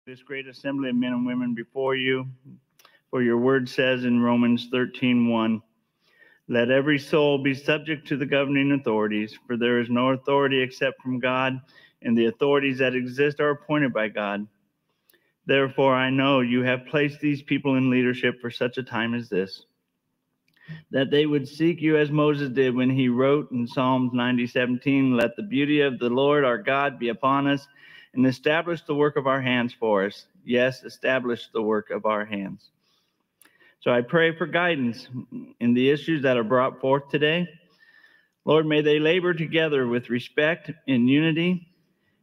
This great assembly of men and women before you, for your word says in Romans 13:1, let every soul be subject to the governing authorities, for there is no authority except from God, and the authorities that exist are appointed by God. Therefore, I know you have placed these people in leadership for such a time as this, that they would seek you as Moses did when he wrote in Psalms 90:17, let the beauty of the Lord our God be upon us, and establish the work of our hands for us. Yes, establish the work of our hands. So I pray for guidance in the issues that are brought forth today. Lord, may they labor together with respect and unity.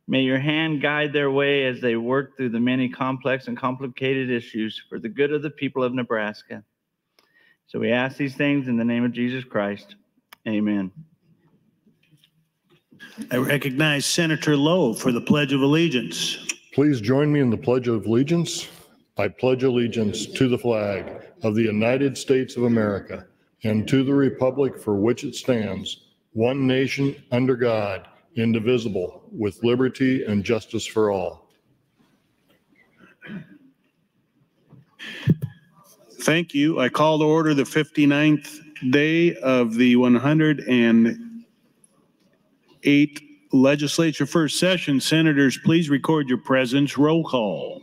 May your hand guide their way as they work through the many complex and complicated issues for the good of the people of Nebraska. So we ask these things in the name of Jesus Christ. Amen. I recognize Senator Lowe for the Pledge of Allegiance. Please join me in the Pledge of Allegiance. I pledge allegiance to the flag of the United States of America and to the republic for which it stands, one nation under God, indivisible, with liberty and justice for all. Thank you. I call to order the 59th day of the 108th Legislature First Session. Senators, please record your presence. Roll call.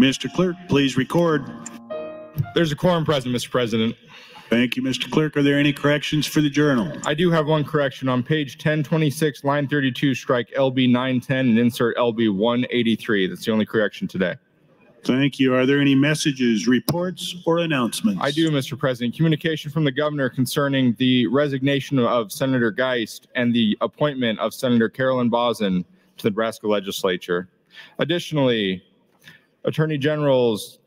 Mr. Clerk, please record. There's a quorum present, Mr. President. Thank you, Mr. Clerk. Are there any corrections for the journal? I do have one correction. On page 1026, line 32, strike LB 910 and insert LB 183. That's the only correction today. Thank you. Are there any messages, reports, or announcements? I do, Mr. President. Communication from the governor concerning the resignation of Senator Geist and the appointment of Senator Carolyn Bosin to the Nebraska Legislature. Additionally, Attorney General's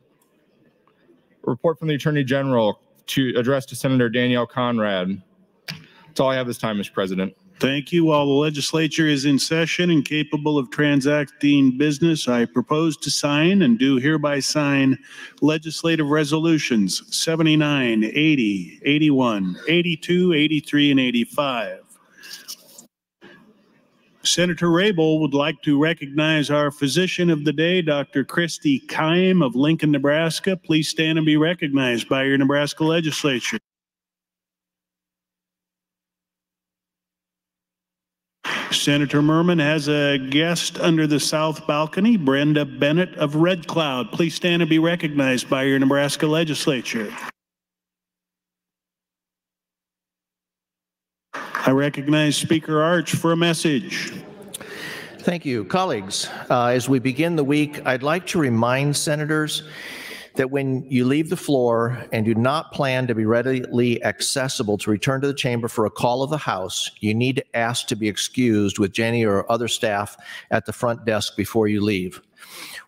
report from the Attorney General to address to Senator Danielle Conrad. That's all I have this time, Mr. President. Thank you. While the legislature is in session and capable of transacting business, I propose to sign and do hereby sign legislative resolutions 79, 80, 81, 82, 83, and 85. Senator Rabel would like to recognize our physician of the day, Dr. Christy Keim of Lincoln, Nebraska. Please stand and be recognized by your Nebraska legislature. Senator Merman has a guest under the south balcony, Brenda Bennett of Red Cloud. Please stand and be recognized by your Nebraska legislature. I recognize Speaker Arch for a message. Thank you. Colleagues, as we begin the week, I'd like to remind senators that when you leave the floor and do not plan to be readily accessible to return to the chamber for a call of the House, you need to ask to be excused with Jenny or other staff at the front desk before you leave.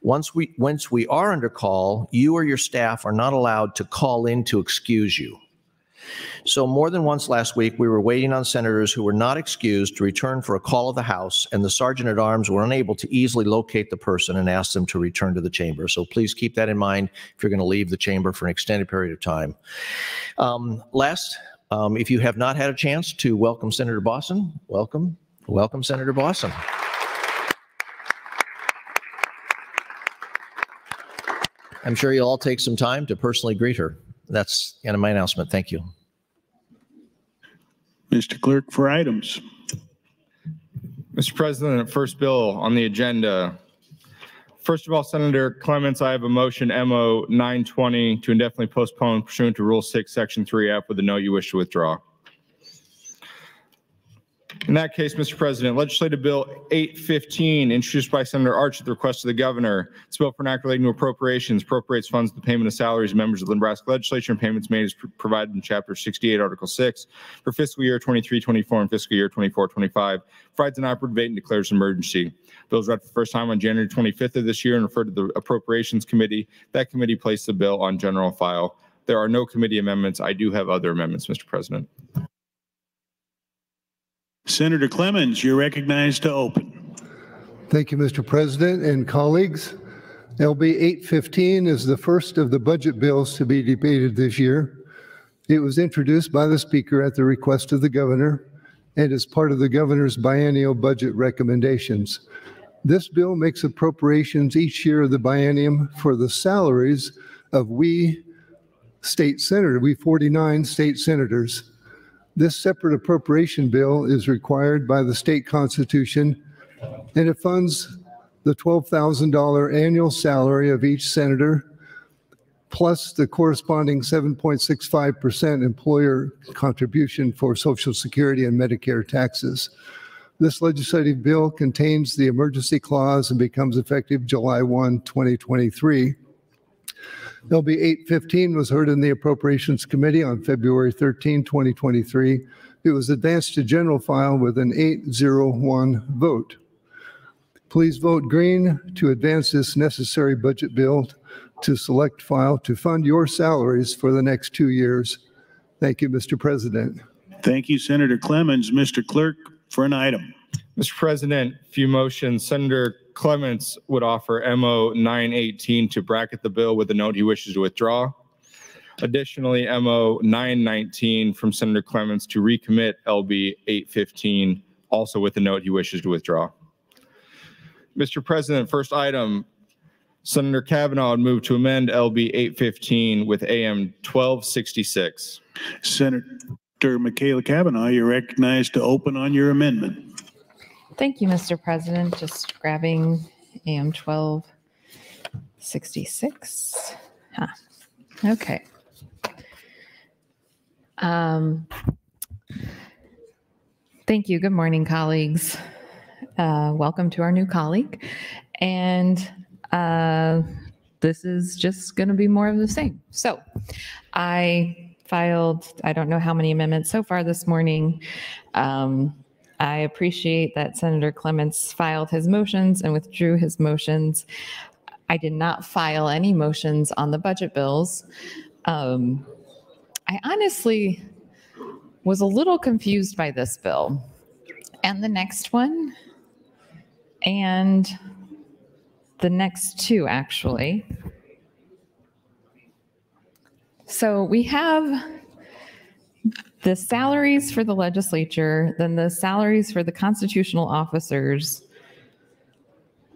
Once we are under call, you or your staff are not allowed to call in to excuse you. So more than once last week, we were waiting on senators who were not excused to return for a call of the House, and the sergeant-at-arms were unable to easily locate the person and ask them to return to the chamber. So please keep that in mind if you're going to leave the chamber for an extended period of time. If you have not had a chance to welcome Senator Bosin, welcome Senator Bosin. I'm sure you'll all take some time to personally greet her. That's the end of my announcement. Thank you. Mr. Clerk, for items. Mr. President, first bill on the agenda. First of all, Senator Clements, I have a motion MO 920 to indefinitely postpone pursuant to Rule 6, Section 3F with a note you wish to withdraw. In that case, Mr. President, Legislative Bill 815, introduced by Senator Arch at the request of the governor. It's a bill for an act relating to appropriations, appropriates funds to the payment of salaries of members of the Nebraska Legislature and payments made as provided in Chapter 68, Article 6 for fiscal year 23-24 and fiscal year 24-25, provides an operative date and declares an emergency. Bill was read for the first time on January 25th of this year and referred to the Appropriations Committee. That committee placed the bill on general file. There are no committee amendments. I do have other amendments, Mr. President. Senator Clemens, you're recognized to open. Thank you, Mr. President and colleagues. LB 815 is the first of the budget bills to be debated this year. It was introduced by the Speaker at the request of the governor and is part of the governor's biennial budget recommendations. This bill makes appropriations each year of the biennium for the salaries of we 49 state senators. This separate appropriation bill is required by the state constitution, and it funds the $12,000 annual salary of each senator, plus the corresponding 7.65% employer contribution for Social Security and Medicare taxes. This legislative bill contains the emergency clause and becomes effective July 1, 2023. LB 815 was heard in the Appropriations Committee on February 13, 2023. It was advanced to general file with an 8-0-1 vote. Please vote green to advance this necessary budget bill to select file to fund your salaries for the next 2 years. Thank you, Mr. President. Thank you, Senator Clemens. Mr. Clerk, for an item. Mr. President, a few motions. Senator Clements would offer MO 918 to bracket the bill with a note he wishes to withdraw. Additionally, MO 919 from Senator Clements to recommit LB 815, also with a note he wishes to withdraw. Mr. President, first item, Senator Kavanaugh would move to amend LB 815 with AM 1266. Senator Michaela Kavanaugh, you're recognized to open on your amendment. Thank you, Mr. President. Just grabbing AM 1266. 66. Okay. Thank you. Good morning, colleagues. Welcome to our new colleague. And this is just going to be more of the same. So I filed, I don't know how many amendments so far this morning. I appreciate that Senator Clements filed his motions and withdrew his motions. I did not file any motions on the budget bills. I honestly was a little confused by this bill and the next one and the next two, actually. So we have the salaries for the legislature, then the salaries for the constitutional officers,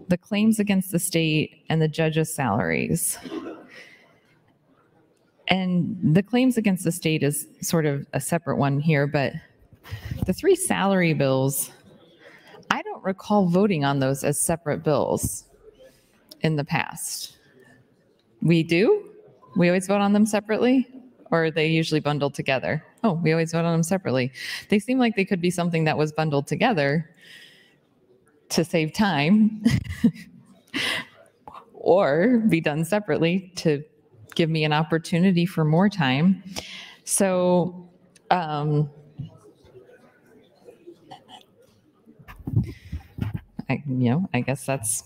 the claims against the state, and the judges' salaries. And the claims against the state is sort of a separate one here, but the three salary bills, I don't recall voting on those as separate bills in the past. We do? We always vote on them separately? Or are they usually bundled together? Oh, we always vote on them separately. They seem like they could be something that was bundled together to save time or be done separately to give me an opportunity for more time. So I guess that's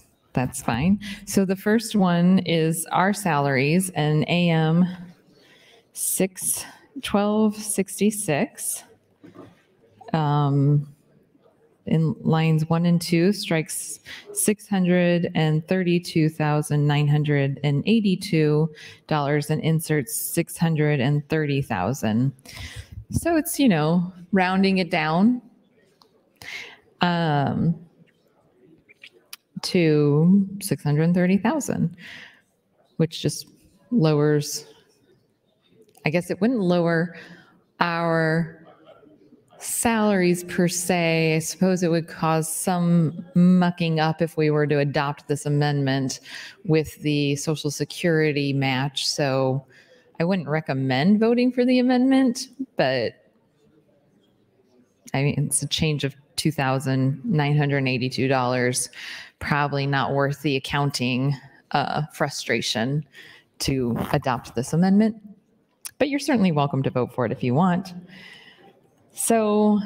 fine. So the first one is our salaries and AM 61266. In lines 1 and 2 strikes $632,982 and inserts $630,000. So it's, rounding it down to $630,000, which just lowers, I guess it wouldn't lower our salaries per se. I suppose it would cause some mucking up if we were to adopt this amendment with the Social Security match. So I wouldn't recommend voting for the amendment, but I mean, it's a change of $2,982. Probably not worth the accounting frustration to adopt this amendment, but you're certainly welcome to vote for it if you want. So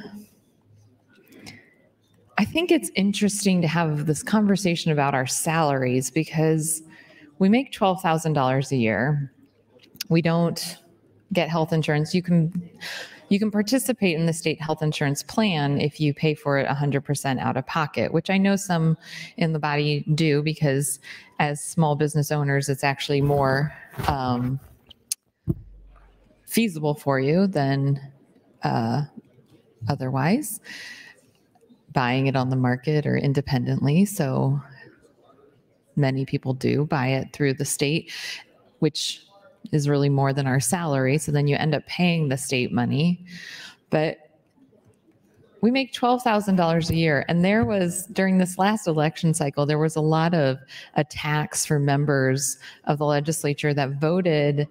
I think it's interesting to have this conversation about our salaries because we make $12,000 a year. We don't get health insurance. You can participate in the state health insurance plan if you pay for it 100% out of pocket, which I know some in the body do because as small business owners, it's actually more feasible for you than otherwise buying it on the market or independently. So many people do buy it through the state, which is really more than our salary. So then you end up paying the state money. But we make $12,000 a year. And there was, during this last election cycle, there was a lot of attacks for members of the legislature that voted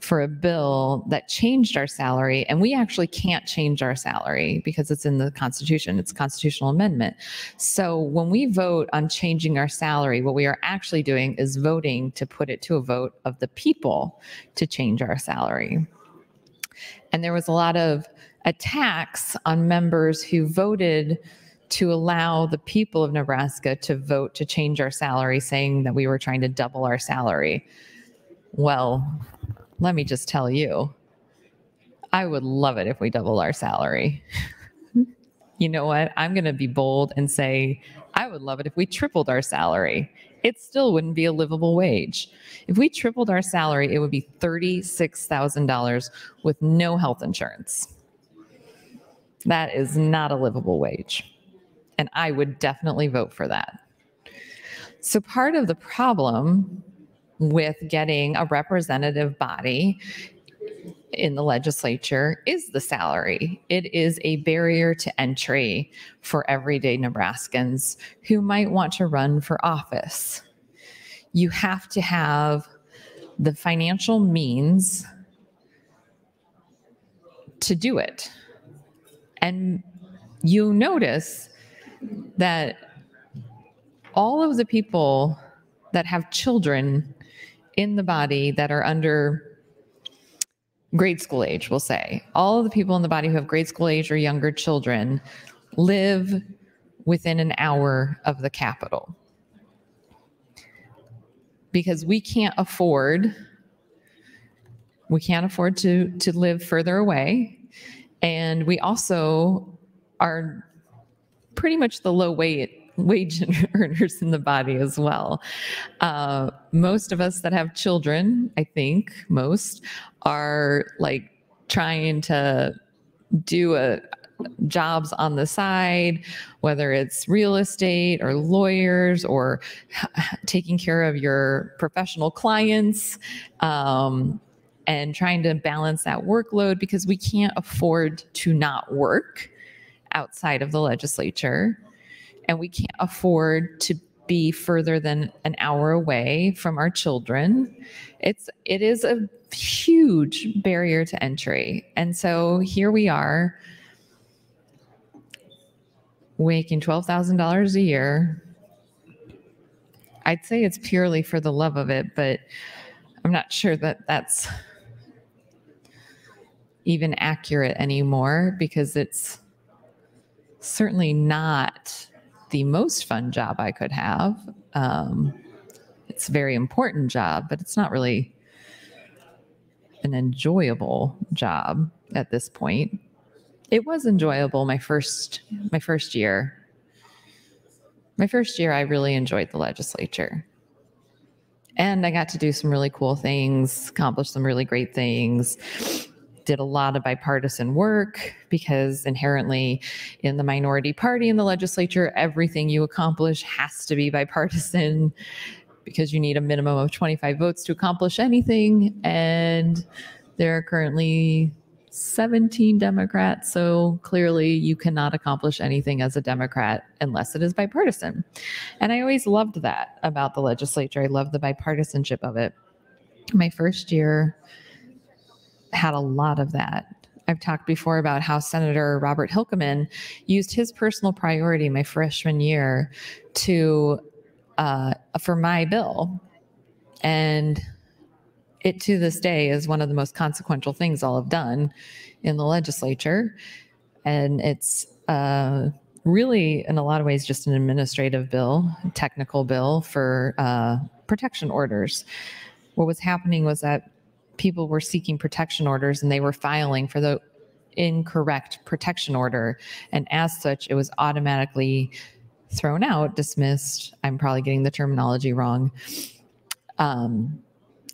for a bill that changed our salary. And we actually can't change our salary because it's in the Constitution. It's a constitutional amendment. So when we vote on changing our salary, what we are actually doing is voting to put it to a vote of the people to change our salary. And there was a lot of attacks on members who voted to allow the people of Nebraska to vote to change our salary, saying that we were trying to double our salary. Well, let me just tell you, I would love it if we double our salary. You know what? I'm going to be bold and say, I would love it if we tripled our salary. It still wouldn't be a livable wage. If we tripled our salary, it would be $36,000 with no health insurance. That is not a livable wage. And I would definitely vote for that. So part of the problem with getting a representative body in the legislature is the salary. It is a barrier to entry for everyday Nebraskans who might want to run for office. You have to have the financial means to do it. And you'll notice that all of the people that have children in the body that are under grade school age, we'll say, all of the people in the body who have grade school age or younger children live within an hour of the Capitol. Because we can't afford to live further away. And we also are pretty much the low wage earners in the body as well. Most of us that have children, I think most, are like trying to do jobs on the side, whether it's real estate or lawyers or taking care of your professional clients, and trying to balance that workload, because we can't afford to not work outside of the legislature, and we can't afford to be further than an hour away from our children. It is a huge barrier to entry. And so here we are, making $12,000 a year. I'd say it's purely for the love of it, but I'm not sure that that's even accurate anymore, because it's certainly not the most fun job I could have. It's a very important job, but it's not really an enjoyable job at this point. It was enjoyable my first year. My first year, I really enjoyed the legislature. And I got to do some really cool things, accomplish some really great things, did a lot of bipartisan work, because inherently in the minority party in the legislature, everything you accomplish has to be bipartisan, because you need a minimum of 25 votes to accomplish anything. And there are currently 17 Democrats, so clearly you cannot accomplish anything as a Democrat unless it is bipartisan. And I always loved that about the legislature. I loved the bipartisanship of it. My first year had a lot of that. I've talked before about how Senator Robert Hilkeman used his personal priority my freshman year for my bill. And it to this day is one of the most consequential things I'll have done in the legislature. And it's really, in a lot of ways, just an administrative bill, technical bill for protection orders. What was happening was that people were seeking protection orders and they were filing for the incorrect protection order. And as such, it was automatically thrown out, dismissed. I'm probably getting the terminology wrong.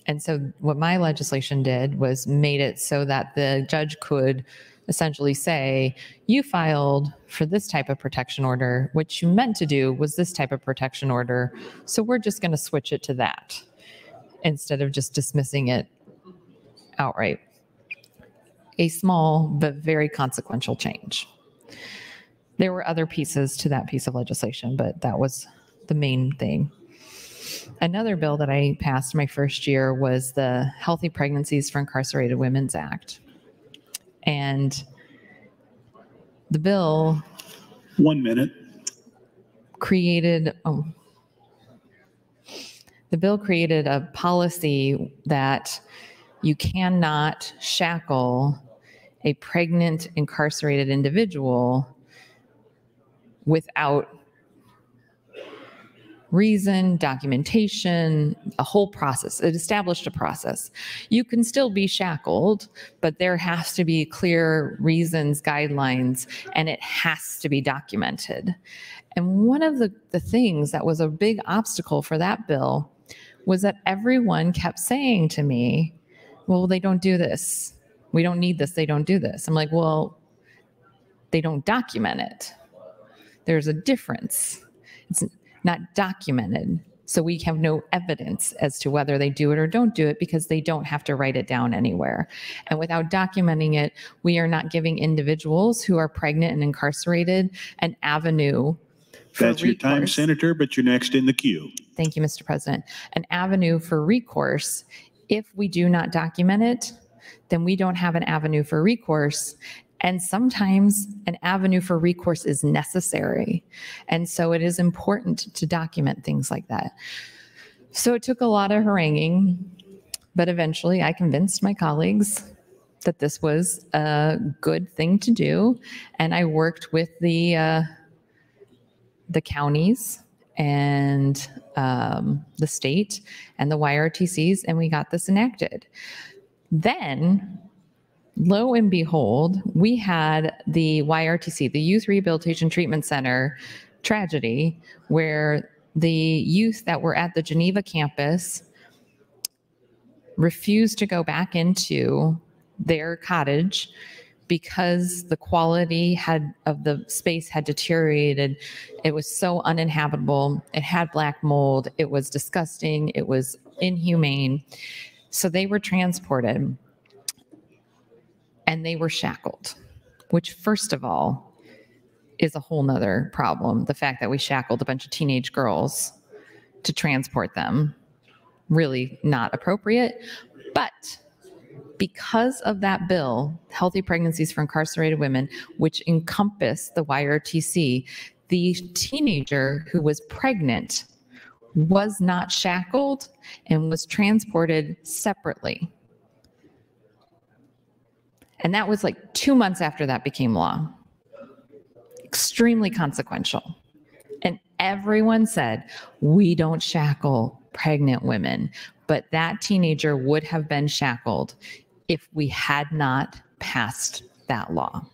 And so what my legislation did was made it so that the judge could essentially say, you filed for this type of protection order. What you meant to do was this type of protection order. So we're just going to switch it to that instead of just dismissing it outright. A small but very consequential change. There were other pieces to that piece of legislation, but that was the main thing. Another bill that I passed my first year was the Healthy Pregnancies for Incarcerated Women's Act. And the bill... 1 minute. The bill created a policy that you cannot shackle a pregnant incarcerated individual without reason, documentation, a whole process. It established a process. You can still be shackled, but there has to be clear reasons, guidelines, and it has to be documented. And one of the things that was a big obstacle for that bill was that everyone kept saying to me, well, they don't do this. We don't need this. They don't do this. I'm like, well, they don't document it. There's a difference. It's not documented. So we have no evidence as to whether they do it or don't do it, because they don't have to write it down anywhere. And without documenting it, we are not giving individuals who are pregnant and incarcerated an avenue for That's your time, recourse. Senator, but you're next in the queue. Thank you, Mr. President. An avenue for recourse if we do not document it, then we don't have an avenue for recourse. And sometimes an avenue for recourse is necessary. And so it is important to document things like that. So it took a lot of haranguing, but eventually I convinced my colleagues that this was a good thing to do. And I worked with the counties and the state and the YRTCs, and we got this enacted. Then, lo and behold, we had the YRTC, the Youth Rehabilitation Treatment Center tragedy, where the youth that were at the Geneva campus refused to go back into their cottage because the quality of the space had deteriorated. It was so uninhabitable. It had black mold. It was disgusting. It was inhumane. So they were transported and they were shackled, which first of all is a whole nother problem. The fact that we shackled a bunch of teenage girls to transport them, really not appropriate. But because of that bill, Healthy Pregnancies for Incarcerated Women, which encompassed the YRTC, the teenager who was pregnant was not shackled and was transported separately. And that was like 2 months after that became law. Extremely consequential. And everyone said, we don't shackle pregnant women. But that teenager would have been shackled if we had not passed that law.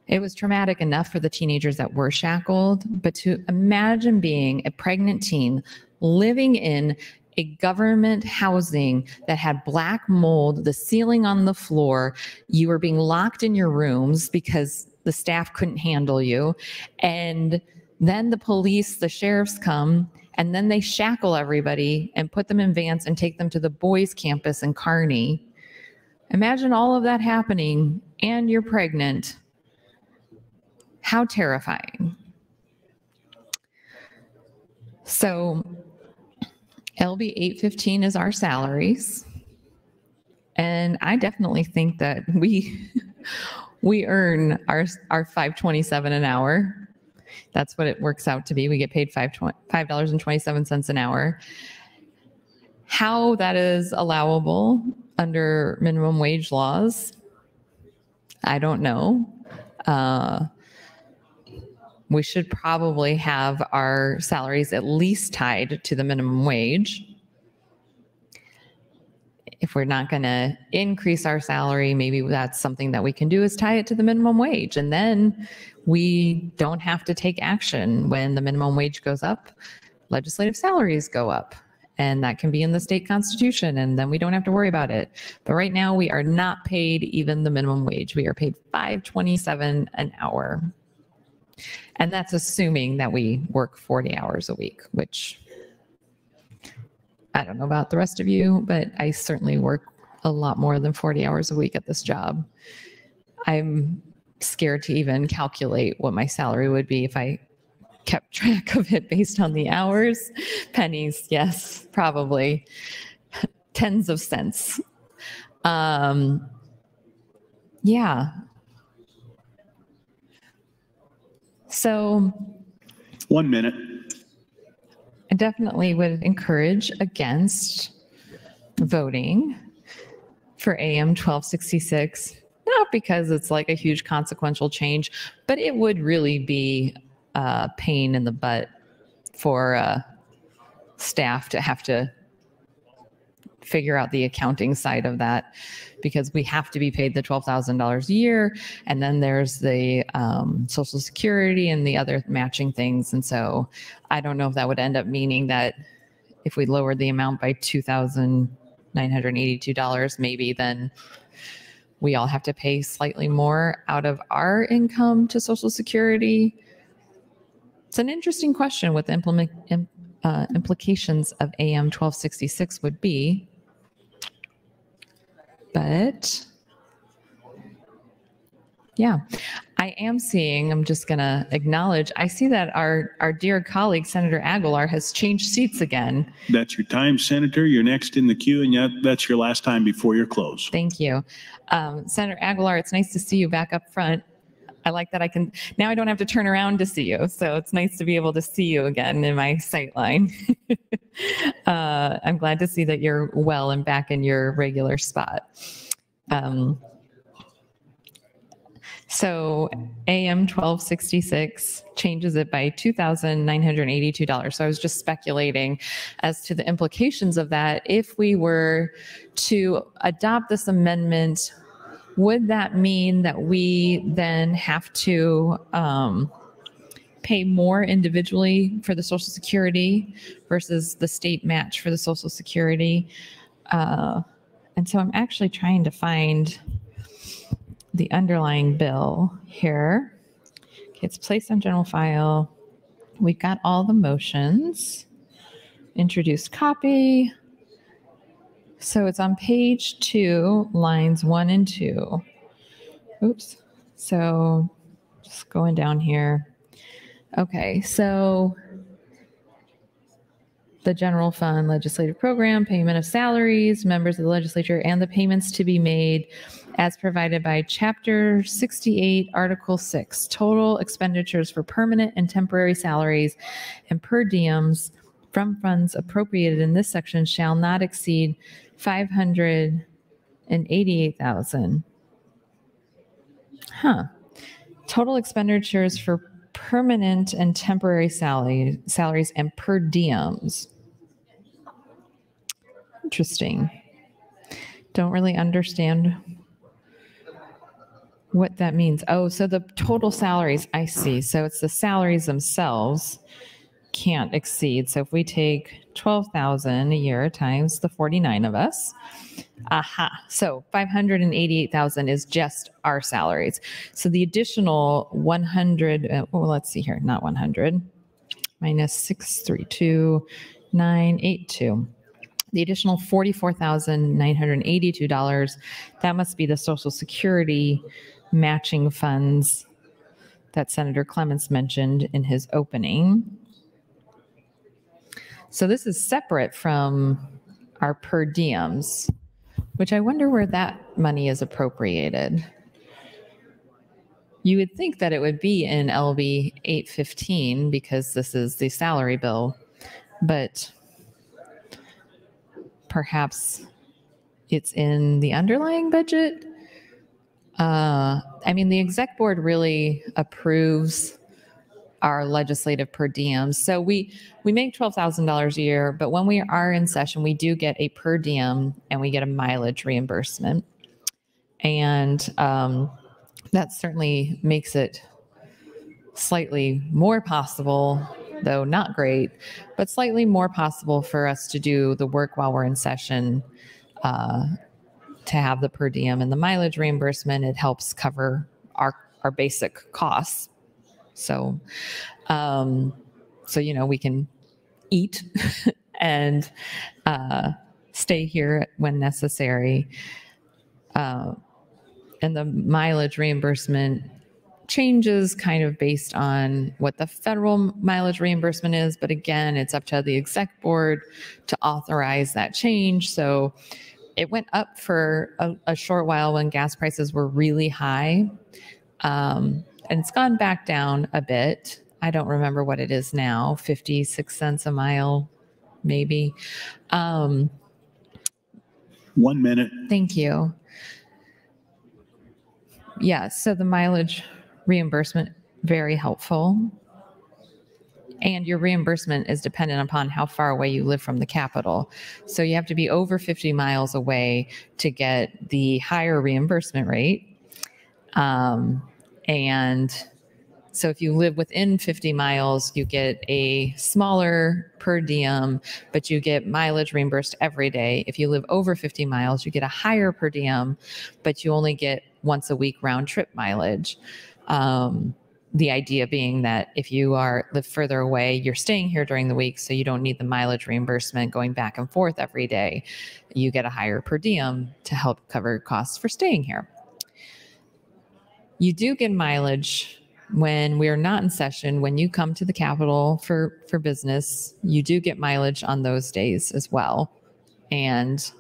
It was traumatic enough for the teenagers that were shackled, but to imagine being a pregnant teen living in a government housing that had black mold, the ceiling on the floor, you were being locked in your rooms because the staff couldn't handle you, and then the police, the sheriffs come, and then they shackle everybody and put them in vans and take them to the boys' campus in Kearney. Imagine all of that happening and you're pregnant. How terrifying. So LB 815 is our salaries. And I definitely think that we earn our $5.27 an hour. That's what it works out to be. We get paid $5.27 an hour. How that is allowable under minimum wage laws, I don't know. We should probably have our salaries at least tied to the minimum wage. If we're not going to increase our salary, maybe that's something that we can do is tie it to the minimum wage. And then we don't have to take action when the minimum wage goes up. Legislative salaries go up, and that can be in the state constitution, and then we don't have to worry about it. But right now we are not paid even the minimum wage. We are paid $5.27 an hour. And that's assuming that we work 40 hours a week, which I don't know about the rest of you, but I certainly work a lot more than 40 hours a week at this job. I'm scared to even calculate what my salary would be if I kept track of it based on the hours. Pennies, yes, probably. Tens of cents. Yeah. So 1 minute. I definitely would encourage against voting for AM 1266, not because it's like a huge consequential change, but it would really be a pain in the butt for staff to have to figure out the accounting side of that, because we have to be paid the $12,000 a year. And then there's the Social Security and the other matching things. And so I don't know if that would end up meaning that if we lowered the amount by $2,982, maybe then we all have to pay slightly more out of our income to Social Security. It's an interesting question what the implications of AM 1266 would be. But yeah, I am seeing, I'm just going to acknowledge, I see that our dear colleague, Senator Aguilar, has changed seats again. That's your time, Senator. You're next in the queue, and yet that's your last time before your close. Thank you. Senator Aguilar, it's nice to see you back up front. I like that now I don't have to turn around to see you. So it's nice to be able to see you again in my sight line. I'm glad to see that you're well and back in your regular spot. So AM 1266 changes it by $2,982. So I was just speculating as to the implications of that. If we were to adopt this amendment, would that mean that we then have to pay more individually for the Social Security versus the state match for the Social Security? And so I'm actually trying to find the underlying bill here. Okay, it's placed on general file. We've got all the motions. Introduced copy. So it's on page 2, lines 1 and 2. Oops. So just going down here. Okay, so the general fund legislative program, payment of salaries, members of the legislature, and the payments to be made as provided by Chapter 68, Article 6. Total expenditures for permanent and temporary salaries and per diems from funds appropriated in this section shall not exceed $588,000. Total expenditures for permanent and temporary salaries and per diems. Interesting. Don't really understand what that means. Oh, so the total salaries, I see. So it's the salaries themselves can't exceed. So if we take 12,000 a year times the 49 of us, so 588,000 is just our salaries. So the additional 100, let's see here, not 100, minus 632,982. The additional $44,982, that must be the Social Security matching funds that Senator Clements mentioned in his opening. So this is separate from our per diems, which I wonder where that money is appropriated. You would think that it would be in LB 815 because this is the salary bill, but perhaps it's in the underlying budget. I mean, the exec board really approves our legislative per diems. So we make $12,000 a year, but when we are in session, we do get a per diem and we get a mileage reimbursement. And that certainly makes it slightly more possible, though not great, but slightly more possible for us to do the work while we're in session, to have the per diem and the mileage reimbursement. It helps cover our basic costs. So, we can eat and stay here when necessary. And the mileage reimbursement changes kind of based on what the federal mileage reimbursement is. But again, it's up to the exec board to authorize that change. So it went up for a short while when gas prices were really high. And it's gone back down a bit. I don't remember what it is now, 56 cents a mile, maybe. 1 minute. Thank you. Yeah, so the mileage reimbursement, very helpful. And your reimbursement is dependent upon how far away you live from the capital. So you have to be over 50 miles away to get the higher reimbursement rate. And so if you live within 50 miles, you get a smaller per diem, but you get mileage reimbursed every day. If you live over 50 miles, you get a higher per diem, but you only get once a week round trip mileage. The idea being that if you live further away, you're staying here during the week, so you don't need the mileage reimbursement going back and forth every day. You get a higher per diem to help cover costs for staying here. You do get mileage when we are not in session. When you come to the Capitol for business, you do get mileage on those days as well. And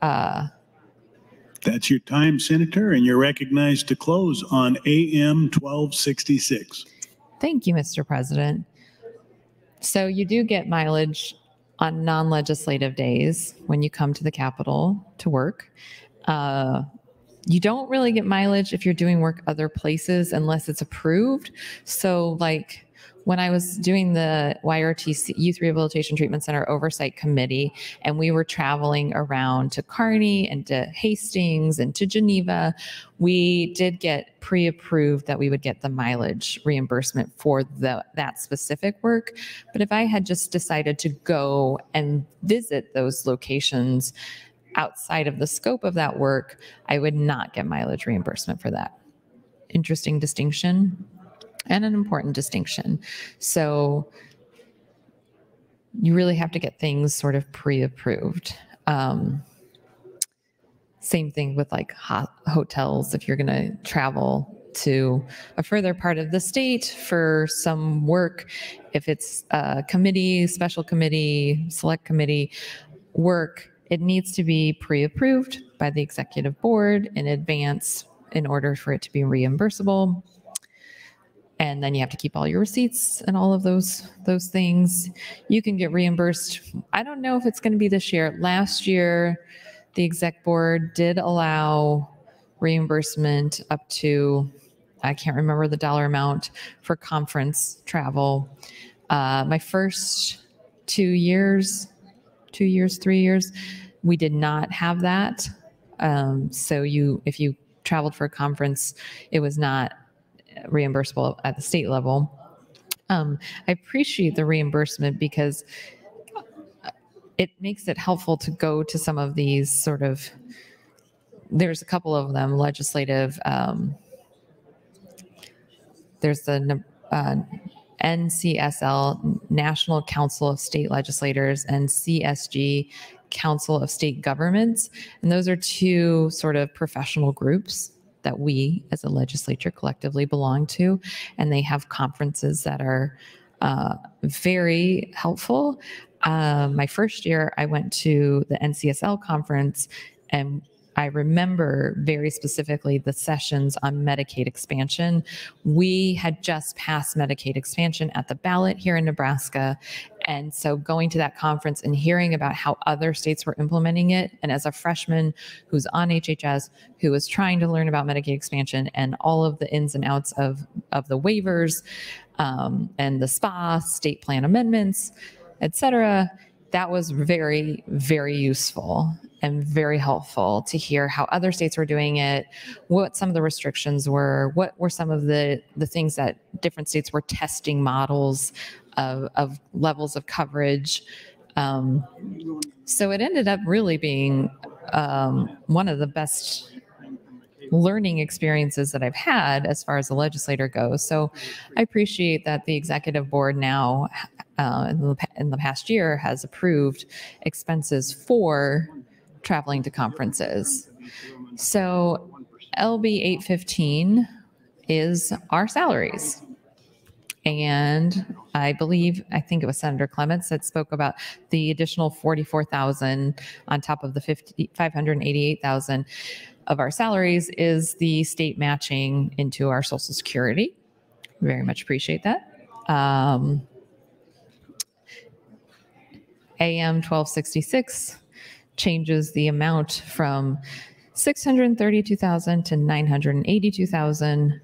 That's your time, Senator, and you're recognized to close on AM 1266. thank you, Mr. President. So you do get mileage on non-legislative days when you come to the Capitol to work. You don't really get mileage if you're doing work other places unless it's approved. So like when I was doing the YRTC Youth Rehabilitation Treatment Center Oversight Committee, and we were traveling around to Kearney and to Hastings and to Geneva, we did get pre-approved that we would get the mileage reimbursement for that specific work. But if I had just decided to go and visit those locations outside of the scope of that work, I would not get mileage reimbursement for that. Interesting distinction. And an important distinction. So you really have to get things sort of pre-approved. Same thing with like hotels. If you're going to travel to a further part of the state for some work, if it's a committee, special committee, select committee work, it needs to be pre-approved by the executive board in advance in order for it to be reimbursable. And then you have to keep all your receipts and all of those things. You can get reimbursed. I don't know if it's going to be this year. Last year, the exec board did allow reimbursement up to, I can't remember the dollar amount, for conference travel. My first 2 years, 3 years, we did not have that. So if you traveled for a conference, it was not reimbursable at the state level. I appreciate the reimbursement because it makes it helpful to go to some of these sort of, there's a couple of them, legislative, there's the NCSL, National Council of State Legislators, and CSG, Council of State Governments. And those are two sort of professional groups that we as a legislature collectively belong to. And they have conferences that are very helpful. My first year, I went to the NCSL conference, and I remember very specifically the sessions on Medicaid expansion. We had just passed Medicaid expansion at the ballot here in Nebraska. And so going to that conference and hearing about how other states were implementing it, and as a freshman who's on HHS, who was trying to learn about Medicaid expansion and all of the ins and outs of the waivers and the SPA, state plan amendments, et cetera, that was very, very useful and very helpful to hear how other states were doing it, what some of the restrictions were, what were some of the things that different states were testing models of levels of coverage. So it ended up really being one of the best learning experiences that I've had as far as the legislator goes. So I appreciate that the executive board now in the past year has approved expenses for traveling to conferences. So LB 815 is our salaries. And I think it was Senator Clements that spoke about the additional $44,000 on top of the $588,000 of our salaries is the state matching into our Social Security. Very much appreciate that. AM 1266 changes the amount from $632,000 to $982,000.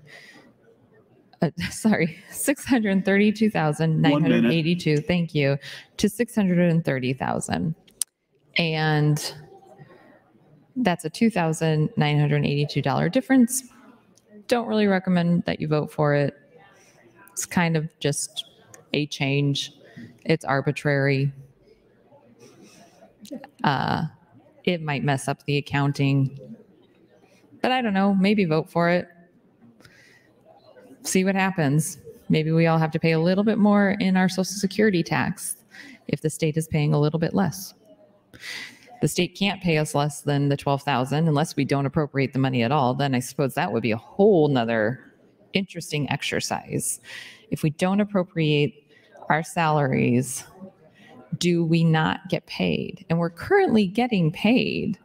$632,982. Thank you, to $630,000, and that's a $2,982 difference. Don't really recommend that you vote for it. It's kind of just a change. It's arbitrary. It might mess up the accounting, but I don't know. Maybe vote for it. See what happens. Maybe we all have to pay a little bit more in our Social Security tax if the state is paying a little bit less. the state can't pay us less than the 12,000 unless we don't appropriate the money at all. Then I suppose that would be a whole nother interesting exercise. If we don't appropriate our salaries, do we not get paid? And we're currently getting paid.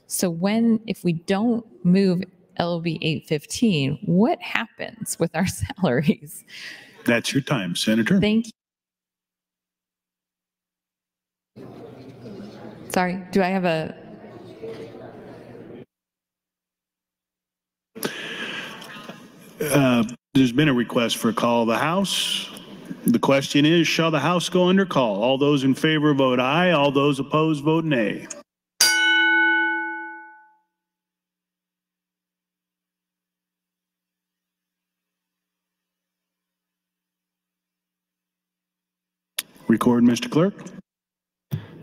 So if we don't move LOB 815, what happens with our salaries? That's your time, Senator. Thank you. Sorry, do I have a? There's been a request for a call of the House. The question is, shall the House go under call? All those in favor vote aye. All those opposed vote nay. Record, Mr. Clerk.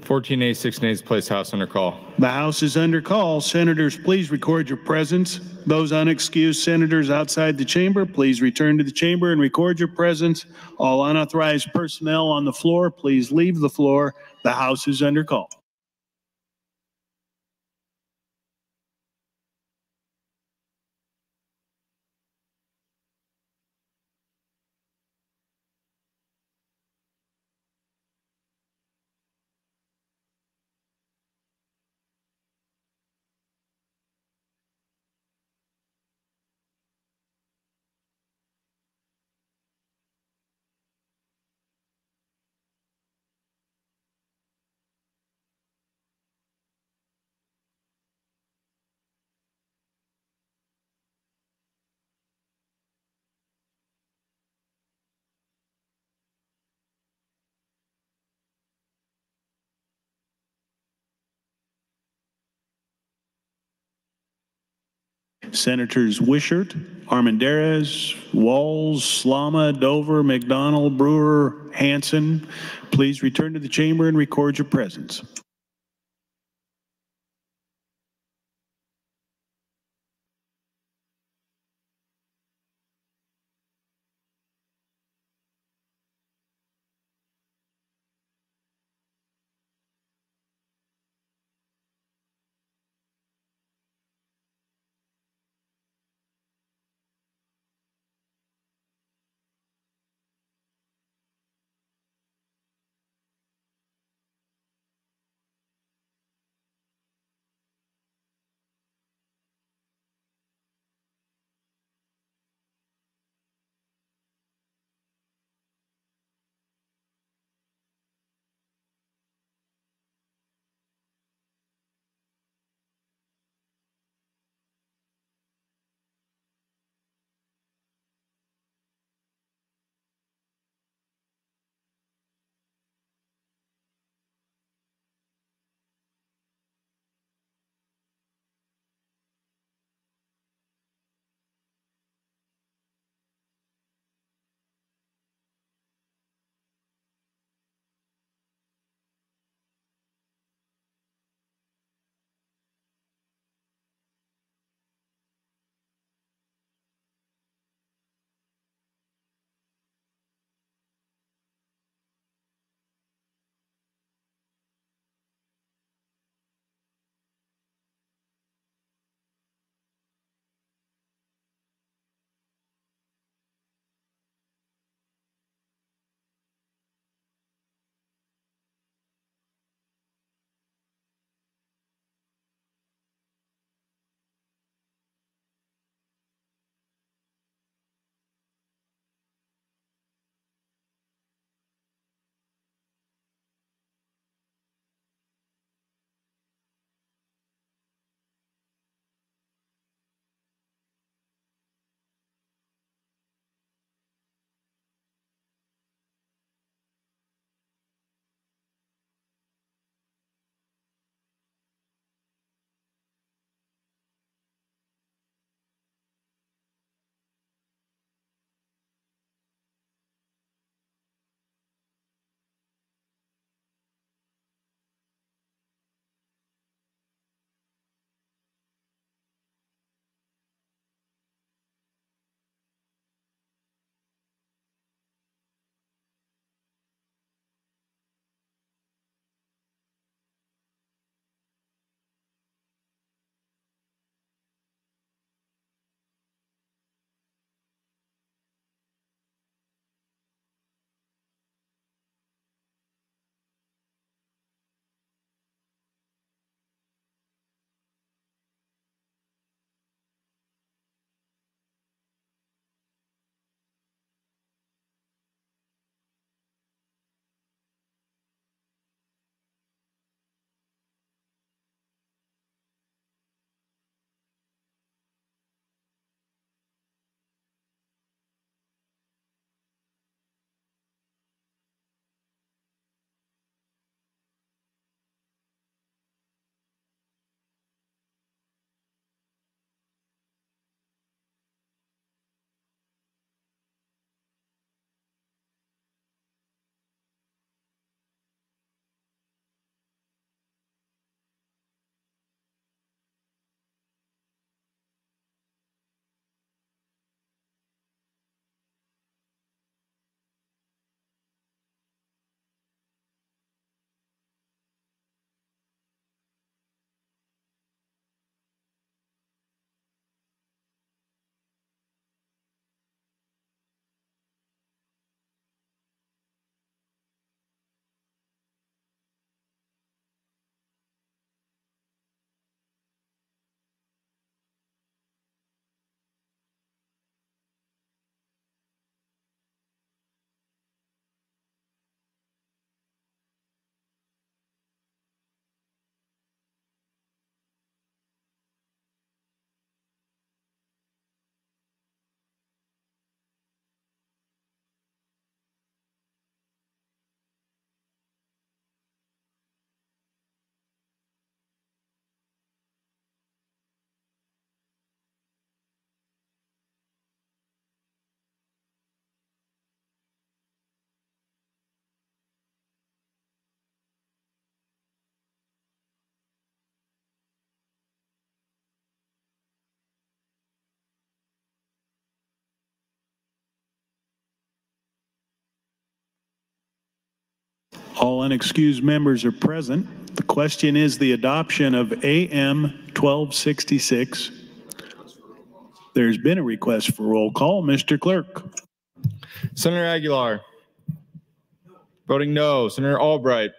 14 ayes, 6 nays, place House under call. The House is under call. Senators, please record your presence. Those unexcused senators outside the chamber, please return to the chamber and record your presence. All unauthorized personnel on the floor, please leave the floor. The House is under call. Senators Wishart, Armendariz, Walls, Slama, Dover, McDonald, Brewer, Hansen, please return to the chamber and record your presence. All unexcused members are present. The question is the adoption of AM 1266. There's been a request for roll call. Mr. Clerk. Senator Aguilar. Voting no. Senator Albright.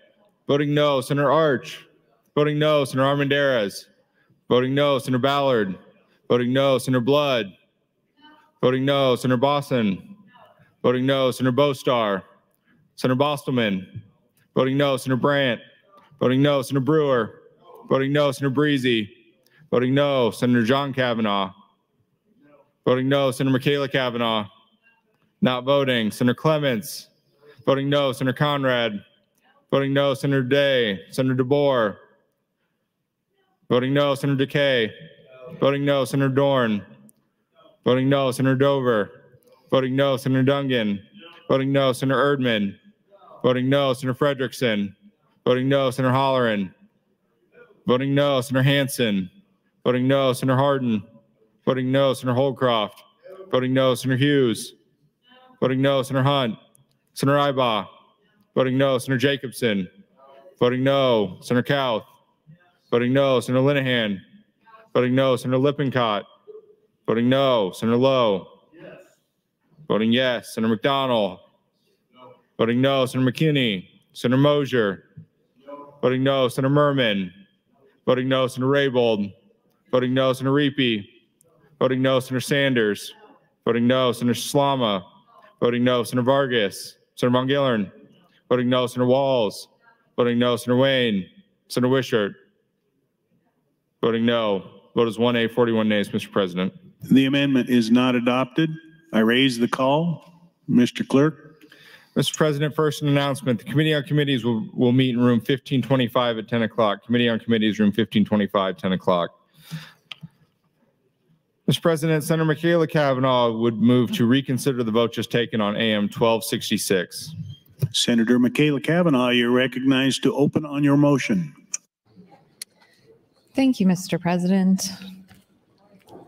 Voting no. Senator Arch. Voting no. Senator Armendariz. Voting no. Senator Ballard. Voting no. Senator Blood. Voting no. Senator Bosson. Voting no. Senator Bostar. Senator Bostelman. Voting no. Senator Brandt. Voting no. Senator Brewer. Voting no. Senator Breezy. Voting no. Senator John Kavanaugh. Voting no. Senator Michaela Kavanaugh. Not voting. Senator Clements. Voting no. Senator Conrad. Voting no. Senator Day. Senator DeBoer. Voting no. Senator DeKay. Voting no. Senator Dorn. Voting no. Senator Dover. Voting no. Senator Dungan. Voting no. Senator Erdman. Voting no. Senator Frederickson. Voting no. Senator Holleran. Voting no. Senator Hansen. Voting no. Senator Hardin. Voting no. Senator Holcroft. Voting no. Senator Hughes. Voting no. Senator Hunt. Senator Ibaugh. Voting no. Senator Jacobson. Voting no. Senator Kauth. Voting no. Senator Linehan. Voting no. Senator Lippincott. Voting no. Senator Lowe. Yes. Voting yes. Senator McDonald. No. Voting no. Senator McKinney. Senator Mosier. No. Voting no. Senator Merman. Voting no. Senator Raybold. Voting no. Senator Reapy. Voting no. Senator Sanders. Voting no. Senator Slama. Voting no. Senator Vargas. Senator Von Gillern. Voting no. Senator Walls. Voting no. Senator Wayne. Senator Wishart. Voting no. Vote is 1A, 41 nays, Mr. President. The amendment is not adopted. I raise the call. Mr. Clerk. Mr. President, first an announcement. The Committee on Committees will meet in room 1525 at 10 o'clock. Committee on Committees, room 1525, 10 o'clock. Mr. President, Senator Michaela Kavanaugh would move to reconsider the vote just taken on AM 1266. Senator Michaela Kavanaugh, you're recognized to open on your motion. Thank you, Mr. President.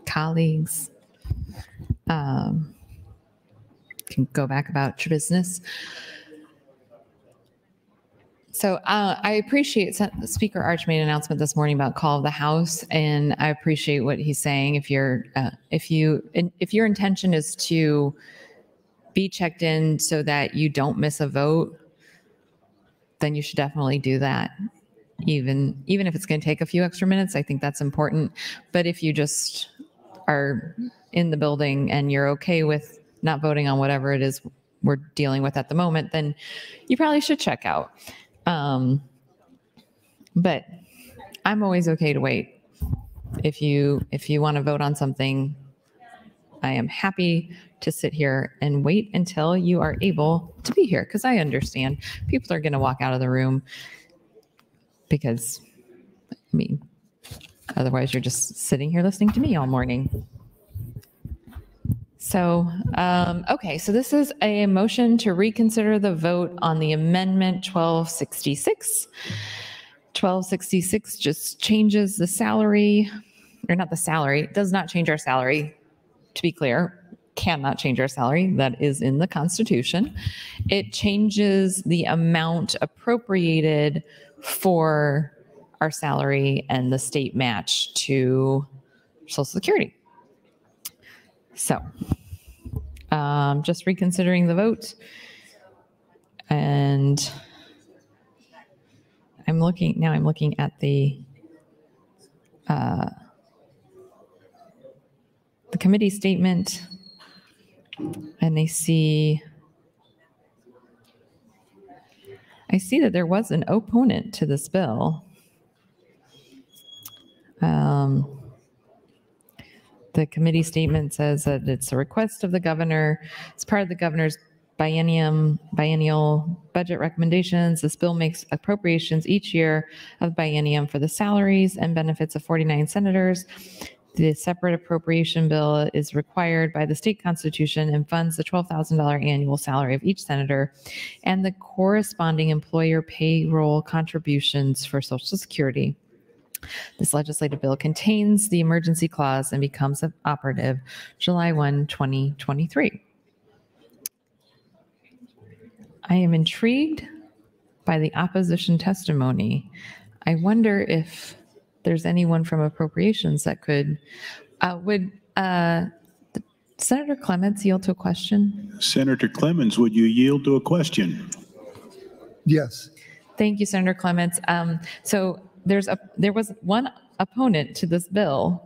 Colleagues, can go back about your business. So I appreciate Speaker Arch made an announcement this morning about call of the House, and I appreciate what he's saying. If your intention is to be checked in so that you don't miss a vote, then you should definitely do that. Even if it's going to take a few extra minutes, I think that's important. But if you just are in the building and you're okay with not voting on whatever it is we're dealing with at the moment, then you probably should check out. But I'm always okay to wait. If you want to vote on something, I am happy to sit here and wait until you are able to be here, because I understand people are going to walk out of the room because, I mean, otherwise you're just sitting here listening to me all morning. So, okay, so this is a motion to reconsider the vote on the amendment 1266. 1266 just changes the salary, or not the salary, it does not change our salary, to be clear, cannot change our salary, that is in the Constitution. It changes the amount appropriated for our salary and the state match to Social Security. So, just reconsidering the vote, and I'm looking at the committee statement, and I see that there was an opponent to this bill. The committee statement says that it's a request of the governor. It's part of the governor's biennial budget recommendations. This bill makes appropriations each year of biennium for the salaries and benefits of 49 senators. The separate appropriation bill is required by the state constitution and funds the $12,000 annual salary of each senator and the corresponding employer payroll contributions for Social Security. This legislative bill contains the emergency clause and becomes operative July 1, 2023. I am intrigued by the opposition testimony. I wonder if there's anyone from appropriations that could, would Senator Clements yield to a question? Senator Clemens, would you yield to a question? Yes. Thank you, Senator Clements. So there was one opponent to this bill.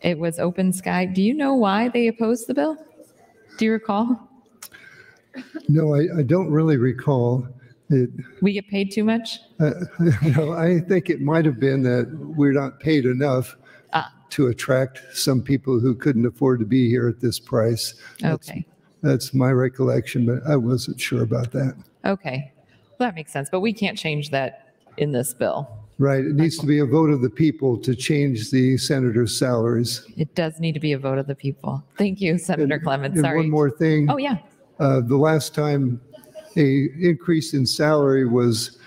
It was Open Sky. Do you know why they opposed the bill? Do you recall? No, I don't really recall. We get paid too much? No, I think it might have been that we're not paid enough to attract some people who couldn't afford to be here at this price. Okay. That's my recollection, but I wasn't sure about that. Okay. Well, that makes sense, but we can't change that in this bill. Right. It needs to be a vote of the people to change the senators' salaries. It does need to be a vote of the people. Thank you, Senator Clements. And Sorry. one more thing. Oh, yeah. The last time a increase in salary was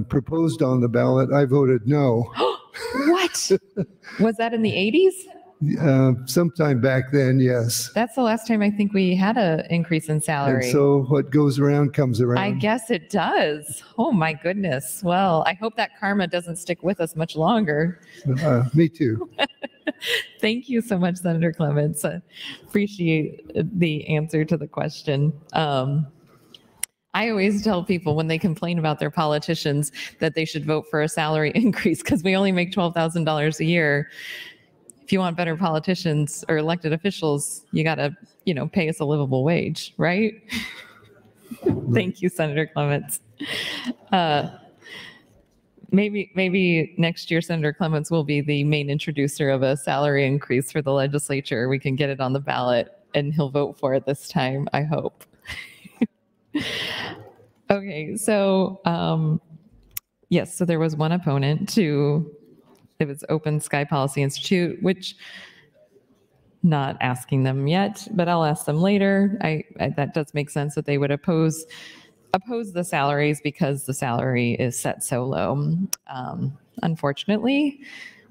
proposed on the ballot, I voted no. What? Was that in the 80s? Sometime back then, yes. That's the last time I think we had an increase in salary. And so what goes around comes around. I guess it does. Oh, my goodness. Well, I hope that karma doesn't stick with us much longer. Me too. Thank you so much, Senator Clements. Appreciate the answer to the question. I always tell people when they complain about their politicians that they should vote for a salary increase because we only make $12,000 a year. If you want better politicians or elected officials, you got to, pay us a livable wage, right? Thank you, Senator Clements. Maybe next year, Senator Clements will be the main introducer of a salary increase for the legislature. We can get it on the ballot and he'll vote for it this time, I hope. Okay, so yes, so there was one opponent to, it was Open Sky Policy Institute, which not asking them yet, but I'll ask them later. That does make sense that they would oppose the salaries because the salary is set so low. Unfortunately,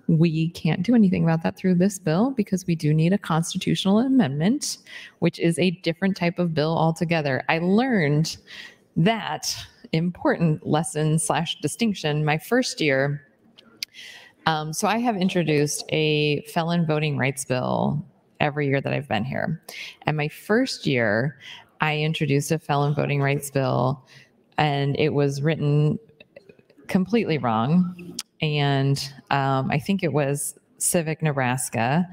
we can't do anything about that through this bill because we do need a constitutional amendment, which is a different type of bill altogether. I learned that important lesson / distinction my first year. So I have introduced a felon voting rights bill every year that I've been here. And my first year, I introduced a felon voting rights bill and it was written completely wrong. And I think it was Civic Nebraska,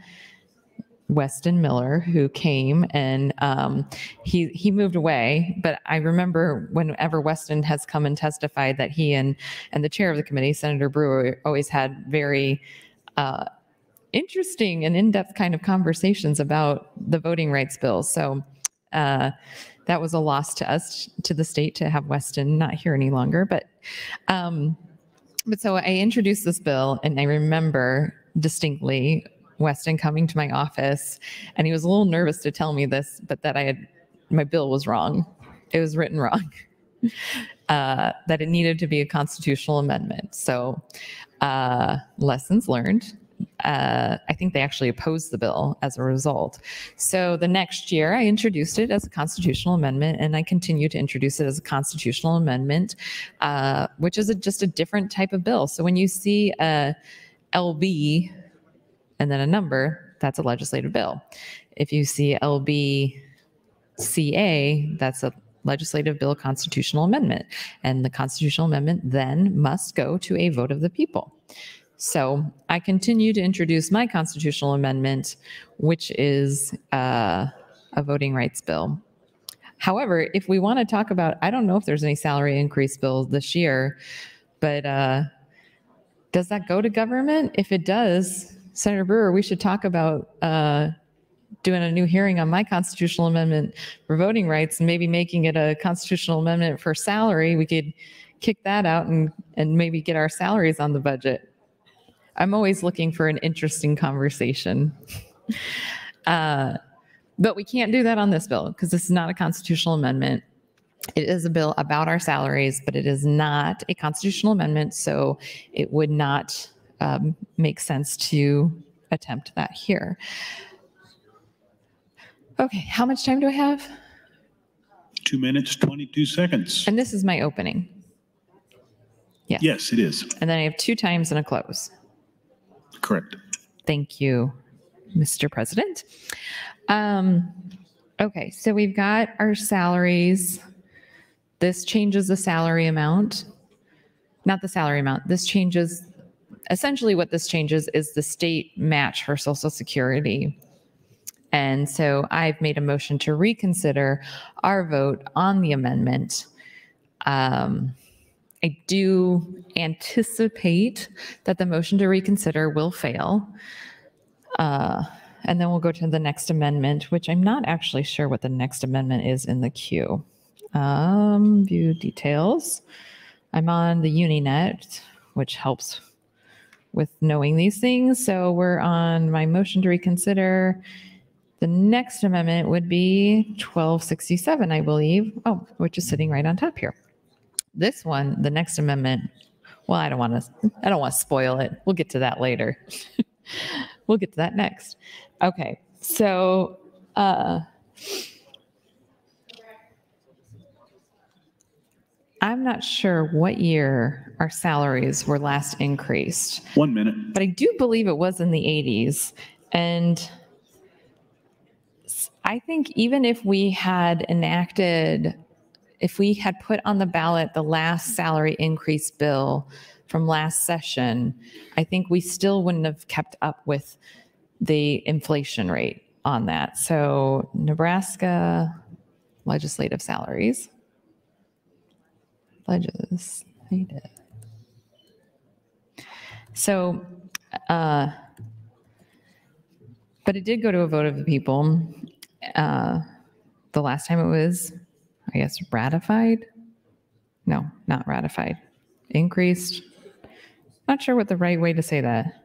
Weston Miller, who came and he moved away. But I remember whenever Weston has come and testified that he and the chair of the committee, Senator Brewer, always had very interesting and in-depth kind of conversations about the voting rights bill. So that was a loss to us, to the state, to have Weston not here any longer. But so I introduced this bill, and I remember distinctly Weston coming to my office, and he was a little nervous to tell me this, but that my bill was wrong. It was written wrong, that it needed to be a constitutional amendment. So lessons learned. I think they actually opposed the bill as a result. So the next year I introduced it as a constitutional amendment, and I continue to introduce it as a constitutional amendment, which is just a different type of bill. So when you see a LB and then a number, that's a legislative bill. If you see LBCA, that's a legislative bill constitutional amendment. And the constitutional amendment then must go to a vote of the people. So I continue to introduce my constitutional amendment, which is a voting rights bill. However, if we want to talk about, I don't know if there's any salary increase bills this year, but does that go to government? If it does, Senator Brewer, we should talk about doing a new hearing on my constitutional amendment for voting rights and maybe making it a constitutional amendment for salary. We could kick that out and maybe get our salaries on the budget. I'm always looking for an interesting conversation. But we can't do that on this bill because this is not a constitutional amendment. It is a bill about our salaries, but it is not a constitutional amendment, so it would not make sense to attempt that here. Okay, how much time do I have? 2 minutes, 22 seconds. And this is my opening. Yes. Yes, it is. And then I have 2 times and a close. Correct. Thank you, Mr. President. Okay, so we've got our salaries. This changes the salary amount. Not the salary amount. This changes, essentially what this changes is the state match for Social Security. And so I've made a motion to reconsider our vote on the amendment. I do anticipate that the motion to reconsider will fail. And then we'll go to the next amendment, which I'm not actually sure what the next amendment is in the queue. View details. I'm on the Uninet, which helps with knowing these things. So we're on my motion to reconsider. The next amendment would be 1267, I believe. Oh, which is sitting right on top here. This one, the next amendment, well, I don't want to spoil it. We'll get to that later. We'll get to that next. Okay, so I'm not sure what year our salaries were last increased. 1 minute. But I do believe it was in the 80s. And I think even if we had put on the ballot the last salary increase bill from last session, I think we still wouldn't have kept up with the inflation rate on that. So Nebraska legislative salaries. Legislative. So, but it did go to a vote of the people. The last time it was, I guess, ratified. No, not ratified. Increased. Not sure what the right way to say that.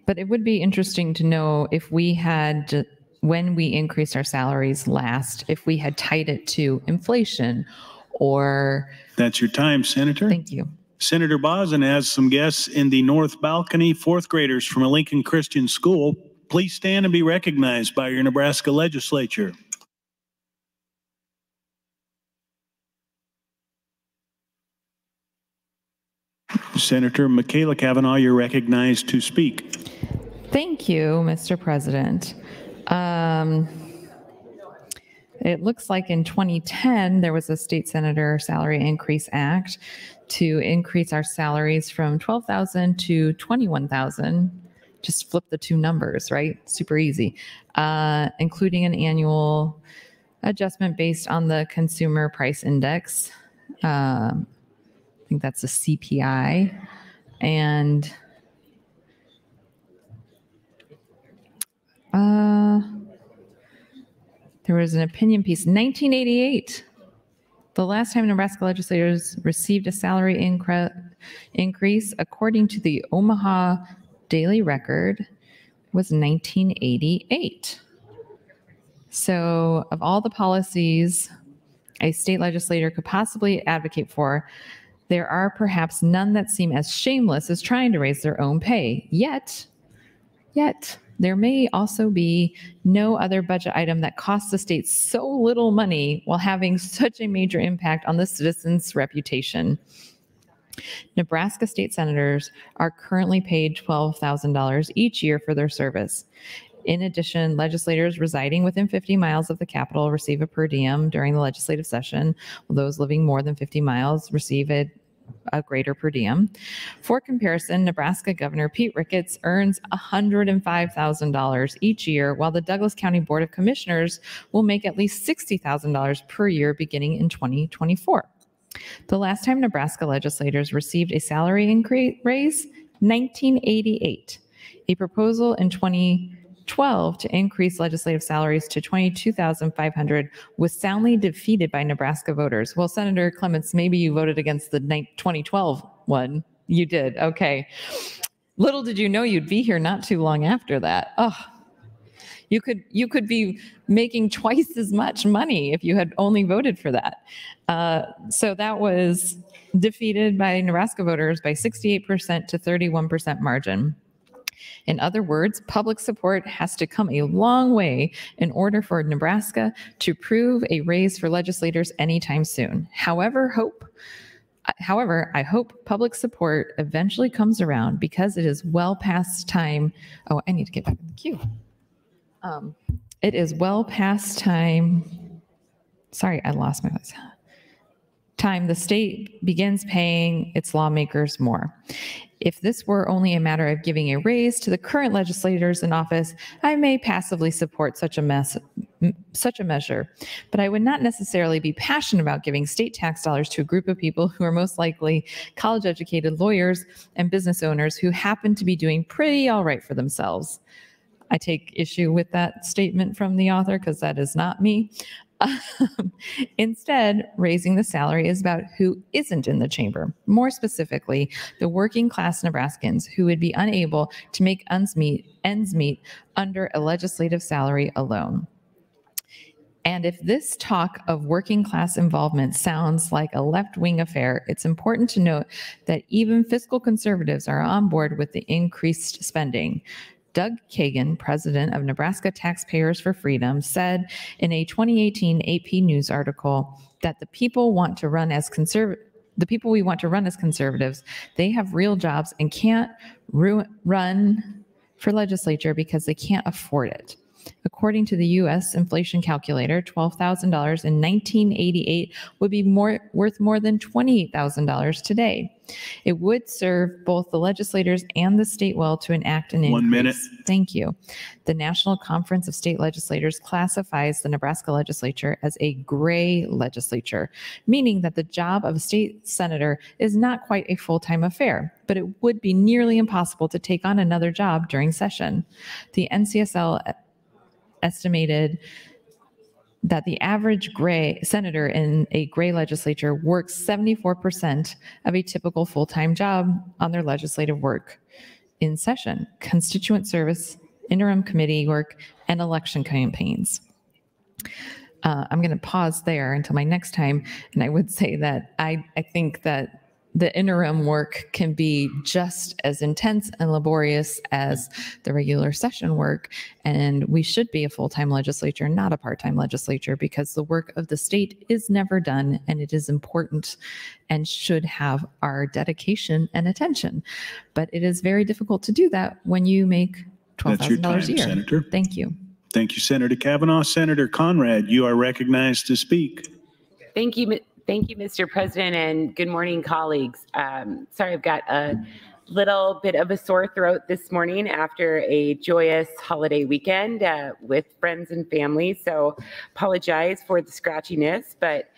But it would be interesting to know if we had, when we increased our salaries last, if we had tied it to inflation or... That's your time, Senator. Thank you. Senator Bozen has some guests in the north balcony, 4th graders from a Lincoln Christian school. Please stand and be recognized by your Nebraska Legislature. Senator Michaela Cavanaugh, you're recognized to speak. Thank you, Mr. President. It looks like in 2010, there was a state senator salary increase act to increase our salaries from $12,000 to $21,000. Just flip the 2 numbers, right? Super easy. Including an annual adjustment based on the consumer price index. I think that's the CPI. And there was an opinion piece, 1988. The last time Nebraska legislators received a salary increase, according to the Omaha Daily Record, was 1988. So of all the policies a state legislator could possibly advocate for, there are perhaps none that seem as shameless as trying to raise their own pay. Yet, there may also be no other budget item that costs the state so little money while having such a major impact on the citizens' reputation. Nebraska state senators are currently paid $12,000 each year for their service. In addition, legislators residing within 50 miles of the Capitol receive a per diem during the legislative session, while those living more than 50 miles receive a greater per diem. For comparison, Nebraska Governor Pete Ricketts earns $105,000 each year, while the Douglas County Board of Commissioners will make at least $60,000 per year beginning in 2024. The last time Nebraska legislators received a salary increase, 1988. A proposal in 2012 to increase legislative salaries to $22,500 was soundly defeated by Nebraska voters. Well, Senator Clements, maybe you voted against the 2012 one. You did. Okay. Little did you know you'd be here not too long after that. Oh, you could be making twice as much money if you had only voted for that. So that was defeated by Nebraska voters by 68% to 31% margin. In other words, public support has to come a long way in order for Nebraska to prove a raise for legislators anytime soon. However, I hope public support eventually comes around because it is well past time. Oh, I need to get back in the queue. It is well past time. Sorry, I lost my voice. Time the state begins paying its lawmakers more. If this were only a matter of giving a raise to the current legislators in office, I may passively support such a measure, but I would not necessarily be passionate about giving state tax dollars to a group of people who are most likely college-educated lawyers and business owners who happen to be doing pretty all right for themselves. I take issue with that statement from the author because that is not me. Instead, raising the salary is about who isn't in the chamber. More specifically, the working class Nebraskans who would be unable to make ends meet under a legislative salary alone. And if this talk of working class involvement sounds like a left-wing affair, it's important to note that even fiscal conservatives are on board with the increased spending. Doug Kagan, president of Nebraska Taxpayers for Freedom, said in a 2018 AP News article that the people we want to run as conservatives, they have real jobs and can't run for legislature because they can't afford it. According to the U.S. inflation calculator, $12,000 in 1988 would be worth more than $28,000 today. It would serve both the legislators and the state well to enact an increase. 1 minute. Thank you. The National Conference of State Legislators classifies the Nebraska legislature as a gray legislature, meaning that the job of a state senator is not quite a full-time affair, but it would be nearly impossible to take on another job during session. The NCSL estimated that the average gray senator in a gray legislature works 74% of a typical full-time job on their legislative work in session, constituent service, interim committee work, and election campaigns. I'm going to pause there until my next time, and I would say that I think that the interim work can be just as intense and laborious as the regular session work. And we should be a full-time legislature, not a part-time legislature, because the work of the state is never done and it is important and should have our dedication and attention. But it is very difficult to do that when you make $12,000 a year. Senator. Thank you. Thank you, Senator Kavanaugh. Senator Conrad, you are recognized to speak. Thank you, Mr. President, and good morning, colleagues. Sorry, I've got a little bit of a sore throat this morning after a joyous holiday weekend with friends and family, so apologize for the scratchiness, but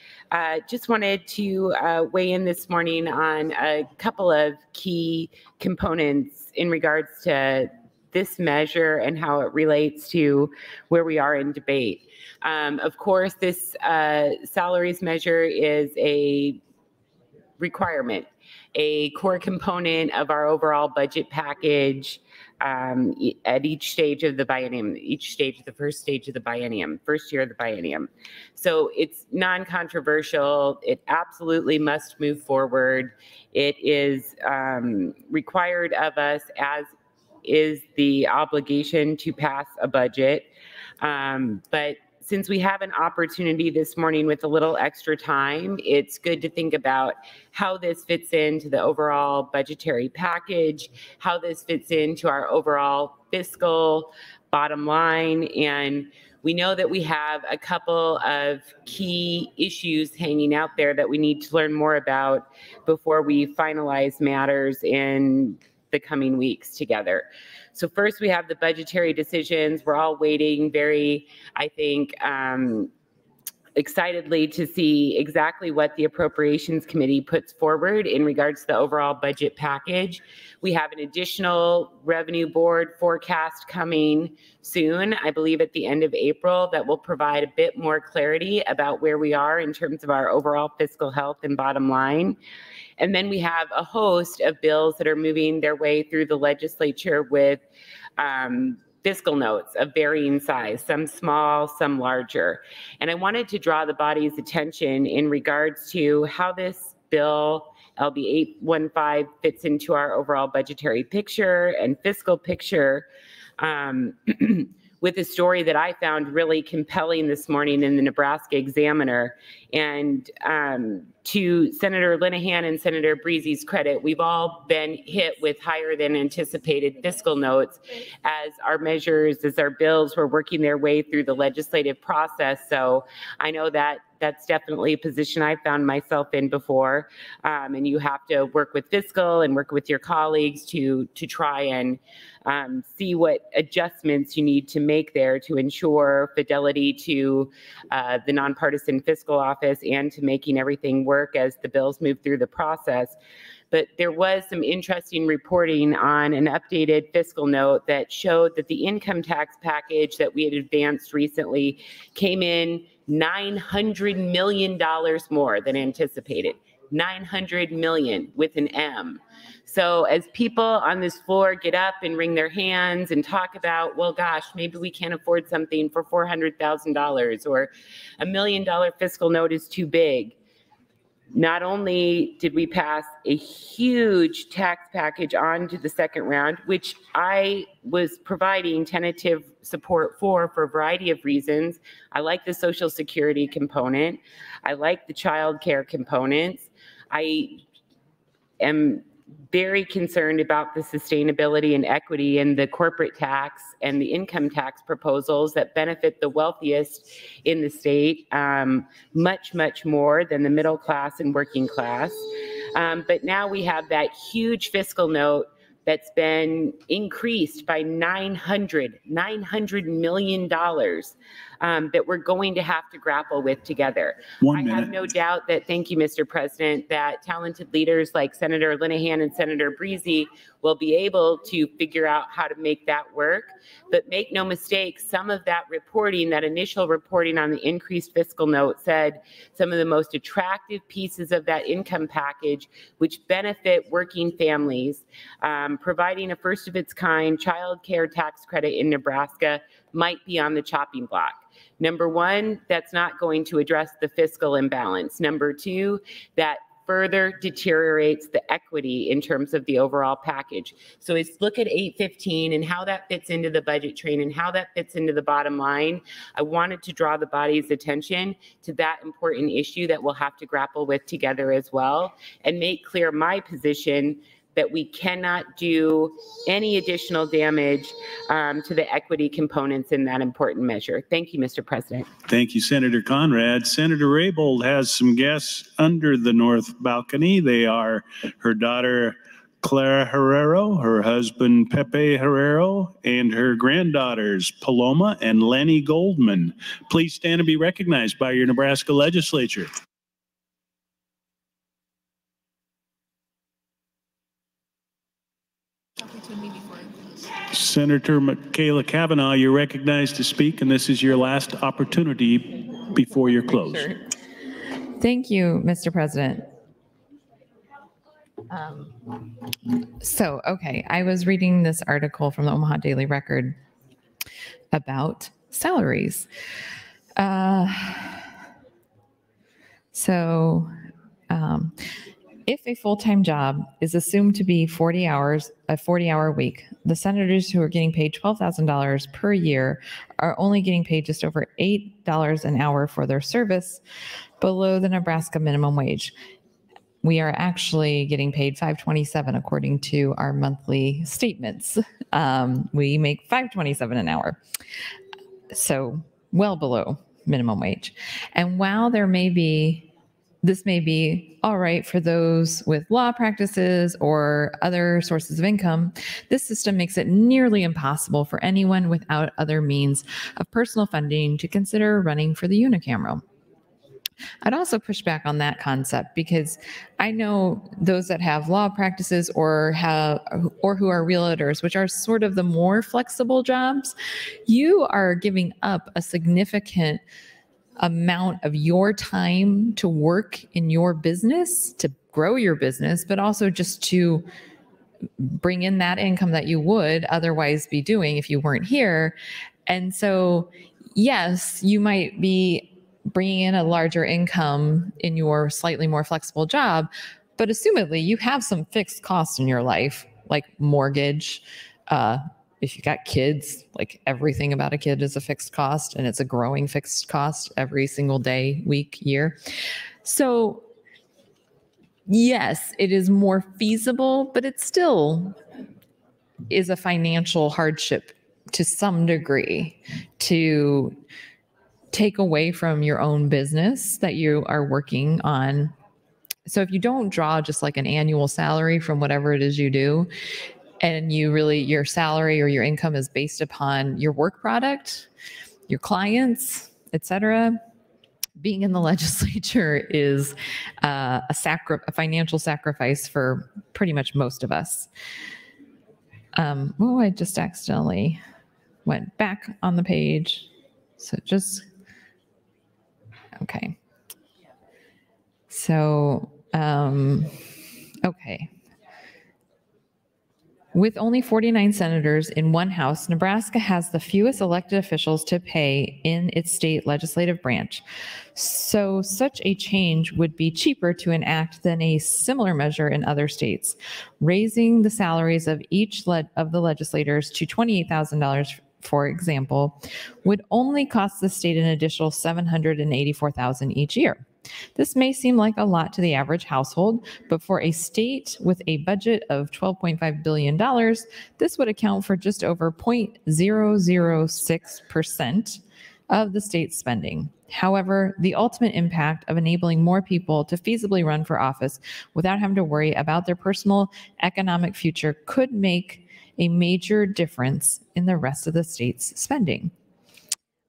just wanted to weigh in this morning on a couple of key components in regards to this measure and how it relates to where we are in debate. Of course, this salaries measure is a requirement, a core component of our overall budget package at each stage of the biennium, the first stage of the biennium, first year of the biennium. So it's non-controversial. It absolutely must move forward. It is required of us, as is the obligation to pass a budget. But since we have an opportunity this morning with a little extra time, it's good to think about how this fits into the overall budgetary package, how this fits into our overall fiscal bottom line. And we know that we have a couple of key issues hanging out there that we need to learn more about before we finalize matters in the coming weeks together. So first, we have the budgetary decisions. We're all waiting very, I think, excitedly to see exactly what the Appropriations Committee puts forward in regards to the overall budget package. We have an additional Revenue Board forecast coming soon, I believe at the end of April, that will provide a bit more clarity about where we are in terms of our overall fiscal health and bottom line. And then we have a host of bills that are moving their way through the legislature with fiscal notes of varying size, some small, some larger. And I wanted to draw the body's attention in regards to how this bill LB 815 fits into our overall budgetary picture and fiscal picture. With a story that I found really compelling this morning in the Nebraska Examiner. And to Senator Linehan and Senator Breezy's credit, we've all been hit with higher than anticipated fiscal notes as our measures, as our bills were working their way through the legislative process. So I know that that's definitely a position I found myself in before. And you have to work with fiscal and work with your colleagues to try and see what adjustments you need to make there to ensure fidelity to the nonpartisan fiscal office and to making everything work as the bills move through the process. But there was some interesting reporting on an updated fiscal note that showed that the income tax package that we had advanced recently came in $900 million more than anticipated. 900 million with an M. So as people on this floor get up and wring their hands and talk about, well, gosh, maybe we can't afford something for $400,000 or $1 million fiscal note is too big. Not only did we pass a huge tax package on to the second round, which I was providing tentative support for a variety of reasons. I like the Social Security component. I like the child care components. I am very concerned about the sustainability and equity in the corporate tax and the income tax proposals that benefit the wealthiest in the state much, much more than the middle class and working class. But now we have that huge fiscal note that's been increased by $900 million that we're going to have to grapple with together. I have no doubt that, thank you, Mr. President, that talented leaders like Senator Linehan and Senator Breezy will be able to figure out how to make that work. But make no mistake, some of that reporting, that initial reporting on the increased fiscal note said some of the most attractive pieces of that income package, which benefit working families, providing a first of its kind child care tax credit in Nebraska might be on the chopping block. Number one, that's not going to address the fiscal imbalance. Number two, that further deteriorates the equity in terms of the overall package. So let's look at 815 and how that fits into the budget train and how that fits into the bottom line. I wanted to draw the body's attention to that important issue that we'll have to grapple with together as well, and make clear my position that we cannot do any additional damage to the equity components in that important measure. Thank you, Mr. President. Thank you, Senator Conrad. Senator Raybold has some guests under the north balcony. They are her daughter, Clara Herrero, her husband, Pepe Herrero, and her granddaughters, Paloma and Lenny Goldman. Please stand and be recognized by your Nebraska Legislature. Senator Michaela Cavanaugh, you're recognized to speak, and this is your last opportunity before your close. Sure. Thank you, Mr. President. Okay, I was reading this article from the Omaha Daily Record about salaries. If a full-time job is assumed to be 40 hours, a 40-hour week, the senators who are getting paid $12,000 per year are only getting paid just over $8 an hour for their service, below the Nebraska minimum wage. We are actually getting paid $5.27 according to our monthly statements. We make $5.27 an hour, so well below minimum wage. And while this may be all right for those with law practices or other sources of income, this system makes it nearly impossible for anyone without other means of personal funding to consider running for the unicameral. I'd also push back on that concept because I know those that have law practices or who are realtors, which are sort of the more flexible jobs, you are giving up a significant amount of your time to work in your business, to grow your business, but also just to bring in that income that you would otherwise be doing if you weren't here. And so, yes, you might be bringing in a larger income in your slightly more flexible job, but assumedly you have some fixed costs in your life, like mortgage. If you got kids, like everything about a kid is a fixed cost, and it's a growing fixed cost every single day, week, year. So yes, it is more feasible, but it still is a financial hardship to some degree to take away from your own business that you are working on. So if you don't draw just like an annual salary from whatever it is you do, and you really, your salary or your income is based upon your work product, your clients, etc., being in the legislature is a financial sacrifice for pretty much most of us. I just accidentally went back on the page. So just, okay. So, okay. With only 49 senators in one house, Nebraska has the fewest elected officials to pay in its state legislative branch. So such a change would be cheaper to enact than a similar measure in other states. Raising the salaries of each of the legislators to $28,000, for example, would only cost the state an additional $784,000 each year. This may seem like a lot to the average household, but for a state with a budget of $12.5 billion, this would account for just over 0.006% of the state's spending. However, the ultimate impact of enabling more people to feasibly run for office without having to worry about their personal economic future could make a major difference in the rest of the state's spending.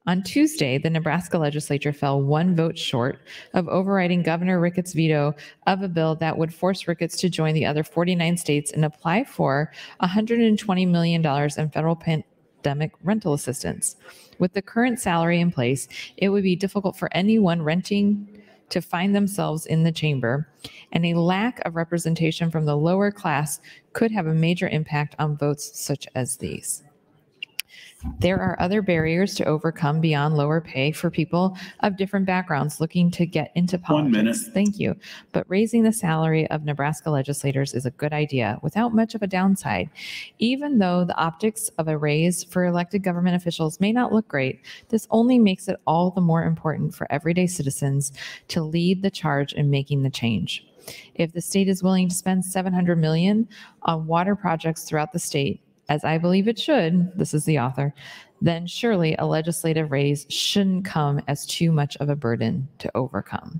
On Tuesday, the Nebraska Legislature fell one vote short of overriding Governor Ricketts' veto of a bill that would force Ricketts to join the other 49 states and apply for $120 million in federal pandemic rental assistance. With the current salary in place, it would be difficult for anyone renting to find themselves in the chamber, and a lack of representation from the lower class could have a major impact on votes such as these. There are other barriers to overcome beyond lower pay for people of different backgrounds looking to get into politics. 1 minute. Thank you. But raising the salary of Nebraska legislators is a good idea without much of a downside. Even though the optics of a raise for elected government officials may not look great, this only makes it all the more important for everyday citizens to lead the charge in making the change. If the state is willing to spend $700 million on water projects throughout the state, as I believe it should, this is the author, then surely a legislative raise shouldn't come as too much of a burden to overcome.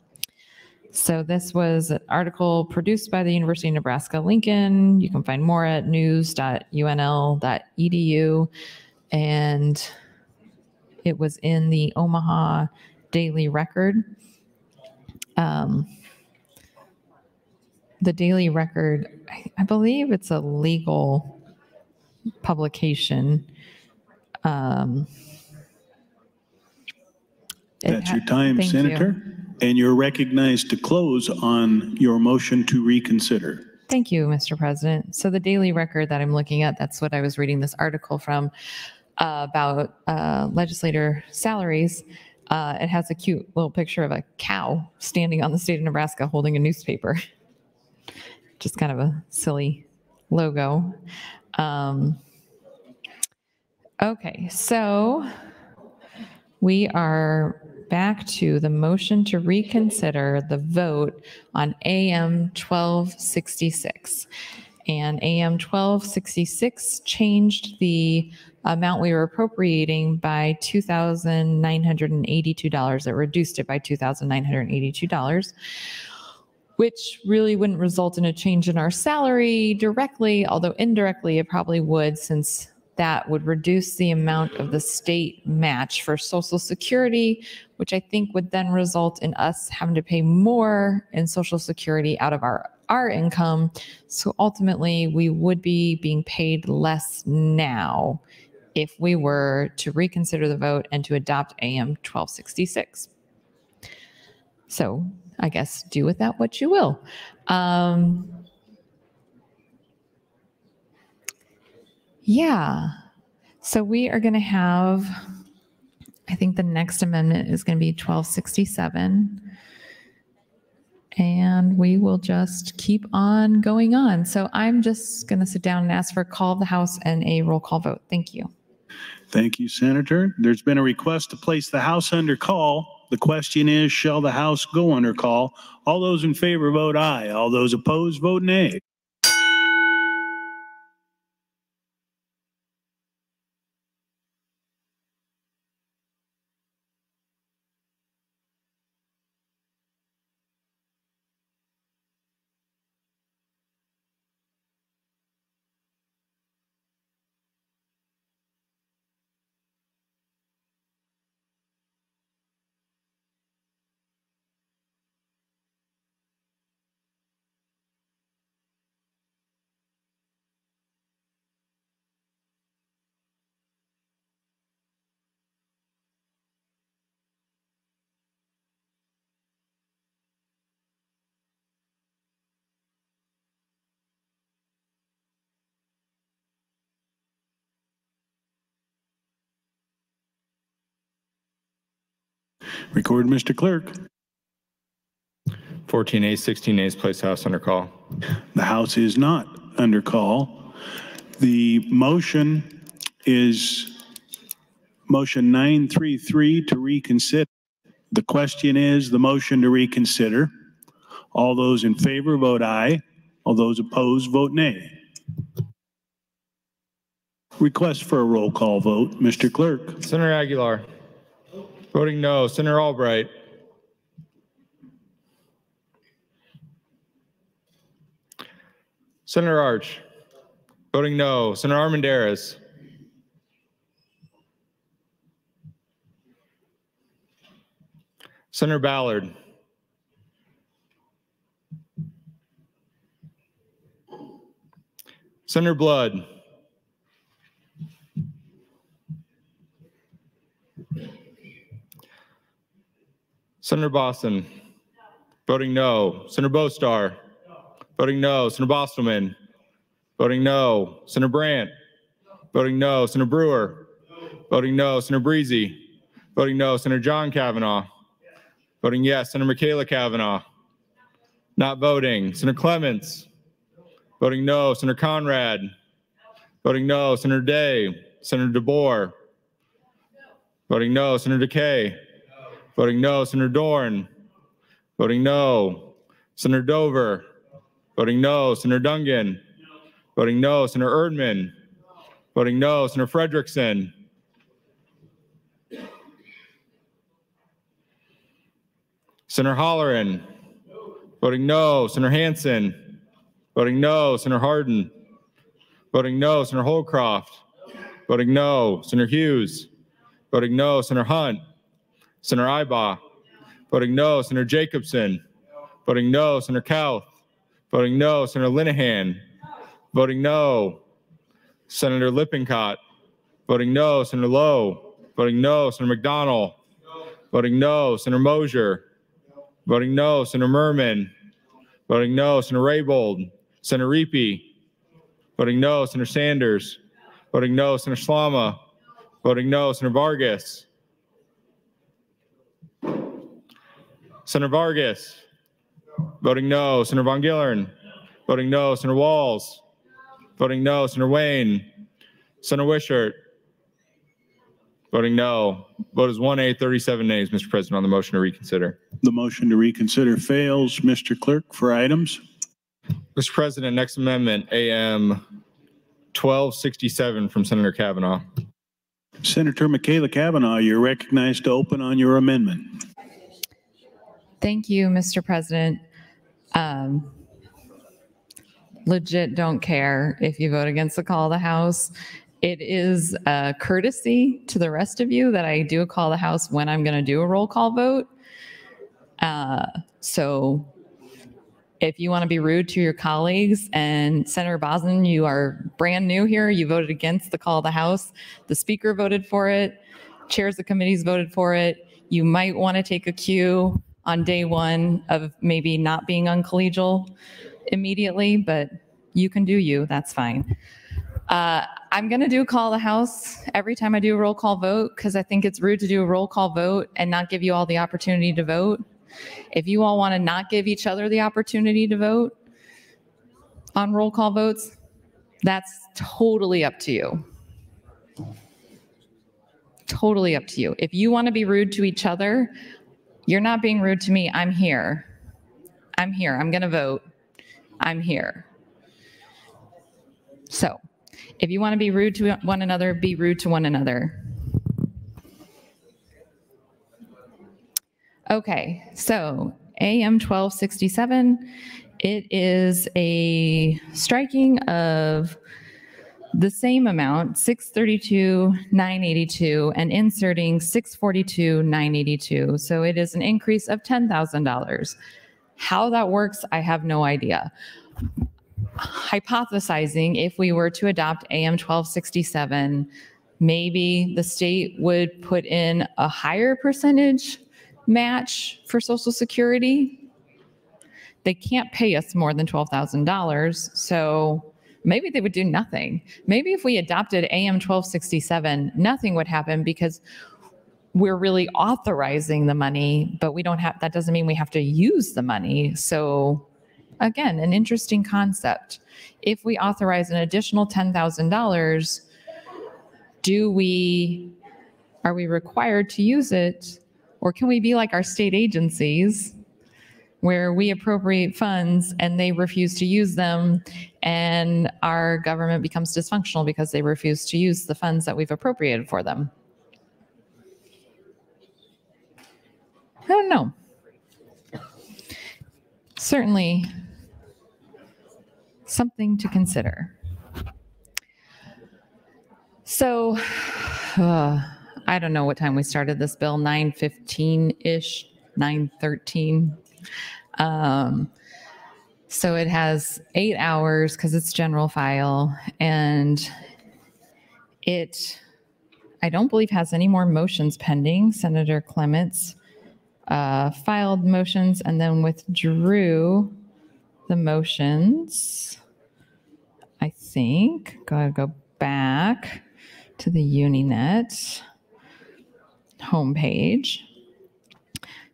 So this was an article produced by the University of Nebraska-Lincoln. You can find more at news.unl.edu. And it was in the Omaha Daily Record. The Daily Record, I believe it's a legal publication. That's your time, Thank Senator. you. And you're recognized to close on your motion to reconsider. Thank you, Mr. President. So the Daily Record that I'm looking at, that's what I was reading this article from about legislator salaries. It has a cute little picture of a cow standing on the state of Nebraska holding a newspaper. Just kind of a silly logo. Okay, so we are back to the motion to reconsider the vote on AM 1266. And AM 1266 changed the amount we were appropriating by $2,982. It reduced it by $2,982. Which really wouldn't result in a change in our salary directly, although indirectly it probably would, since that would reduce the amount of the state match for Social Security, which I think would then result in us having to pay more in Social Security out of our income. So ultimately, we would be being paid less now if we were to reconsider the vote and to adopt AM 1266. So I guess do with that what you will. Yeah, so we are going to have, I think the next amendment is going to be 1267. and we will just keep on going on. So I'm just going to sit down and ask for a call of the House and a roll call vote. Thank you. Thank you, Senator. There's been a request to place the House under call. The question is, shall the House go under call? All those in favor vote aye. All those opposed vote nay. Record, Mr. Clerk. 14 ayes, 16 nays, place House under call. The House is not under call. The motion is motion 933 to reconsider. The question is the motion to reconsider. All those in favor vote aye. All those opposed vote nay. Request for a roll call vote. Mr. Clerk. Senator Aguilar. Voting no. Senator Albright. Senator Arch. Voting no. Senator Armendariz. Senator Ballard. Senator Blood. Senator Boston. Voting no. Senator Bostar. Voting no. Senator Bostelman. Voting no. Senator Brandt. Voting no. Senator Brewer. Voting no. Senator Breezy. Voting no. Senator John Kavanaugh. Voting yes. Senator Michaela Kavanaugh. Not voting. Senator Clements. Voting no. Senator Conrad. Voting no. Senator Day. Senator DeBoer. Voting no. Senator DeKay. Voting no. Senator Dorn. Voting no. Senator Dover. Voting no. Senator Dungan. Voting no. Senator Erdman. Voting no. Senator Frederickson. Senator Holleran. Voting no. Senator Hansen. Voting no. Senator Hardin. Voting no. Senator Holcroft. Voting no. Senator Hughes. Voting no. Senator Hunt. Senator Ibach. Voting no. Senator Jacobson. Voting no. Senator Kauth. Voting no. Senator Linehan. Voting no. Senator Lippincott. Voting no. Senator Lowe. Voting no. Senator McDonald. Voting no. Senator Mosier. Voting no. Senator Merman. Voting no. Senator Raybold. Senator Reapy. Voting no. Senator Sanders. Voting no. Senator Slama. Voting no. Senator Vargas. Senator Vargas. Voting no. Senator Von Gillern. Voting no. Senator Walls. Voting no. Senator Wayne. Senator Wishart. Voting no. Vote is 1A, 37 nays, Mr. President, on the motion to reconsider. The motion to reconsider fails. Mr. Clerk, for items. Mr. President, next amendment, AM 1267 from Senator Kavanaugh. Senator Michaela Kavanaugh, you're recognized to open on your amendment. Thank you, Mr. President. Legit don't care if you vote against the call of the House. It is a courtesy to the rest of you that I do a call of the House when I'm going to do a roll call vote. So if you want to be rude to your colleagues, and Senator Bosman, you are brand new here, you voted against the call of the House. The Speaker voted for it. Chairs of committees voted for it. You might want to take a cue on day one of maybe not being uncollegial immediately, but you can do you, that's fine. I'm going to do a call of the House every time I do a roll call vote because I think it's rude to do a roll call vote and not give you all the opportunity to vote. If you all want to not give each other the opportunity to vote on roll call votes, that's totally up to you. Totally up to you. If you want to be rude to each other, you're not being rude to me. I'm here. I'm here. I'm going to vote. I'm here. So if you want to be rude to one another, be rude to one another. Okay, so AM 1267, it is a striking of the same amount, 632,982, and inserting 642,982. So it is an increase of $10,000. How that works, I have no idea. Hypothesizing, if we were to adopt AM 1267, maybe the state would put in a higher percentage match for Social Security. They can't pay us more than $12,000, so maybe they would do nothing. Maybe if we adopted AM 1267, nothing would happen because we're really authorizing the money, but we don't have, that doesn't mean we have to use the money. So again, an interesting concept. If we authorize an additional $10,000, are we required to use it? Or can we be like our state agencies where we appropriate funds and they refuse to use them and our government becomes dysfunctional because they refuse to use the funds that we've appropriated for them? I don't know. Certainly something to consider. So, I don't know what time we started this bill, 9:15-ish, 9:13. So it has 8 hours because it's general file, and it, I don't believe, has any more motions pending. Senator Clements filed motions and then withdrew the motions, I think. Gotta go back to the Uninet homepage.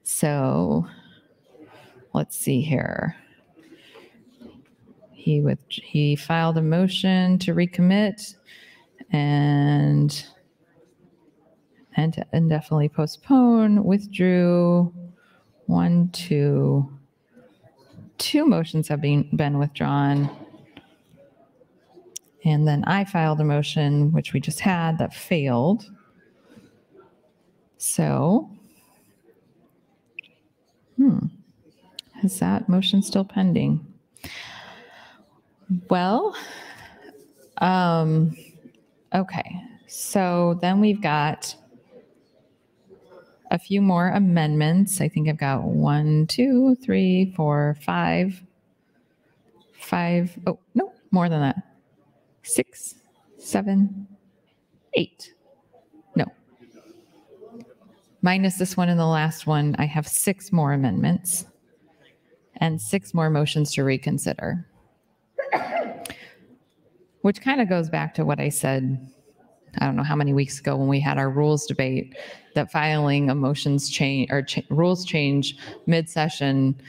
So let's see here. He filed a motion to recommit and to indefinitely postpone, withdrew. Two motions have been withdrawn. And then I filed a motion, which we just had, that failed. So, is that motion still pending? Well, okay. So then we've got a few more amendments. I think I've got 1, 2, 3, 4, 5. Oh, no, more than that. 6, 7, 8. No. Minus this one and the last one, I have 6 more amendments and 6 more motions to reconsider. Which kind of goes back to what I said, I don't know how many weeks ago when we had our rules debate, that filing a motions change or rules change mid-session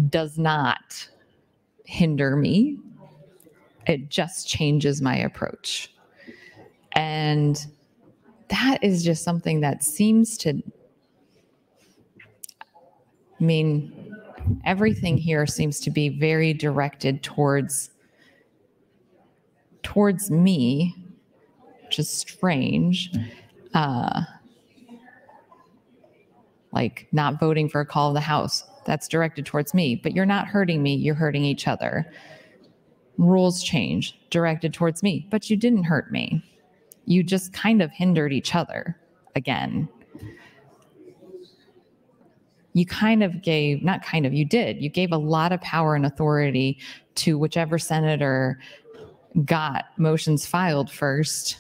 does not hinder me. It just changes my approach. And that is just something that seems to, I mean, everything here seems to be very directed towards me, which is strange. Like not voting for a call of the House, that's directed towards me, but you're not hurting me, you're hurting each other. Rules change, directed towards me, but you didn't hurt me. You just kind of hindered each other again. You kind of gave, not kind of, you did. You gave a lot of power and authority to whichever senator got motions filed first,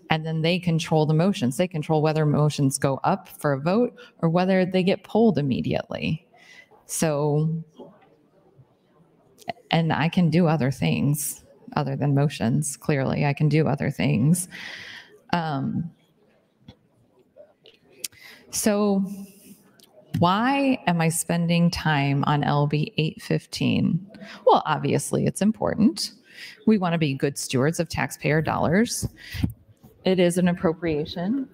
and then they control the motions. They control whether motions go up for a vote or whether they get pulled immediately. So, and I can do other things other than motions. Clearly, I can do other things. So Why am I spending time on LB 815? Well, obviously it's important. We want to be good stewards of taxpayer dollars. It is an appropriation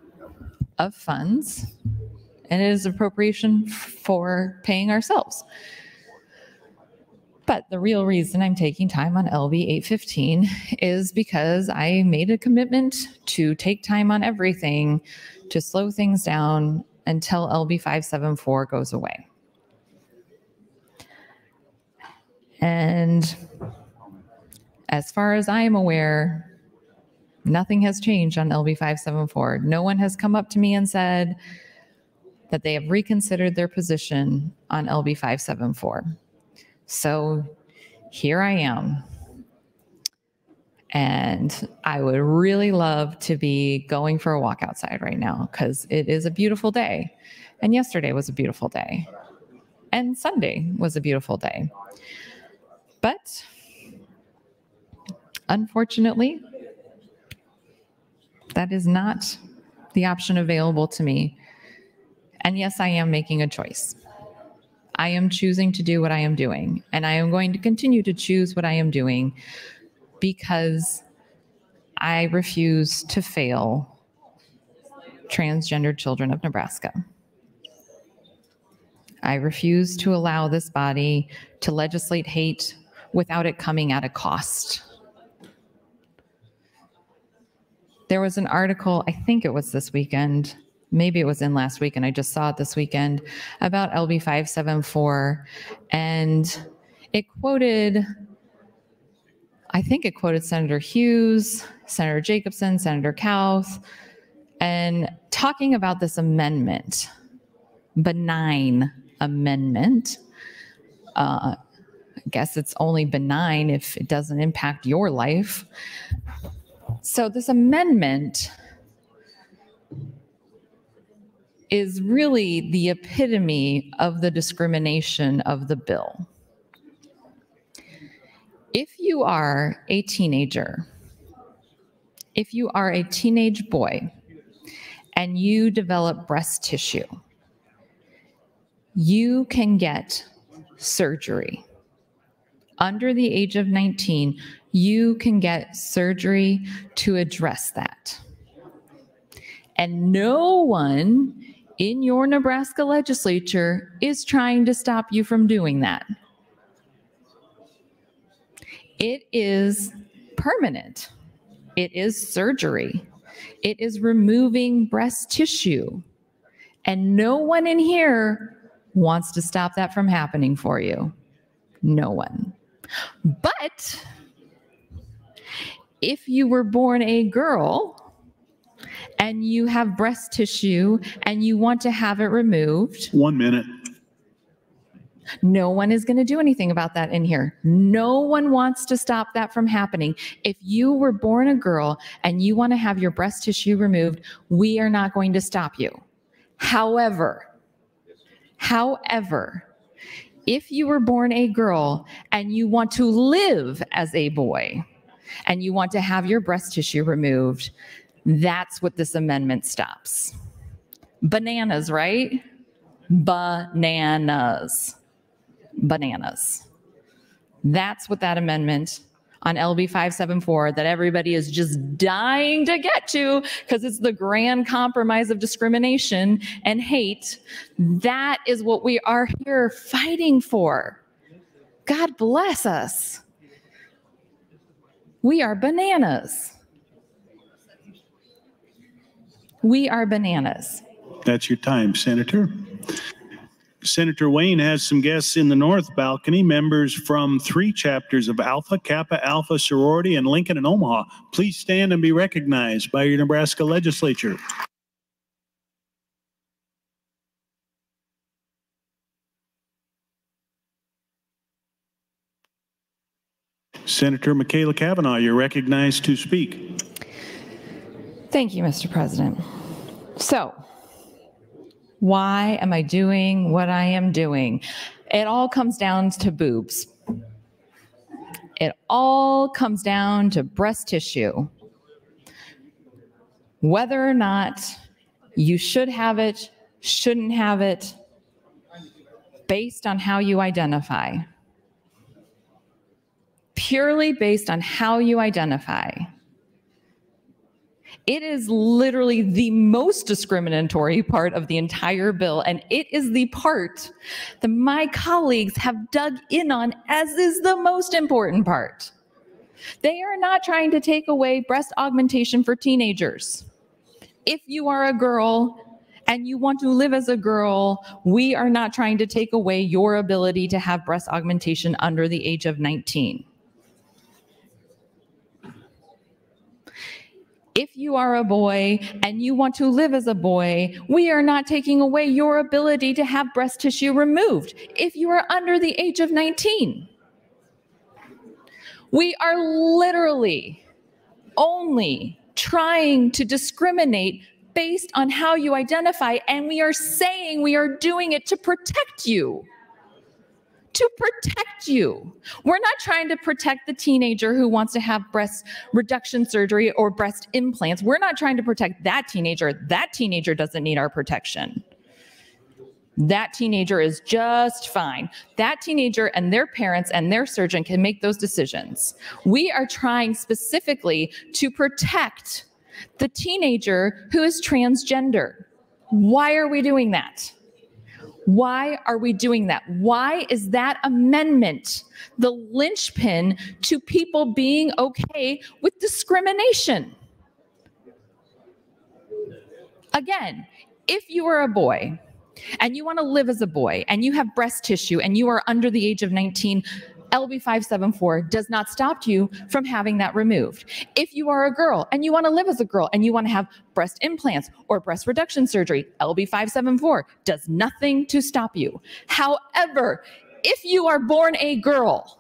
of funds, and it is appropriation for paying ourselves. But the real reason I'm taking time on LB 815 is because I made a commitment to take time on everything to slow things down until LB 574 goes away. And as far as I am aware, nothing has changed on LB 574. No one has come up to me and said that they have reconsidered their position on LB 574. So here I am. And I would really love to be going for a walk outside right now because it is a beautiful day. And yesterday was a beautiful day. And Sunday was a beautiful day. But unfortunately, that is not the option available to me. And yes, I am making a choice. I am choosing to do what I am doing, and I am going to continue to choose what I am doing because I refuse to fail transgender children of Nebraska. I refuse to allow this body to legislate hate without it coming at a cost. There was an article, I think it was this weekend, maybe it was in last week, and I just saw it this weekend, about LB 574, and it quoted, I think it quoted Senator Hughes, Senator Jacobson, Senator Kauth, and talking about this amendment, benign amendment. I guess it's only benign if it doesn't impact your life. So this amendment is really the epitome of the discrimination of the bill. If you are a teenager, if you are a teenage boy and you develop breast tissue, you can get surgery. Under the age of 19, you can get surgery to address that. And no one in your Nebraska legislature is trying to stop you from doing that. It is permanent. It is surgery. It is removing breast tissue. And no one in here wants to stop that from happening for you. No one. But if you were born a girl and you have breast tissue and you want to have it removed. 1 minute. No one is going to do anything about that in here. No one wants to stop that from happening. If you were born a girl and you want to have your breast tissue removed, we are not going to stop you. However, if you were born a girl and you want to live as a boy and you want to have your breast tissue removed, that's what this amendment stops. Bananas, right? Bananas. Bananas. That's what that amendment on LB 574 that everybody is just dying to get to because it's the grand compromise of discrimination and hate. That is what we are here fighting for. God bless us. We are bananas. We are bananas. That's your time, Senator. Senator Wayne has some guests in the north balcony, members from 3 chapters of Alpha, Kappa, Alpha sorority in Lincoln and Omaha. Please stand and be recognized by your Nebraska legislature. Senator Michaela Cavanaugh, you're recognized to speak. Thank you, Mr. President. So, why am I doing what I am doing? It all comes down to boobs. It all comes down to breast tissue. Whether or not you should have it, shouldn't have it, based on how you identify. Purely based on how you identify. It is literally the most discriminatory part of the entire bill, and it is the part that my colleagues have dug in on as is the most important part. They are not trying to take away breast augmentation for teenagers. If you are a girl and you want to live as a girl, we are not trying to take away your ability to have breast augmentation under the age of 19. If you are a boy and you want to live as a boy, we are not taking away your ability to have breast tissue removed if you are under the age of 19. We are literally only trying to discriminate based on how you identify, and we are saying we are doing it to protect you. To protect you. We're not trying to protect the teenager who wants to have breast reduction surgery or breast implants. We're not trying to protect that teenager. That teenager doesn't need our protection. That teenager is just fine. That teenager and their parents and their surgeon can make those decisions. We are trying specifically to protect the teenager who is transgender. Why are we doing that? Why are we doing that? Why is that amendment the linchpin to people being okay with discrimination? Again, if you are a boy and you want to live as a boy and you have breast tissue and you are under the age of 19, LB 574 does not stop you from having that removed. If you are a girl and you want to live as a girl and you want to have breast implants or breast reduction surgery, LB 574 does nothing to stop you. However, if you are born a girl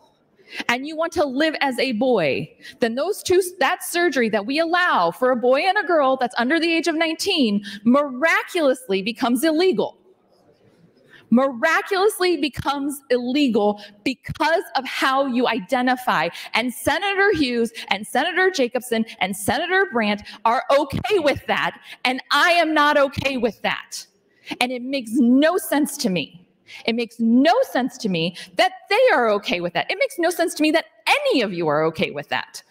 and you want to live as a boy, then that surgery that we allow for a boy and a girl that's under the age of 19 miraculously becomes illegal. Miraculously becomes illegal because of how you identify. And Senator Hughes and Senator Jacobson and Senator Brandt are okay with that, and I am not okay with that. And it makes no sense to me. It makes no sense to me that they are okay with that. It makes no sense to me that any of you are okay with that,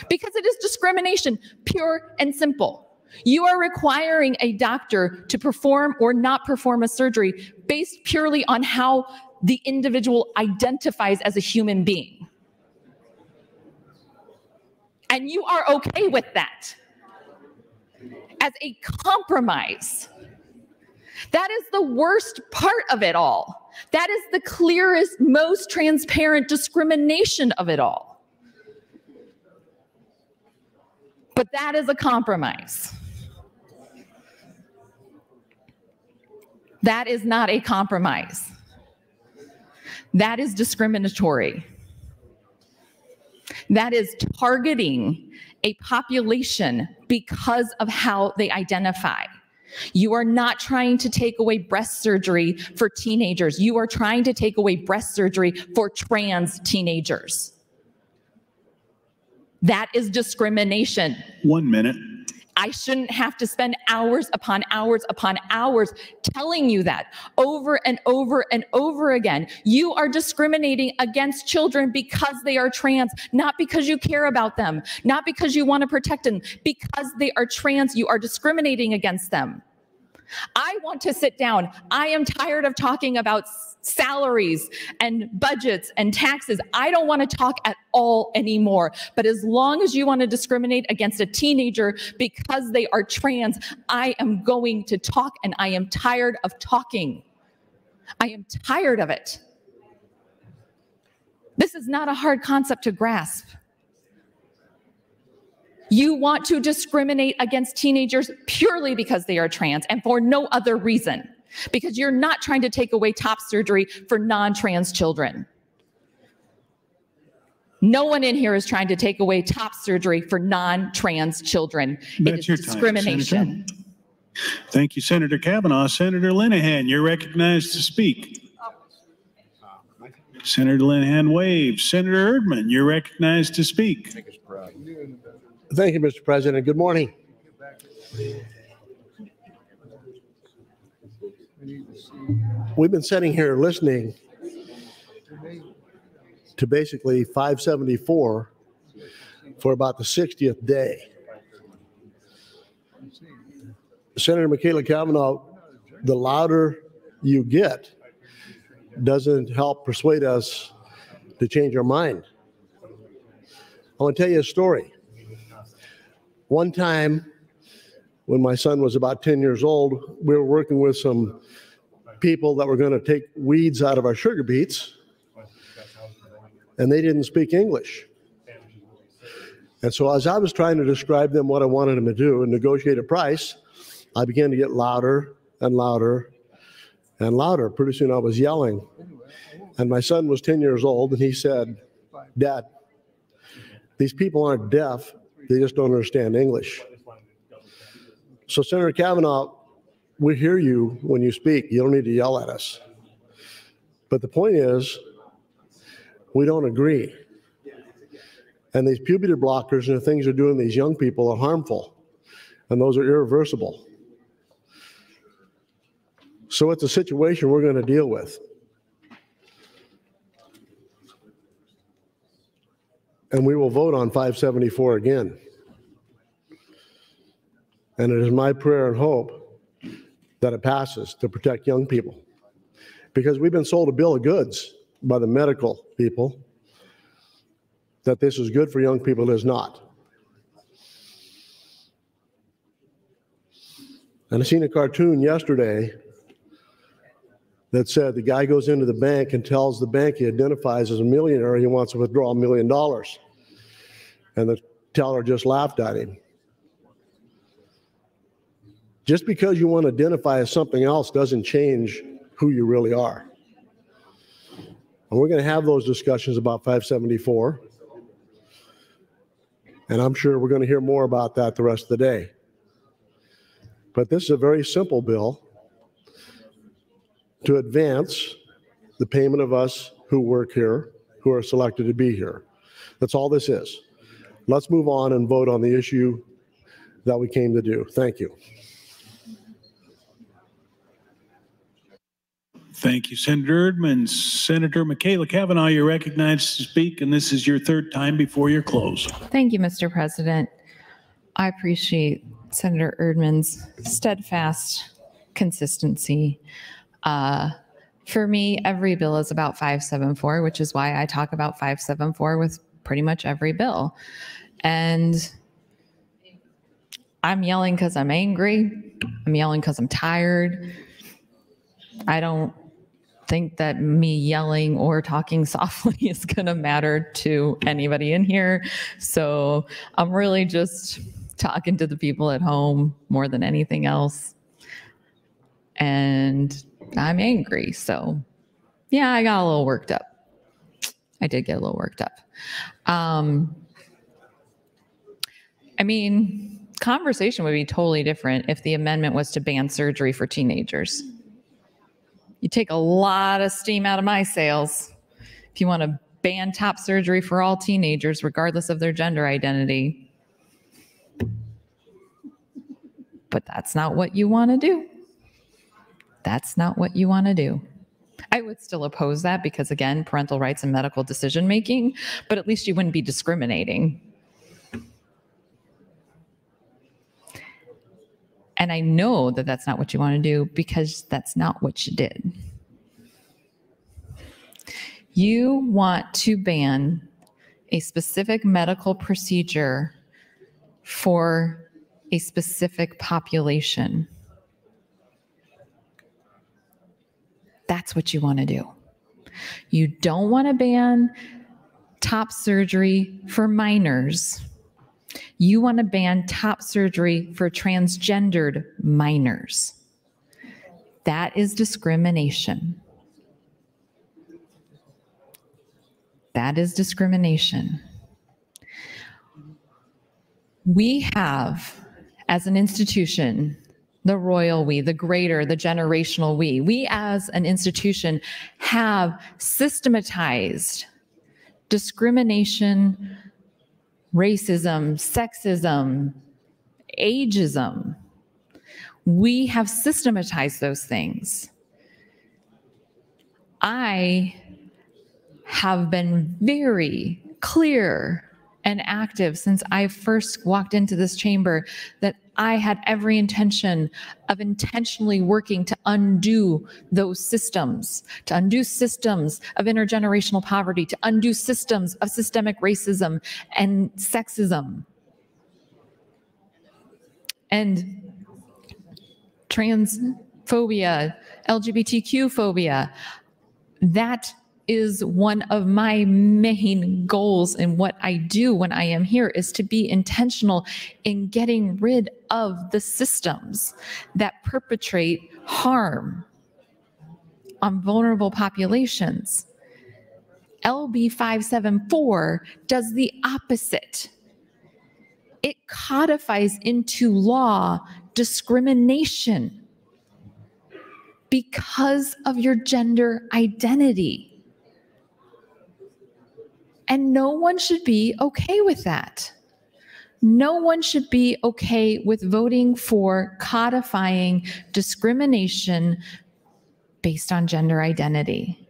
because it is discrimination, pure and simple. You are requiring a doctor to perform or not perform a surgery based purely on how the individual identifies as a human being. And you are okay with that as a compromise. That is the worst part of it all. That is the clearest, most transparent discrimination of it all. But that is a compromise. That is not a compromise. That is discriminatory. That is targeting a population because of how they identify. You are not trying to take away breast surgery for teenagers. You are trying to take away breast surgery for trans teenagers. That is discrimination. 1 minute. I shouldn't have to spend hours upon hours upon hours telling you that over and over and over again. You are discriminating against children because they are trans, not because you care about them, not because you want to protect them. Because they are trans, you are discriminating against them. I want to sit down. I am tired of talking about salaries and budgets and taxes. I don't want to talk at all anymore. But as long as you want to discriminate against a teenager because they are trans, I am going to talk, and I am tired of talking. I am tired of it. This is not a hard concept to grasp. You want to discriminate against teenagers purely because they are trans and for no other reason, because you're not trying to take away top surgery for non-trans children. No one in here is trying to take away top surgery for non-trans children. That's it is discrimination. Time, thank you, Senator Kavanaugh. Senator Linehan, you're recognized to speak. Senator Linehan waves. Senator Erdman, you're recognized to speak. Thank you, Mr. President. Good morning. we've been sitting here listening to basically 574 for about the 60th day. Senator Michaela Cavanaugh, the louder you get doesn't help persuade us to change our mind. I want to tell you a story. One time when my son was about 10 years old, we were working with some people that were going to take weeds out of our sugar beets, and they didn't speak English. And so as I was trying to describe them what I wanted them to do and negotiate a price, I began to get louder and louder and louder. Pretty soon I was yelling. And my son was 10 years old, and he said, "Dad, these people aren't deaf. They just don't understand English." So Senator Cavanaugh, we hear you when you speak. You don't need to yell at us. But the point is, we don't agree. And these puberty blockers and the things they're doing to these young people are harmful. And those are irreversible. So it's a situation we're going to deal with. And we will vote on 574 again. And it is my prayer and hope that it passes to protect young people. Because we've been sold a bill of goods by the medical people that this is good for young people. It is not. And I seen a cartoon yesterday that said the guy goes into the bank and tells the bank he identifies as a millionaire, he wants to withdraw $1 million. And the teller just laughed at him. Just because you want to identify as something else doesn't change who you really are. And we're going to have those discussions about 574. And I'm sure we're going to hear more about that the rest of the day. But this is a very simple bill to advance the payment of us who work here, who are selected to be here. That's all this is. Let's move on and vote on the issue that we came to do. Thank you. Thank you, Senator Erdman. Senator Michaela Cavanaugh, you're recognized to speak, and this is your third time before your close. Thank you, Mr. President. I appreciate Senator Erdman's steadfast consistency. For me, every bill is about 574, which is why I talk about 574 with pretty much every bill. And I'm yelling because I'm angry. I'm yelling because I'm tired. I don't think that me yelling or talking softly is going to matter to anybody in here. So I'm really just talking to the people at home more than anything else. And I'm angry. So yeah, I got a little worked up. I did get a little worked up. I mean, conversation would be totally different if the amendment was to ban surgery for teenagers. You take a lot of steam out of my sails if you want to ban top surgery for all teenagers, regardless of their gender identity. But that's not what you want to do. That's not what you want to do. I would still oppose that because, again, parental rights and medical decision making, but at least you wouldn't be discriminating. And I know that that's not what you want to do because that's not what you did. You want to ban a specific medical procedure for a specific population. That's what you want to do. You don't want to ban top surgery for minors. You want to ban top surgery for transgendered minors. That is discrimination. That is discrimination. We have, as an institution, the royal we, the greater, the generational we. We as an institution have systematized discrimination, racism, sexism, ageism. We have systematized those things. I have been very clear and active since I first walked into this chamber that I had every intention of intentionally working to undo those systems, to undo systems of intergenerational poverty, to undo systems of systemic racism and sexism and transphobia, LGBTQ phobia. That is one of my main goals in what I do when I am here, is to be intentional in getting rid of the systems that perpetrate harm on vulnerable populations. LB 574 does the opposite. It codifies into law discrimination because of your gender identity. And no one should be okay with that. No one should be okay with voting for codifying discrimination based on gender identity.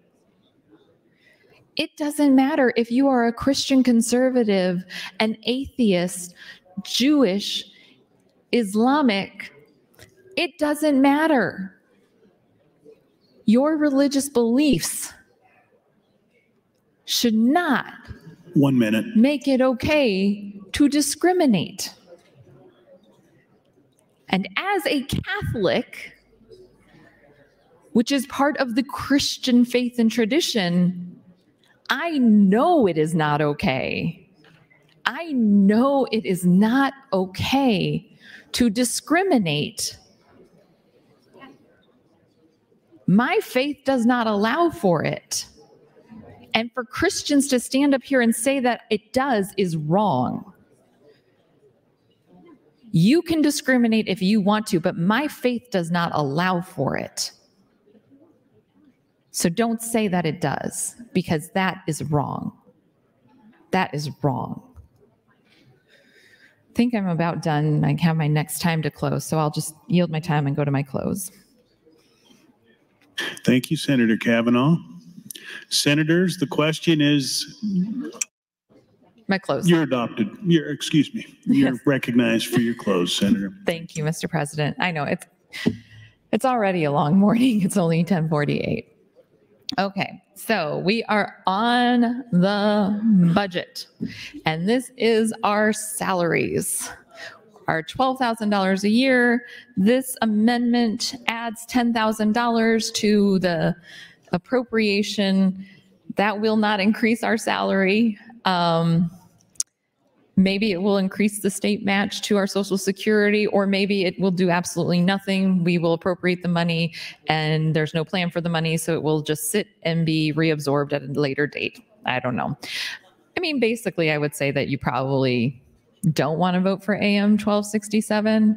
It doesn't matter if you are a Christian conservative, an atheist, Jewish, Islamic. It doesn't matter. Your religious beliefs should not 1 minute. make it okay to discriminate. And as a Catholic, which is part of the Christian faith and tradition, I know it is not okay. I know it is not okay to discriminate. My faith does not allow for it. And for Christians to stand up here and say that it does is wrong. You can discriminate if you want to, but my faith does not allow for it. So don't say that it does, because that is wrong. That is wrong. I think I'm about done. I have my next time to close, so I'll just yield my time and go to my close. Thank you, Senator Kavanaugh. Senators, the question is, My close. you're adopted. You're Yes. recognized for your close, Senator. Thank you, Mr. President. I know it's already a long morning. It's only 10:48. Okay, so we are on the budget, and this is our salaries. Our $12,000 a year. This amendment adds $10,000 to the appropriation. That will not increase our salary. Maybe it will increase the state match to our Social Security, or maybe it will do absolutely nothing. We will appropriate the money and there's no plan for the money, so it will just sit and be reabsorbed at a later date. I don't know. I mean, basically, I would say that you probably don't want to vote for AM 1267,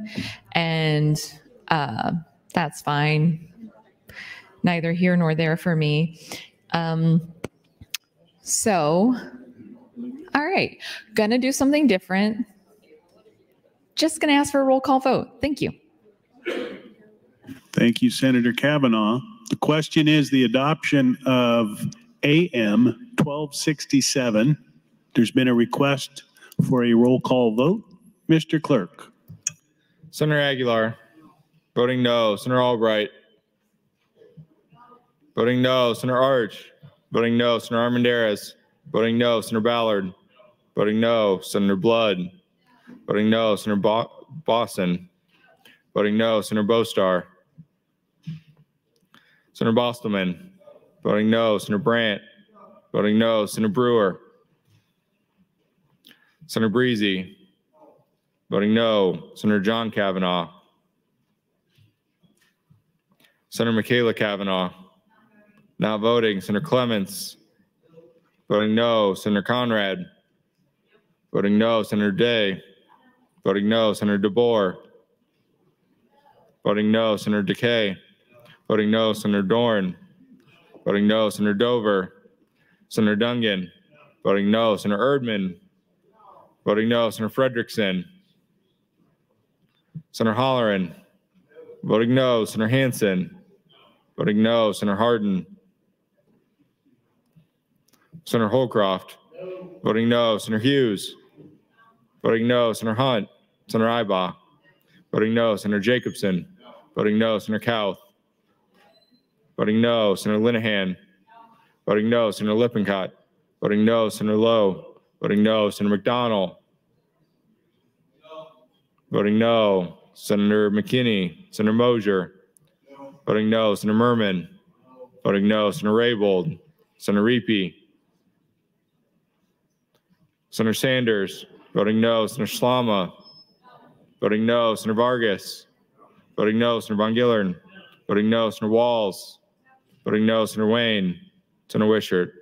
and that's fine. Neither here nor there for me. All right, gonna do something different. Just gonna ask for a roll call vote. Thank you. Thank you, Senator Kavanaugh. The question is the adoption of AM 1267. There's been a request for a roll call vote. Mr. Clerk. Senator Aguilar. Voting no. Senator Albright. Voting no. Senator Arch. Voting no. Senator Armendariz. Voting no. Senator Ballard. Voting no. Senator Blood. Voting no. Senator Boston. Voting no. Senator Bostar. Senator Bostelman. Voting no. Senator Brandt. Voting no. Senator Brewer. Senator Breezy. Voting no. Senator John Kavanaugh. Senator Michaela Kavanaugh. Not voting. Senator Clements. Voting no. Senator Conrad. Voting no. Senator Day. Voting no. Senator DeBoer. Voting no. Senator Decay. Voting no. Senator Dorn. Voting no. Senator Dover. Senator Dungan. Voting no. Senator Erdman. Voting no. Senator Frederickson. Senator Holleran. Voting no. Senator Hansen. Voting no. Senator Hardin. Senator Holcroft. Voting no. Senator Hughes. Voting no. Senator Hunt. Senator Ibach. Voting no. Senator Jacobson. Voting no. Senator Kauth. Voting no. Senator Linehan. Voting no. Senator Lippincott. Voting no. Senator Lowe. Voting no. Senator McDonald. Voting no. Senator McKinney. Senator Mosier. Voting no. Senator Merman. Voting no. Senator Raybold. Senator Reapy. Senator Sanders. Voting no. Senator Slama. Voting no. Senator Vargas. Voting no. Senator Von Gillern. Voting no. Senator Walls. Voting no. Senator Wayne. Senator Wishart.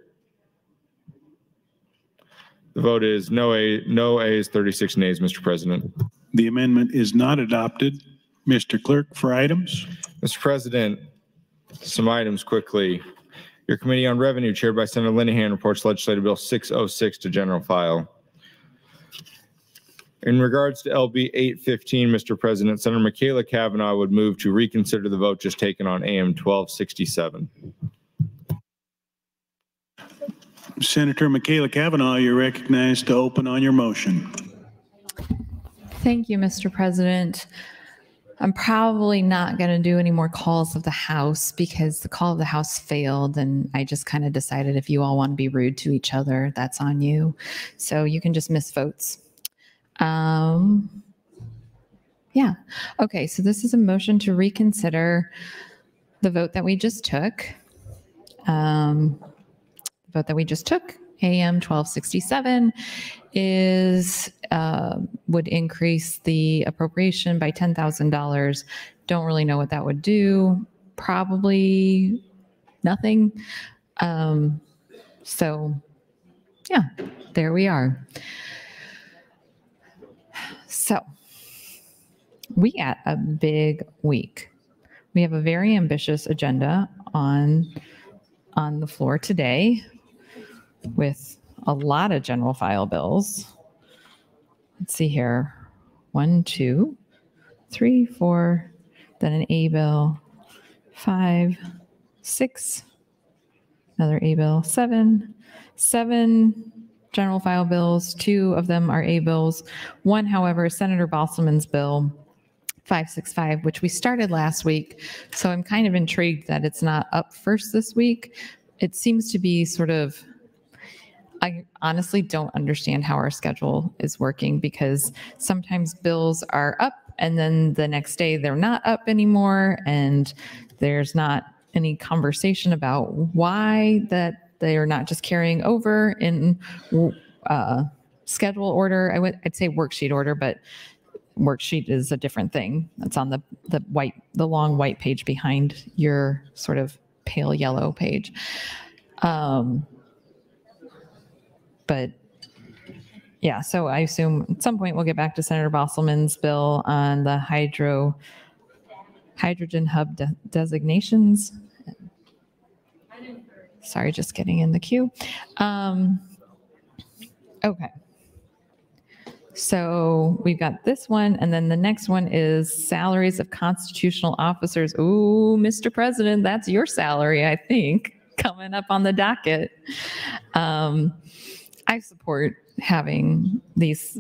The vote is no A's, 36 nays, Mr. President. The amendment is not adopted. Mr. Clerk, for items. Mr. President, some items quickly. Your Committee on Revenue, chaired by Senator Linehan, reports Legislative Bill 606 to general file. In regards to LB 815, Mr. President, Senator Michaela Cavanaugh would move to reconsider the vote just taken on AM 1267. Senator Michaela Cavanaugh, you're recognized to open on your motion. Thank you, Mr. President. I'm probably not going to do any more calls of the House because the call of the House failed, and I just kind of decided if you all want to be rude to each other, that's on you. So you can just miss votes. Yeah. Okay, so this is a motion to reconsider the vote that we just took. AM 1267 is would increase the appropriation by $10,000. Don't really know what that would do. Probably nothing. So yeah, there we are. So we got a big week. We have a very ambitious agenda on the floor today with a lot of general file bills. Let's see here. 1, 2, 3, 4, then an A bill, 5, 6, another A bill, 7 general file bills. 2 of them are A bills. 1, however, is Senator Bosselman's bill, 565, which we started last week. So I'm kind of intrigued that it's not up first this week. It seems to be sort of, I honestly don't understand how our schedule is working because sometimes bills are up and then the next day they're not up anymore, and there's not any conversation about why that they are not just carrying over in schedule order. I'd say worksheet order, but worksheet is a different thing. That's on the long white page behind your sort of pale yellow page. But yeah, so I assume at some point we'll get back to Senator Bosselman's bill on the hydrogen hub designations. Sorry, just getting in the queue. Okay. So we've got this one, and then the next one is salaries of constitutional officers. Ooh, Mr. President, that's your salary, I think, coming up on the docket. I support having these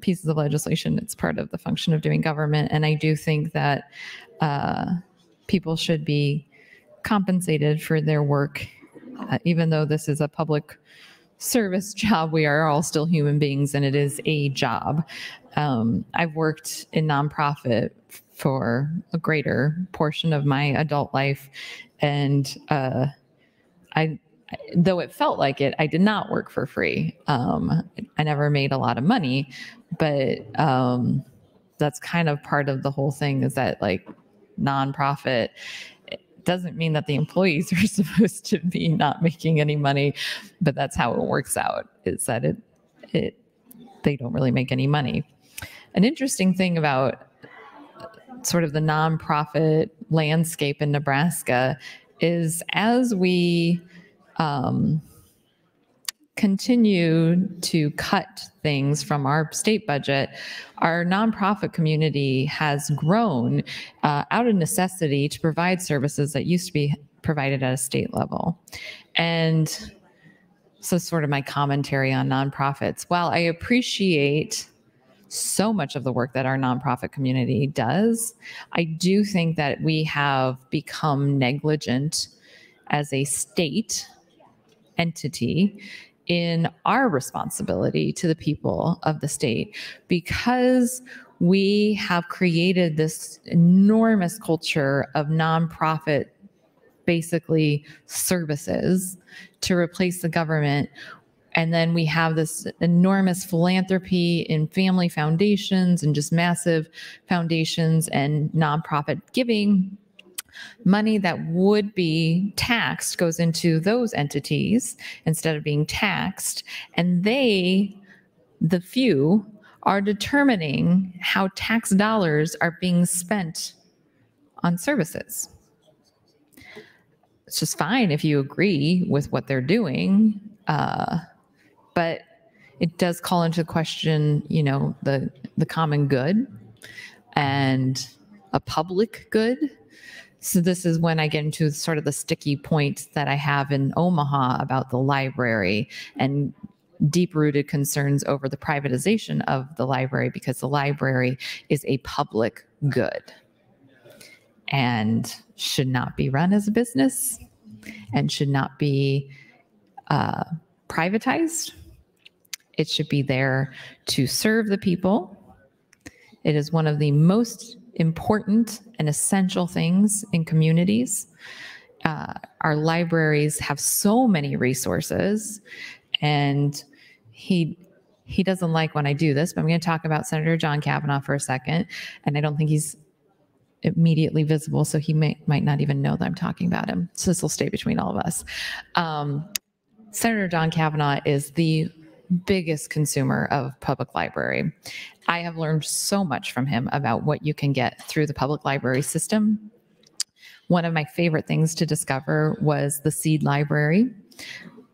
pieces of legislation. It's part of the function of doing government, and I do think that people should be compensated for their work. Even though this is a public service job, we are all still human beings, and it is a job. I've worked in nonprofit for a greater portion of my adult life, and though it felt like it, I did not work for free. I never made a lot of money, but that's kind of part of the whole thing, is that like nonprofit, it doesn't mean that the employees are supposed to be not making any money, but that's how it works out, is that they don't really make any money. An interesting thing about sort of the nonprofit landscape in Nebraska is as we continue to cut things from our state budget, our nonprofit community has grown out of necessity to provide services that used to be provided at a state level. And So sort of my commentary on nonprofits. While I appreciate so much of the work that our nonprofit community does, I do think that we have become negligent as a state entity in our responsibility to the people of the state, because we have created this enormous culture of nonprofit, basically services to replace the government. And then we have this enormous philanthropy in family foundations and just massive foundations and nonprofit giving. Money that would be taxed goes into those entities instead of being taxed. And they, the few, are determining how tax dollars are being spent on services. It's just fine if you agree with what they're doing, but it does call into question, you know, the common good and a public good. So this is when I get into sort of the sticky point that I have in Omaha about the library and deep-rooted concerns over the privatization of the library, because the library is a public good and should not be run as a business and should not be privatized. It should be there to serve the people. It is one of the most important and essential things in communities. Our libraries have so many resources, and he doesn't like when I do this, but I'm going to talk about Senator John Kavanaugh for a second, and I don't think he's immediately visible, so he might not even know that I'm talking about him. So this will stay between all of us. Senator John Kavanaugh is the biggest consumer of public library. I have learned so much from him about what you can get through the public library system. One of my favorite things to discover was the Seed Library,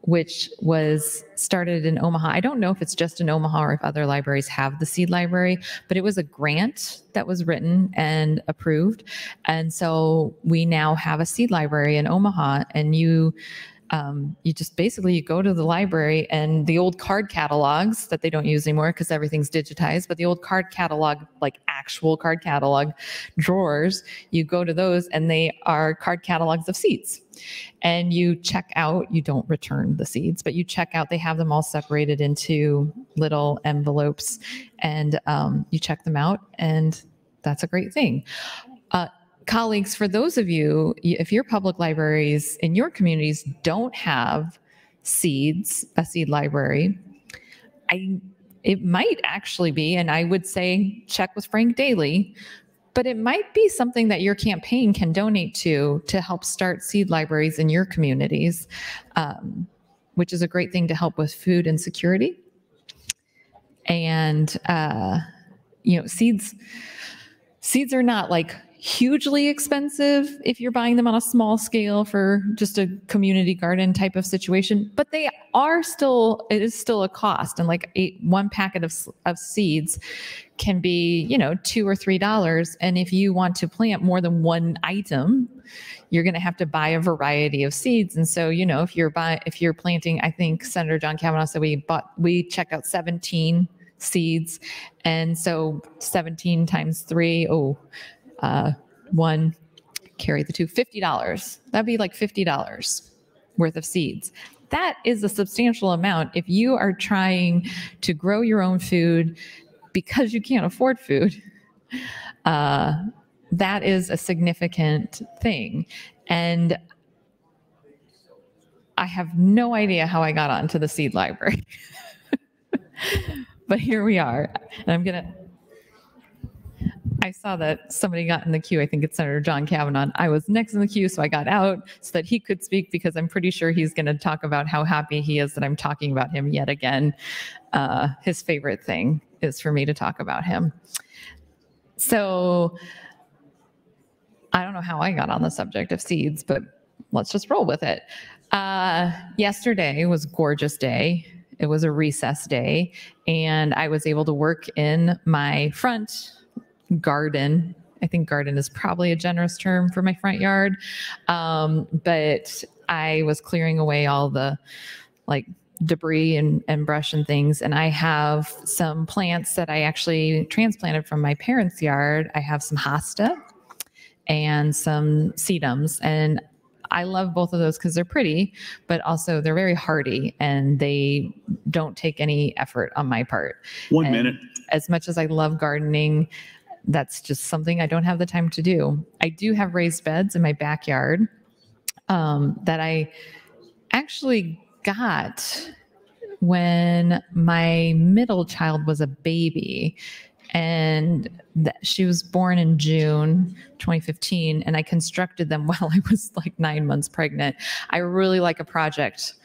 which was started in Omaha. I don't know if it's just in Omaha or if other libraries have the Seed Library, but it was a grant that was written and approved. And so we now have a Seed Library in Omaha, and you just basically, you go to the library, and the old card catalogs that they don't use anymore because everything's digitized, but the old card catalog, like actual card catalog drawers, you go to those and they are card catalogs of seeds. And you check out, you don't return the seeds, but you check out, they have them all separated into little envelopes, and you check them out, and that's a great thing. Colleagues, for those of you, if your public libraries in your communities don't have seeds, a seed library, it might actually be, and I would say check with Frank Daly, but it might be something that your campaign can donate to help start seed libraries in your communities, which is a great thing to help with food insecurity. And, seeds are not like hugely expensive if you're buying them on a small scale for just a community garden type of situation, but it is still a cost. And like one packet of seeds can be, $2 or $3. And if you want to plant more than one item, you're going to have to buy a variety of seeds. And so, if you're planting, I think Senator John Kavanaugh said we checked out 17 seeds. And so 17 times 3, one, carry the two, $50. That'd be like $50 worth of seeds. That is a substantial amount if you are trying to grow your own food because you can't afford food. That is a significant thing. And I have no idea how I got onto the Seed Library. But here we are. And I saw that somebody got in the queue. I think it's Senator John Kavanaugh. I was next in the queue, so I got out so that he could speak, because I'm pretty sure he's going to talk about how happy he is that I'm talking about him yet again. His favorite thing is for me to talk about him. So I don't know how I got on the subject of seeds, but let's just roll with it. Yesterday was a gorgeous day. It was a recess day, and I was able to work in my front garden. I think garden is probably a generous term for my front yard. But I was clearing away all the debris and brush and things. And I have some plants that I actually transplanted from my parents' yard. I have some hosta and some sedums, and I love both of those because they're pretty, but also they're very hardy and they don't take any effort on my part. One minute. As much as I love gardening, that's just something I don't have the time to do. I do have raised beds in my backyard that I actually got when my middle child was a baby, and she was born in June 2015, and I constructed them while I was like 9 months pregnant. I really like a project,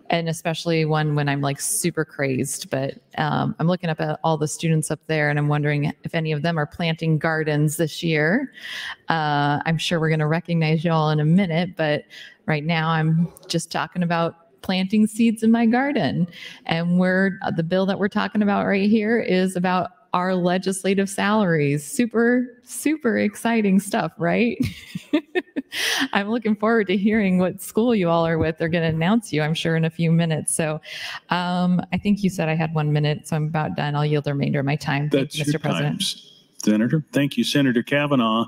and especially one when I'm like super crazed. But I'm looking up at all the students up there, and I'm wondering if any of them are planting gardens this year. I'm sure we're going to recognize y'all in a minute, but right now I'm just talking about planting seeds in my garden. And the bill that we're talking about right here is about our legislative salaries. Super, super exciting stuff, right? I'm looking forward to hearing what school you all are with. They're going to announce you, I'm sure, in a few minutes. So I think you said I had 1 minute, so I'm about done. I'll yield the remainder of my time. That's Thank you, Mr. President. Time, Senator. Thank you, Senator Kavanaugh.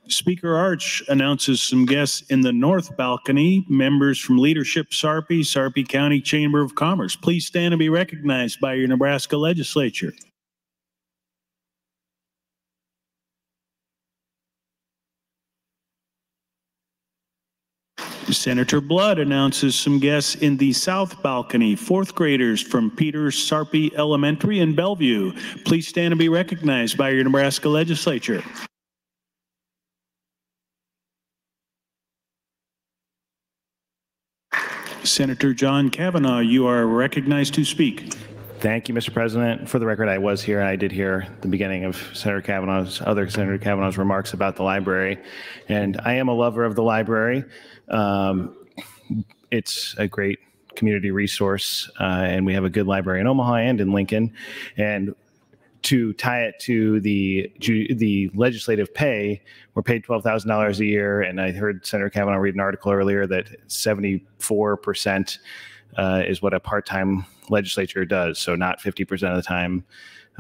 Speaker Arch announces some guests in the north balcony, members from Leadership Sarpy County Chamber of Commerce. Please stand and be recognized by your Nebraska Legislature. Senator Blood announces some guests in the south balcony, fourth graders from Peters Sarpy Elementary in Bellevue. Please stand and be recognized by your Nebraska Legislature. Senator John Kavanaugh, you are recognized to speak. Thank you, Mr. President. For the record, I was here and I did hear the beginning of Senator Kavanaugh's remarks about the library. And I am a lover of the library. It's a great community resource, and we have a good library in Omaha and in Lincoln. And to tie it to the legislative pay, we're paid $12,000 a year. And I heard Senator Kavanaugh read an article earlier that 74% is what a part-time legislature does. So not 50% of the time,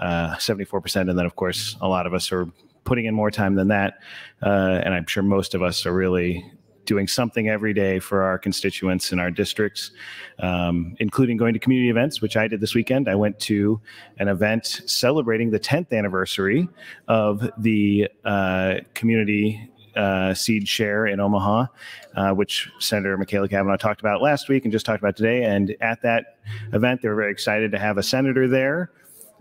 74%. And then, of course, a lot of us are putting in more time than that. And I'm sure most of us are really doing something every day for our constituents in our districts, including going to community events, which I did this weekend. I went to an event celebrating the 10th anniversary of the community seed share in Omaha, which Senator Michaela Kavanaugh talked about last week and just talked about today. And at that event, they were very excited to have a senator there.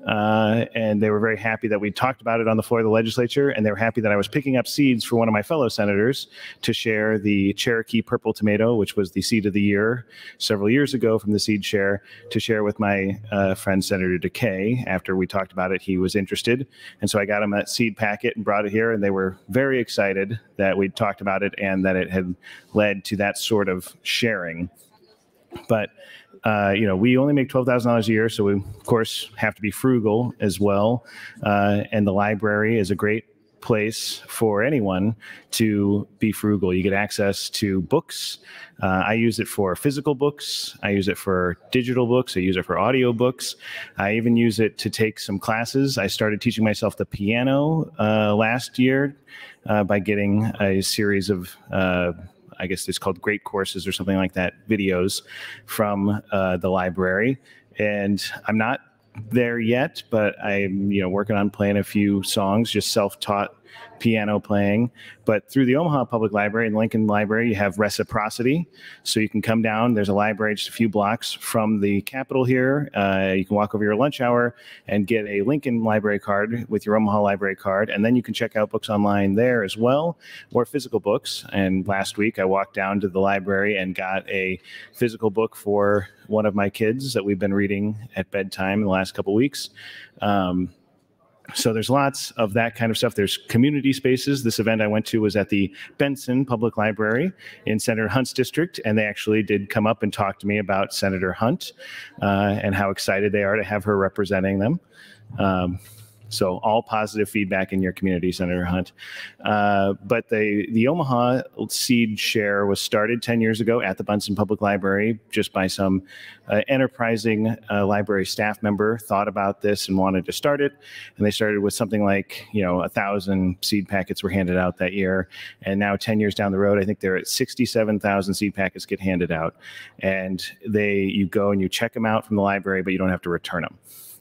And they were very happy that we talked about it on the floor of the legislature, and they were happy that I was picking up seeds for one of my fellow senators to share the Cherokee purple tomato, which was the seed of the year several years ago from the seed share, to share with my friend Senator DeKay. After we talked about it, he was interested, and so I got him that seed packet and brought it here, and they were very excited that we'd talked about it and that it had led to that sort of sharing. But we only make $12,000 a year, so we, of course, have to be frugal as well. And the library is a great place for anyone to be frugal. You get access to books. I use it for physical books. I use it for digital books. I use it for audio books. I even use it to take some classes. I started teaching myself the piano last year by getting a series of I guess it's called Great Courses or something like that, videos from the library. And I'm not there yet, but I'm working on playing a few songs, just self-taught piano playing. But through the Omaha Public Library and Lincoln Library, you have reciprocity. So you can come down. There's a library just a few blocks from the Capitol here. You can walk over your lunch hour and get a Lincoln Library card with your Omaha Library card. And then you can check out books online there as well, or physical books. And last week I walked down to the library and got a physical book for one of my kids that we've been reading at bedtime in the last couple weeks. So there's lots of that kind of stuff. There's community spaces. This event I went to was at the Benson Public Library in Senator Hunt's district, and they actually did come up and talk to me about Senator Hunt and how excited they are to have her representing them. So all positive feedback in your community, Senator Hunt. But the Omaha seed share was started 10 years ago at the Bunsen Public Library, just by some enterprising library staff member thought about this and wanted to start it. And they started with something like, 1,000 seed packets were handed out that year. And now 10 years down the road, I think they're at 67,000 seed packets get handed out. And you go and you check them out from the library, but you don't have to return them.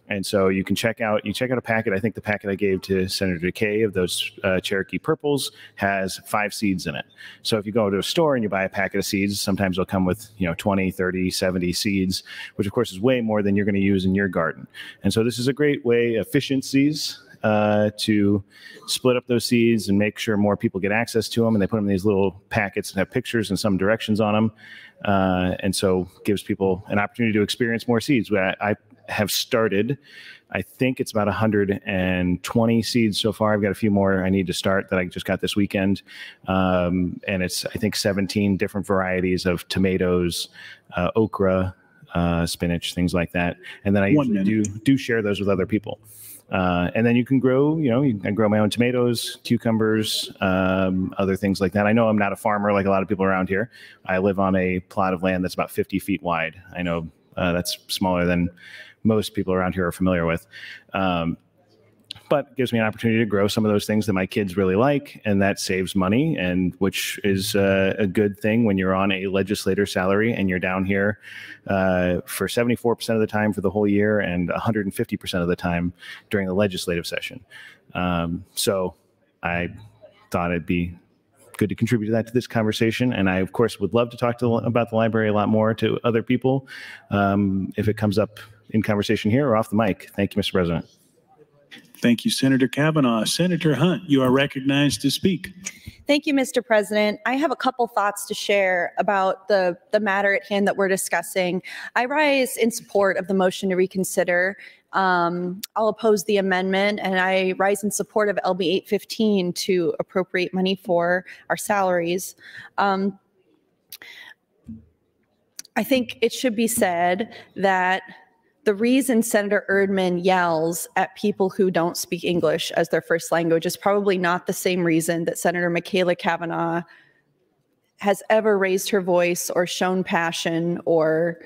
And so you check out a packet. I think the packet I gave to Senator Kay of those Cherokee purples has 5 seeds in it. So if you go to a store and you buy a packet of seeds, sometimes they'll come with 20, 30, 70 seeds, which of course is way more than you're going to use in your garden. And so this is a great way, efficiencies, to split up those seeds and make sure more people get access to them. And they put them in these little packets and have pictures and some directions on them. And so gives people an opportunity to experience more seeds. I have started, I think it's about 120 seeds so far. I've got a few more I need to start that I just got this weekend. And it's, I think, 17 different varieties of tomatoes, okra, spinach, things like that. And then I usually do share those with other people. And then you can grow, you can grow my own tomatoes, cucumbers, other things like that. I know I'm not a farmer like a lot of people around here. I live on a plot of land that's about 50 feet wide. I know that's smaller than most people around here are familiar with. But it gives me an opportunity to grow some of those things that my kids really like, and that saves money, and which is a good thing when you're on a legislator salary and you're down here for 74% of the time for the whole year and 150% of the time during the legislative session. So I thought it'd be good to contribute to this conversation. And I, of course, would love to talk about the library a lot more to other people if it comes up in conversation here or off the mic. Thank you, Mr. President. Thank you, Senator Kavanaugh. Senator Hunt, you are recognized to speak. Thank you, Mr. President. I have a couple thoughts to share about the matter at hand that we're discussing. I rise in support of the motion to reconsider. I'll oppose the amendment, and I rise in support of LB 815 to appropriate money for our salaries. I think it should be said that the reason Senator Erdman yells at people who don't speak English as their first language is probably not the same reason that Senator Michaela Kavanaugh has ever raised her voice or shown passion or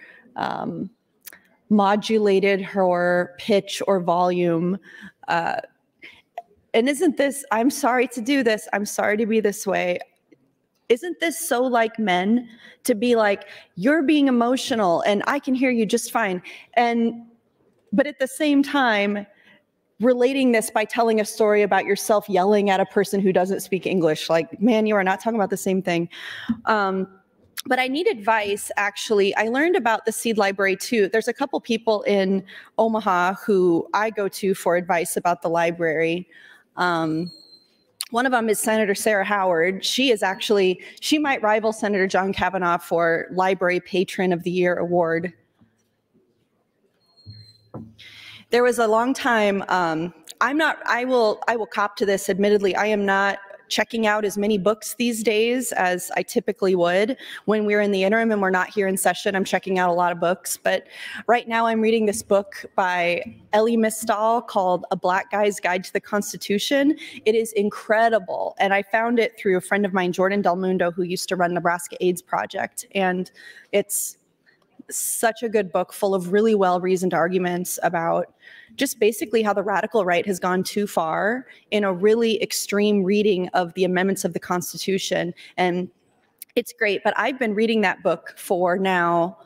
modulated her pitch or volume. And isn't this, I'm sorry to do this, I'm sorry to be this way. Isn't this so like men to be like, you're being emotional and I can hear you just fine. But at the same time, relating this by telling a story about yourself yelling at a person who doesn't speak English, like, man, you are not talking about the same thing. But I need advice, actually. I learned about the Seed Library too. There's a couple people in Omaha who I go to for advice about the library. One of them is Senator Sarah Howard. She might rival Senator John Kavanaugh for Library Patron of the Year award. There was a long time, I will cop to this, admittedly, I am not checking out as many books these days as I typically would. When we're in the interim and we're not here in session, I'm checking out a lot of books. But right now I'm reading this book by Elie Mystal called A Black Guy's Guide to the Constitution. It is incredible. And I found it through a friend of mine, Jordan Del Mundo, who used to run Nebraska AIDS Project. And it's such a good book full of really well-reasoned arguments about just basically how the radical right has gone too far in a really extreme reading of the amendments of the Constitution. And it's great, but I've been reading that book for now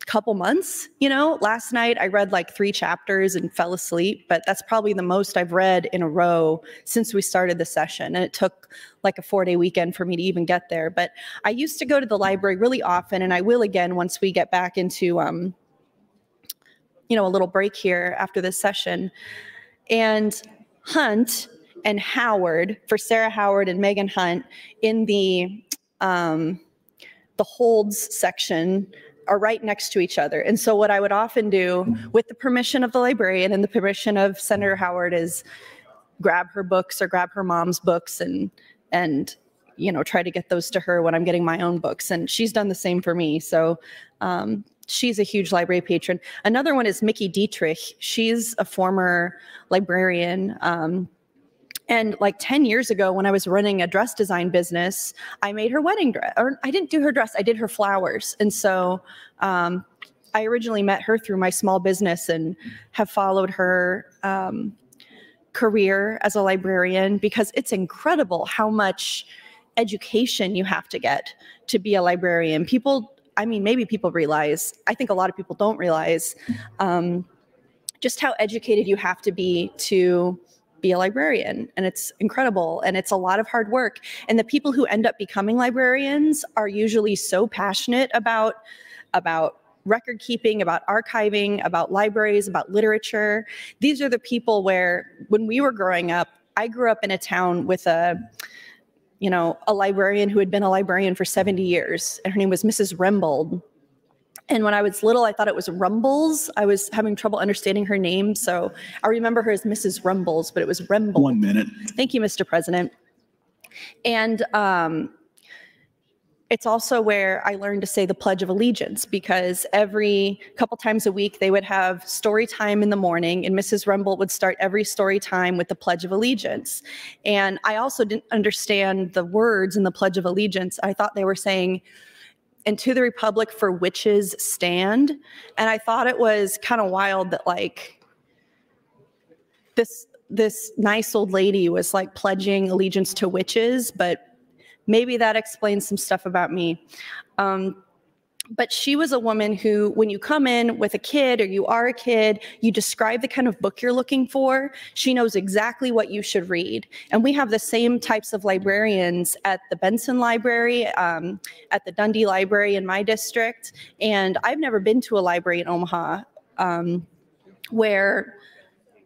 a couple months. Last night I read like 3 chapters and fell asleep, but that's probably the most I've read in a row since we started the session. And it took like a 4-day weekend for me to even get there. But I used to go to the library really often, and I will again once we get back into a little break here after this session. And Hunt and Howard, for Sarah Howard and Megan Hunt, in the holds section are right next to each other. And so what I would often do, with the permission of the librarian and the permission of Senator Howard, is grab her books or grab her mom's books and try to get those to her when I'm getting my own books. And she's done the same for me. So she's a huge library patron. Another one is Mickey Dietrich. She's a former librarian. And like 10 years ago, when I was running a dress design business, I made her wedding dress. Or I didn't do her dress, I did her flowers. And so I originally met her through my small business and have followed her career as a librarian, because it's incredible how much education you have to get to be a librarian. People, I mean, maybe people realize, I think a lot of people don't realize just how educated you have to be a librarian. And it's incredible. And it's a lot of hard work. And the people who end up becoming librarians are usually so passionate about record keeping, about archiving, about libraries, about literature. These are the people where, when we were growing up, I grew up in a town with a librarian who had been a librarian for 70 years, and her name was Mrs. Rembold. And when I was little, I thought it was Rumbles. I was having trouble understanding her name, so I remember her as Mrs. Rumbles, but it was Rembold. 1 minute. Thank you, Mr. President. And it's also where I learned to say the Pledge of Allegiance, because every couple times a week they would have story time in the morning, and Mrs. Rumble would start every story time with the Pledge of Allegiance. And I also didn't understand the words in the Pledge of Allegiance. I thought they were saying, "And to the republic for witches stand." And I thought it was kind of wild that like this nice old lady was like pledging allegiance to witches, but maybe that explains some stuff about me. But she was a woman who, when you come in with a kid or you are a kid, you describe the kind of book you're looking for. She knows exactly what you should read. And we have the same types of librarians at the Benson Library, at the Dundee Library in my district. And I've never been to a library in Omaha where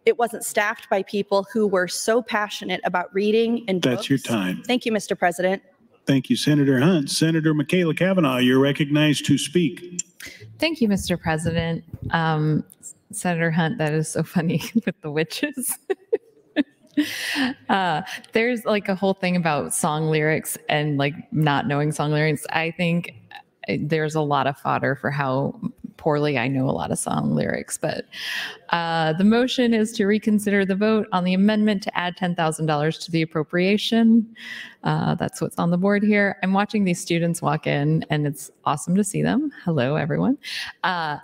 it wasn't staffed by people who were so passionate about reading and books. That's your time. Thank you, Mr. President. Thank you, Senator Hunt. Senator Michaela Cavanaugh, you're recognized to speak. Thank you, Mr. President. Senator Hunt, that is so funny with the witches. There's like a whole thing about song lyrics and like not knowing song lyrics. I think there's a lot of fodder for how poorly I know a lot of song lyrics, but the motion is to reconsider the vote on the amendment to add $10,000 to the appropriation. That's what's on the board here. I'm watching these students walk in, and it's awesome to see them. Hello, everyone. I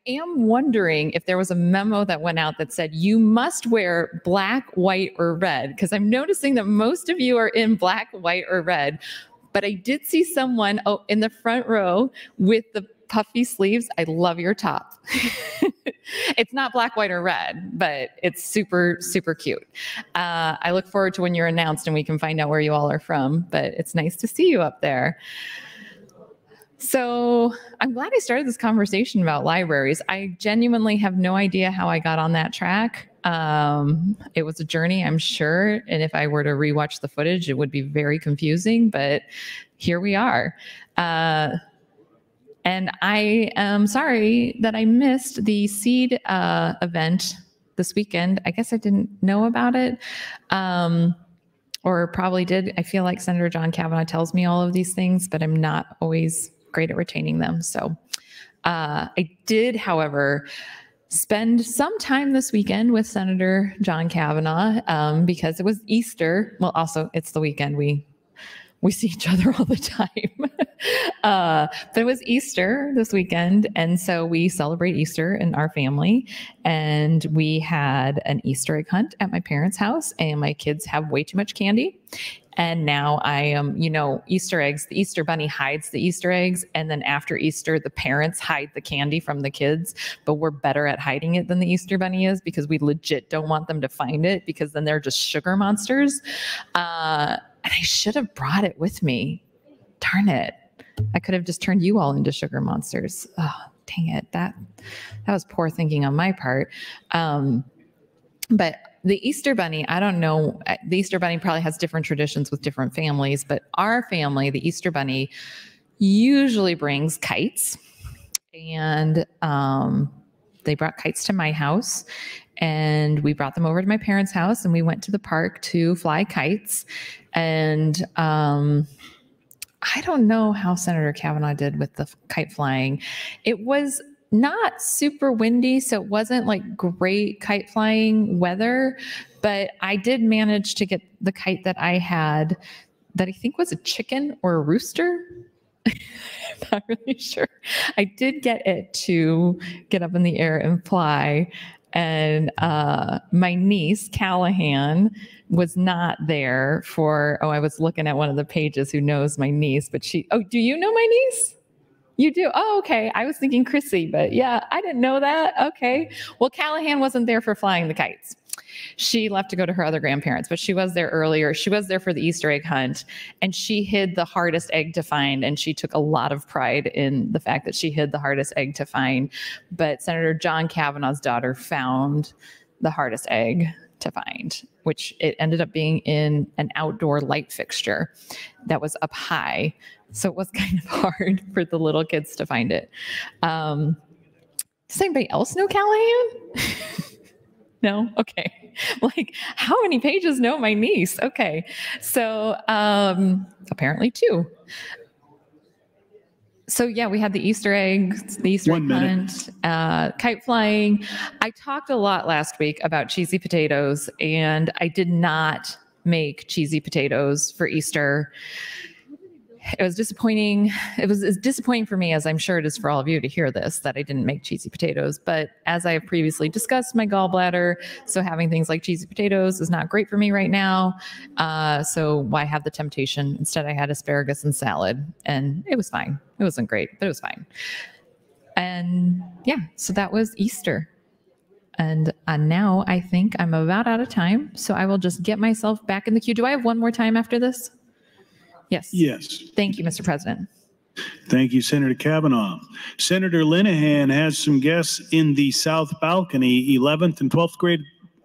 am wondering if there was a memo that went out that said you must wear black, white, or red, because I'm noticing that most of you are in black, white, or red. But I did see someone in the front row with the puffy sleeves. I love your top. It's not black, white, or red, but it's super, super cute. I look forward to when you're announced and we can find out where you all are from, but it's nice to see you up there. So I'm glad I started this conversation about libraries. I genuinely have no idea how I got on that track. It was a journey, I'm sure. And if I were to rewatch the footage, it would be very confusing, but here we are. And I am sorry that I missed the seed event this weekend. I guess I didn't know about it, or probably did. I feel like Senator John Kavanaugh tells me all of these things, but I'm not always great at retaining them. So I did, however, spend some time this weekend with Senator John Kavanaugh because it was Easter. Well, also it's the weekend. We see each other all the time. But it was Easter this weekend, and so we celebrate Easter in our family. And we had an Easter egg hunt at my parents' house, and my kids have way too much candy. And now I am, Easter eggs, the Easter bunny hides the Easter eggs. And then after Easter, the parents hide the candy from the kids, but we're better at hiding it than the Easter bunny is because we legit don't want them to find it because then they're just sugar monsters. And I should have brought it with me. Darn it. I could have just turned you all into sugar monsters. Oh, dang it. That was poor thinking on my part. But the Easter bunny, I don't know. The Easter bunny probably has different traditions with different families, but our family, the Easter bunny, usually brings kites. And they brought kites to my house, and we brought them over to my parents' house, and we went to the park to fly kites. And I don't know how Senator Kavanaugh did with the kite flying. It was not super windy, so it wasn't like great kite flying weather, but I did manage to get the kite that I had that I think was a chicken or a rooster. I'm not really sure. I did get it to get up in the air and fly. And my niece, Callahan, was not there for, I was looking at one of the pages who knows my niece, but do you know my niece? You do? Oh, okay. I was thinking Chrissy, but yeah, I didn't know that. Okay. Well, Callahan wasn't there for flying the kites. She left to go to her other grandparents, but she was there earlier. She was there for the Easter egg hunt, and she hid the hardest egg to find, and she took a lot of pride in the fact that she hid the hardest egg to find. But Senator John Kavanaugh's daughter found the hardest egg to find, which it ended up being in an outdoor light fixture that was up high. So it was kind of hard for the little kids to find it. Does anybody else know Callahan? No? Okay. Like, how many pages know my niece? Okay. So apparently 2. So yeah, we had the Easter eggs, the Easter egg hunt, kite flying. I talked a lot last week about cheesy potatoes, and I did not make cheesy potatoes for Easter. It was disappointing. It was as disappointing for me as I'm sure it is for all of you to hear this, that I didn't make cheesy potatoes. But as I have previously discussed, my gallbladder, so having things like cheesy potatoes is not great for me right now. So why have the temptation? Instead, I had asparagus and salad, and it was fine. It wasn't great, but it was fine. And yeah, so that was Easter. And now I think I'm about out of time, so I will just get myself back in the queue. Do I have one more time after this? Yes. Yes. Thank you, Mr. President. Thank you, Senator Kavanaugh. Senator Linehan has some guests in the South Balcony, 11th and 12th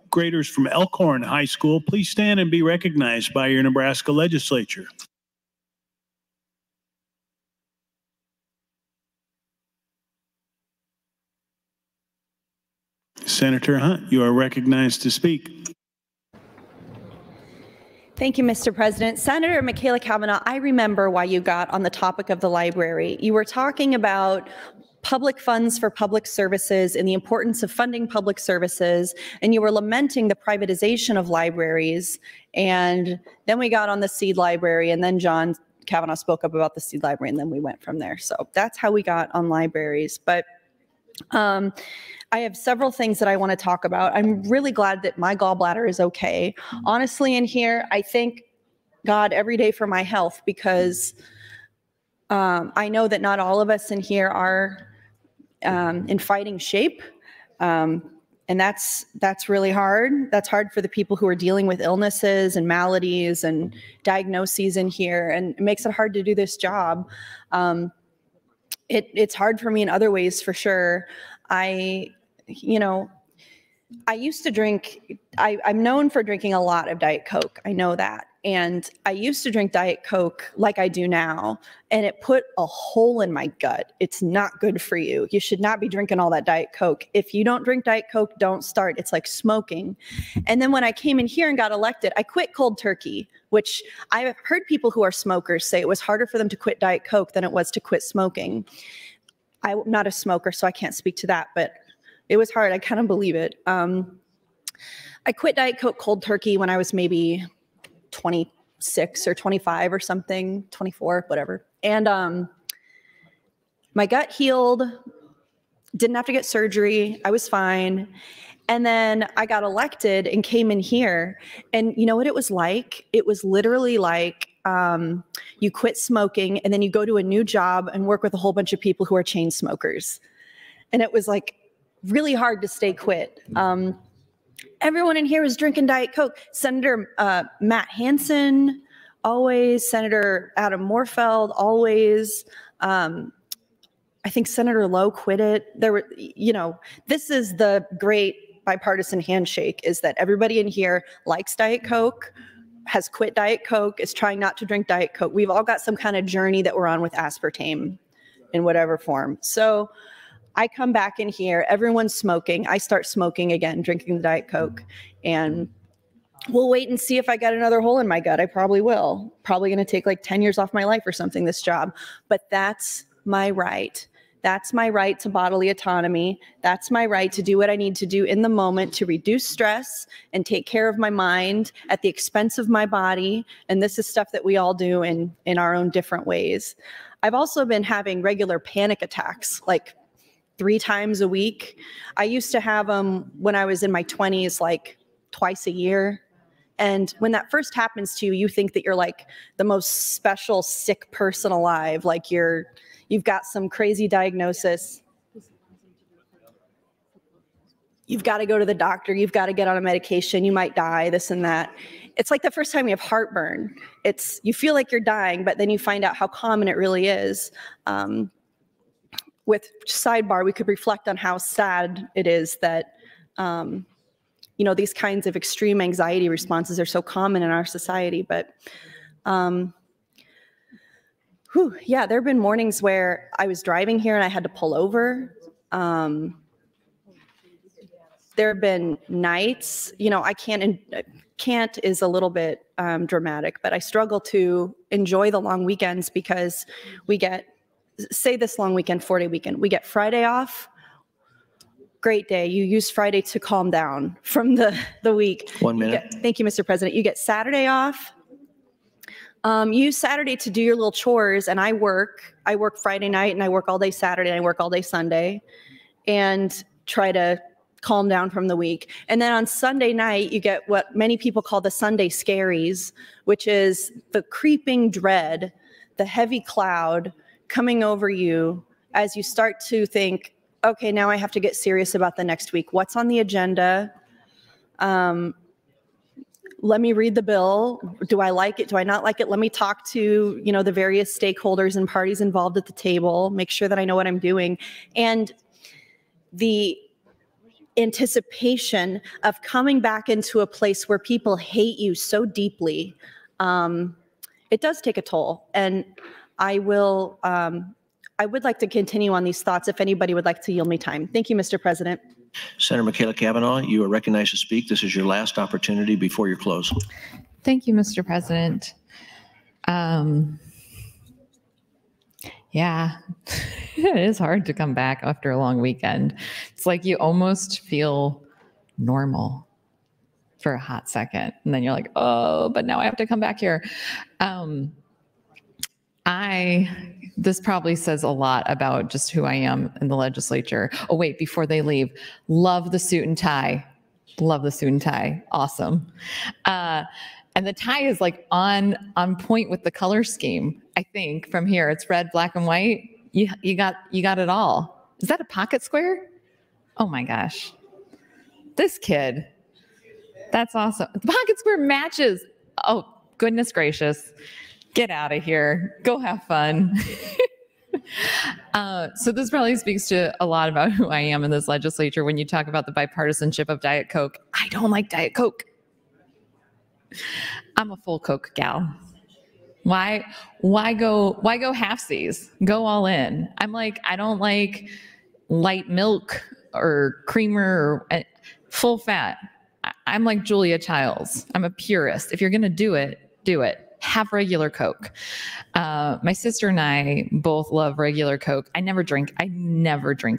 graders from Elkhorn High School. Please stand and be recognized by your Nebraska Legislature. Senator Hunt, you are recognized to speak. Thank you, Mr. President. Senator Michaela Kavanaugh, I remember why you got on the topic of the library. You were talking about public funds for public services and the importance of funding public services, and you were lamenting the privatization of libraries. And then we got on the seed library, and then John Kavanaugh spoke up about the seed library, and then we went from there. So that's how we got on libraries. But I have several things that I want to talk about. I'm really glad that my gallbladder is okay. Honestly, in here, I thank God every day for my health, because I know that not all of us in here are in fighting shape. And that's really hard. That's hard for the people who are dealing with illnesses and maladies and diagnoses in here, and it makes it hard to do this job. It's hard for me in other ways, for sure. I used to drink, I'm known for drinking a lot of Diet Coke. I know that. And I used to drink Diet Coke like I do now, and it put a hole in my gut. It's not good for you. You should not be drinking all that Diet Coke. If you don't drink Diet Coke, don't start. It's like smoking. And then when I came in here and got elected, I quit cold turkey, which I've heard people who are smokers say it was harder for them to quit Diet Coke than it was to quit smoking. I'm not a smoker, so I can't speak to that, but it was hard. I kind of believe it. I quit Diet Coke cold turkey when I was maybe 26 or 25 or something, 24, whatever. And my gut healed, didn't have to get surgery. I was fine. And then I got elected and came in here. And you know what it was like? It was literally like you quit smoking and then you go to a new job and work with a whole bunch of people who are chain smokers. And it was like really hard to stay quit. Everyone in here was drinking Diet Coke. Senator Matt Hansen, always. Senator Adam Morfeld, always. I think Senator Lowe quit it. There were, this is the great bipartisan handshake, is that everybody in here likes Diet Coke, has quit Diet Coke, is trying not to drink Diet Coke. We've all got some kind of journey that we're on with aspartame in whatever form. So I come back in here, everyone's smoking. I start smoking again, drinking the Diet Coke. And we'll wait and see if I got another hole in my gut. I probably will. Probably going to take like 10 years off my life or something, this job. But that's my right. That's my right to bodily autonomy. That's my right to do what I need to do in the moment to reduce stress and take care of my mind at the expense of my body. And this is stuff that we all do in our own different ways. I've also been having regular panic attacks, like 3 times a week. I used to have them when I was in my 20s, like twice a year. And when that first happens to you, you think that you're like the most special sick person alive, like you've got some crazy diagnosis. You've got to go to the doctor. You've got to get on a medication. You might die, this and that. It's like the first time you have heartburn. You feel like you're dying, but then you find out how common it really is. With sidebar, we could reflect on how sad it is that these kinds of extreme anxiety responses are so common in our society. But yeah, there have been mornings where I was driving here and I had to pull over. There have been nights, I can't is a little bit dramatic, but I struggle to enjoy the long weekends because we get, say this long weekend, 4-day weekend, we get Friday off. Great day. You use Friday to calm down from the week. 1 minute. Thank you, Mr. President. You get Saturday off. You use Saturday to do your little chores, and I work Friday night, and I work all day Saturday, and I work all day Sunday, and try to calm down from the week. And then on Sunday night, you get what many people call the Sunday scaries, which is the creeping dread, the heavy cloud coming over you as you start to think, okay, now I have to get serious about the next week. What's on the agenda? Let me read the bill. Do I like it? Do I not like it? Let me talk to, the various stakeholders and parties involved at the table, make sure that I know what I'm doing. And the anticipation of coming back into a place where people hate you so deeply, it does take a toll. And I would like to continue on these thoughts if anybody would like to yield me time. Thank you, Mr. President. Senator Michaela Cavanaugh, you are recognized to speak. This is your last opportunity before your close. Thank you, Mr. President. Yeah, it is hard to come back after a long weekend. It's like you almost feel normal for a hot second. And then you're like, oh, but now I have to come back here. This probably says a lot about just who I am in the legislature. Oh, wait, before they leave, love the suit and tie. Love the suit and tie. Awesome. And the tie is like on point with the color scheme. I think from here, it's red, black, and white. You got it all. Is that a pocket square? Oh my gosh. This kid. That's awesome. The pocket square matches. Oh, goodness gracious. Get out of here. Go have fun. So this probably speaks to a lot about who I am in this legislature when you talk about the bipartisanship of Diet Coke. I don't like Diet Coke. I'm a full Coke gal. Why go halfsies? Go all in. I'm like, I don't like light milk or creamer or full fat. I'm like Julia Childs. I'm a purist. If you're going to do it, do it. Have regular Coke. My sister and I both love regular Coke. I never drink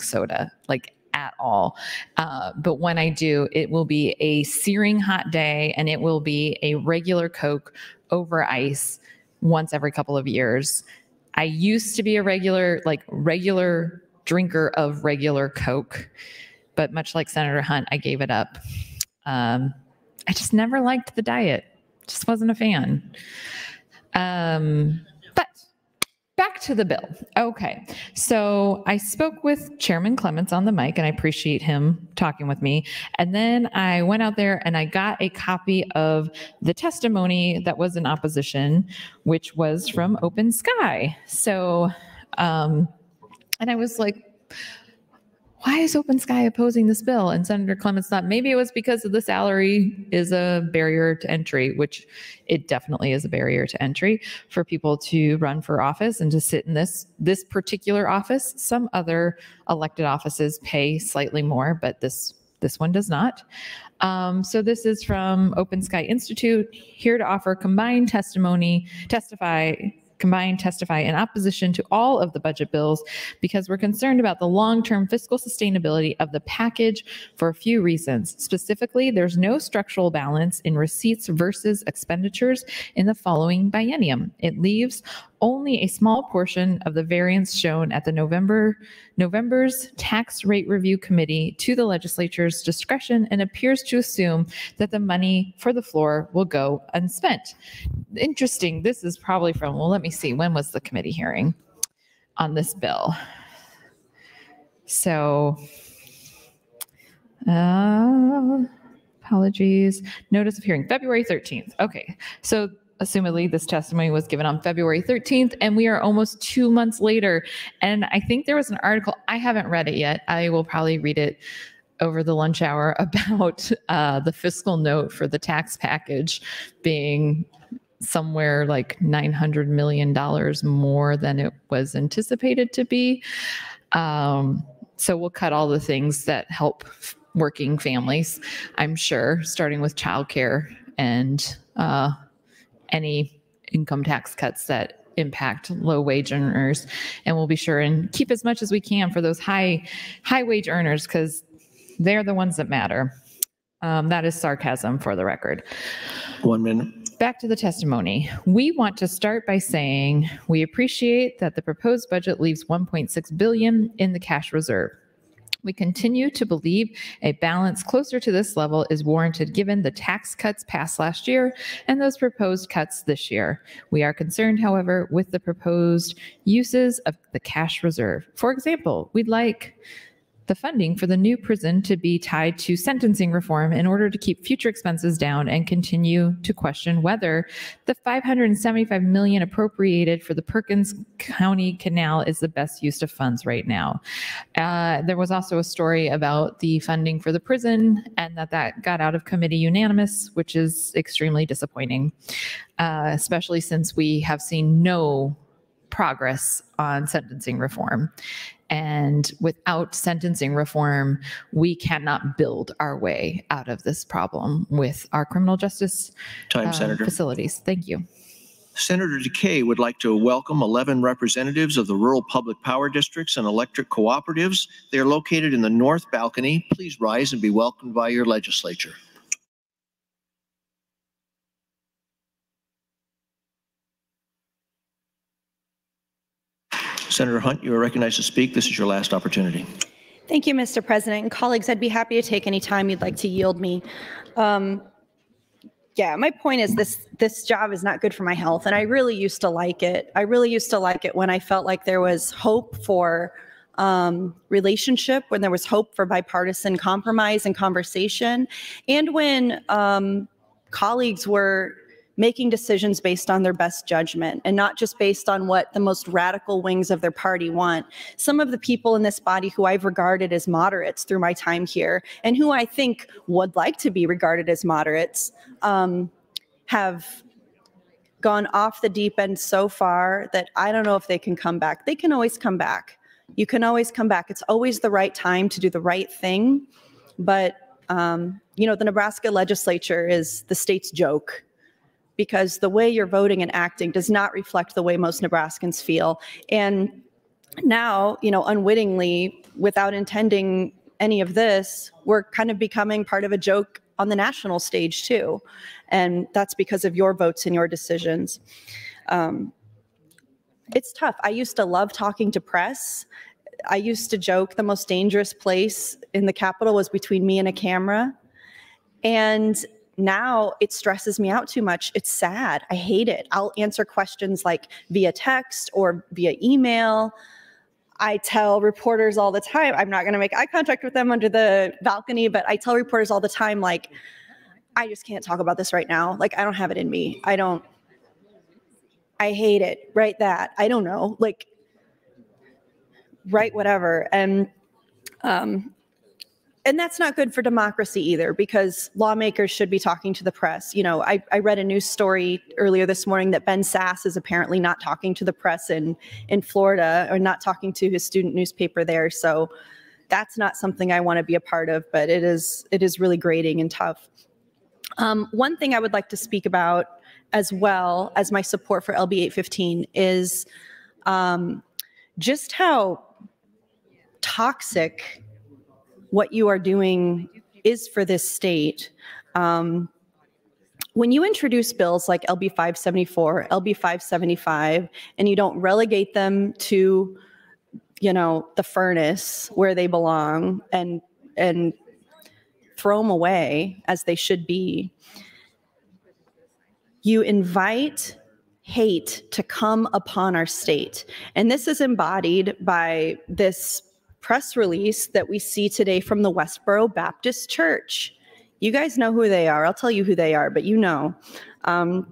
soda, like at all. But when I do, it will be a searing hot day and it will be a regular Coke over ice once every couple of years. I used to be a regular drinker of regular Coke, but much like Senator Hunt, I gave it up. I just never liked the diet. Just wasn't a fan. But back to the bill. Okay. So I spoke with Chairman Clements on the mic, and I appreciate him talking with me. And then I went out there and I got a copy of the testimony that was in opposition, which was from Open Sky. So, and I was like, why is Open Sky opposing this bill? And Senator Clements thought maybe it was because of the salary is a barrier to entry, which it definitely is a barrier to entry for people to run for office and to sit in this particular office. Some other elected offices pay slightly more, but this This one does not. So this is from Open Sky Institute, here to offer combined testify in opposition to all of the budget bills because we're concerned about the long-term fiscal sustainability of the package for a few reasons. Specifically, there's no structural balance in receipts versus expenditures in the following biennium. It leaves only a small portion of the variance shown at the November's Tax Rate Review Committee to the legislature's discretion and appears to assume that the money for the floor will go unspent. Interesting. This is probably from, well, let me see. When was the committee hearing on this bill? So, apologies. Notice of hearing, February 13th. Okay. So, assumedly, this testimony was given on February 13th, and we are almost 2 months later. And I think there was an article, I haven't read it yet. I will probably read it over the lunch hour about the fiscal note for the tax package being somewhere like $900 million more than it was anticipated to be. So we'll cut all the things that help working families, I'm sure, starting with childcare and any income tax cuts that impact low wage earners. And we'll be sure and keep as much as we can for those high wage earners because they're the ones that matter. That is sarcasm for the record. 1 minute. Back to the testimony. We want to start by saying we appreciate that the proposed budget leaves $1.6 billion in the cash reserve. We continue to believe a balance closer to this level is warranted given the tax cuts passed last year and those proposed cuts this year. We are concerned, however, with the proposed uses of the cash reserve. For example, we'd like the funding for the new prison to be tied to sentencing reform in order to keep future expenses down and continue to question whether the $575 million appropriated for the Perkins County Canal is the best use of funds right now. There was also a story about the funding for the prison and that got out of committee unanimous, which is extremely disappointing, especially since we have seen no progress on sentencing reform. And without sentencing reform, we cannot build our way out of this problem with our criminal justice Senator. Facilities. Thank you. Senator Decay would like to welcome 11 representatives of the rural public power districts and electric cooperatives. They are located in the north balcony. Please rise and be welcomed by your legislature. Senator Hunt, you are recognized to speak. This is your last opportunity. Thank you, Mr. President. And colleagues, I'd be happy to take any time you'd like to yield me. Yeah, my point is this job is not good for my health, and I really used to like it. I really used to like it when I felt like there was hope for relationship, when there was hope for bipartisan compromise and conversation, and when colleagues were making decisions based on their best judgment and not just based on what the most radical wings of their party want. Some of the people in this body who I've regarded as moderates through my time here and who I think would like to be regarded as moderates have gone off the deep end so far that I don't know if they can come back. They can always come back. You can always come back. It's always the right time to do the right thing. But, you know, the Nebraska Legislature is the state's joke, because the way you're voting and acting does not reflect the way most Nebraskans feel. And now, you know, unwittingly, without intending any of this, we're kind of becoming part of a joke on the national stage too. And that's because of your votes and your decisions. It's tough. I used to love talking to press. I used to joke the most dangerous place in the Capitol was between me and a camera. And now it stresses me out too much. It's sad. I hate it. I'll answer questions like via text or via email. I tell reporters all the time, I'm not going to make eye contact with them under the balcony, but I tell reporters all the time, like, I just can't talk about this right now. Like, I don't have it in me. I hate it. Write that. I don't know. Like, write whatever. And that's not good for democracy either, because lawmakers should be talking to the press. You know, I read a news story earlier this morning that Ben Sass is apparently not talking to the press in Florida, or not talking to his student newspaper there. So That's not something I want to be a part of, but it is really grating and tough. One thing I would like to speak about, as well as my support for LB 815, is just how toxic what you are doing is for this state. When you introduce bills like LB 574, LB 575, and you don't relegate them to, the furnace where they belong and throw them away as they should be, you invite hate to come upon our state. And this is embodied by this press release that we see today from the Westboro Baptist Church. You guys know who they are. I'll tell you who they are, but you know. And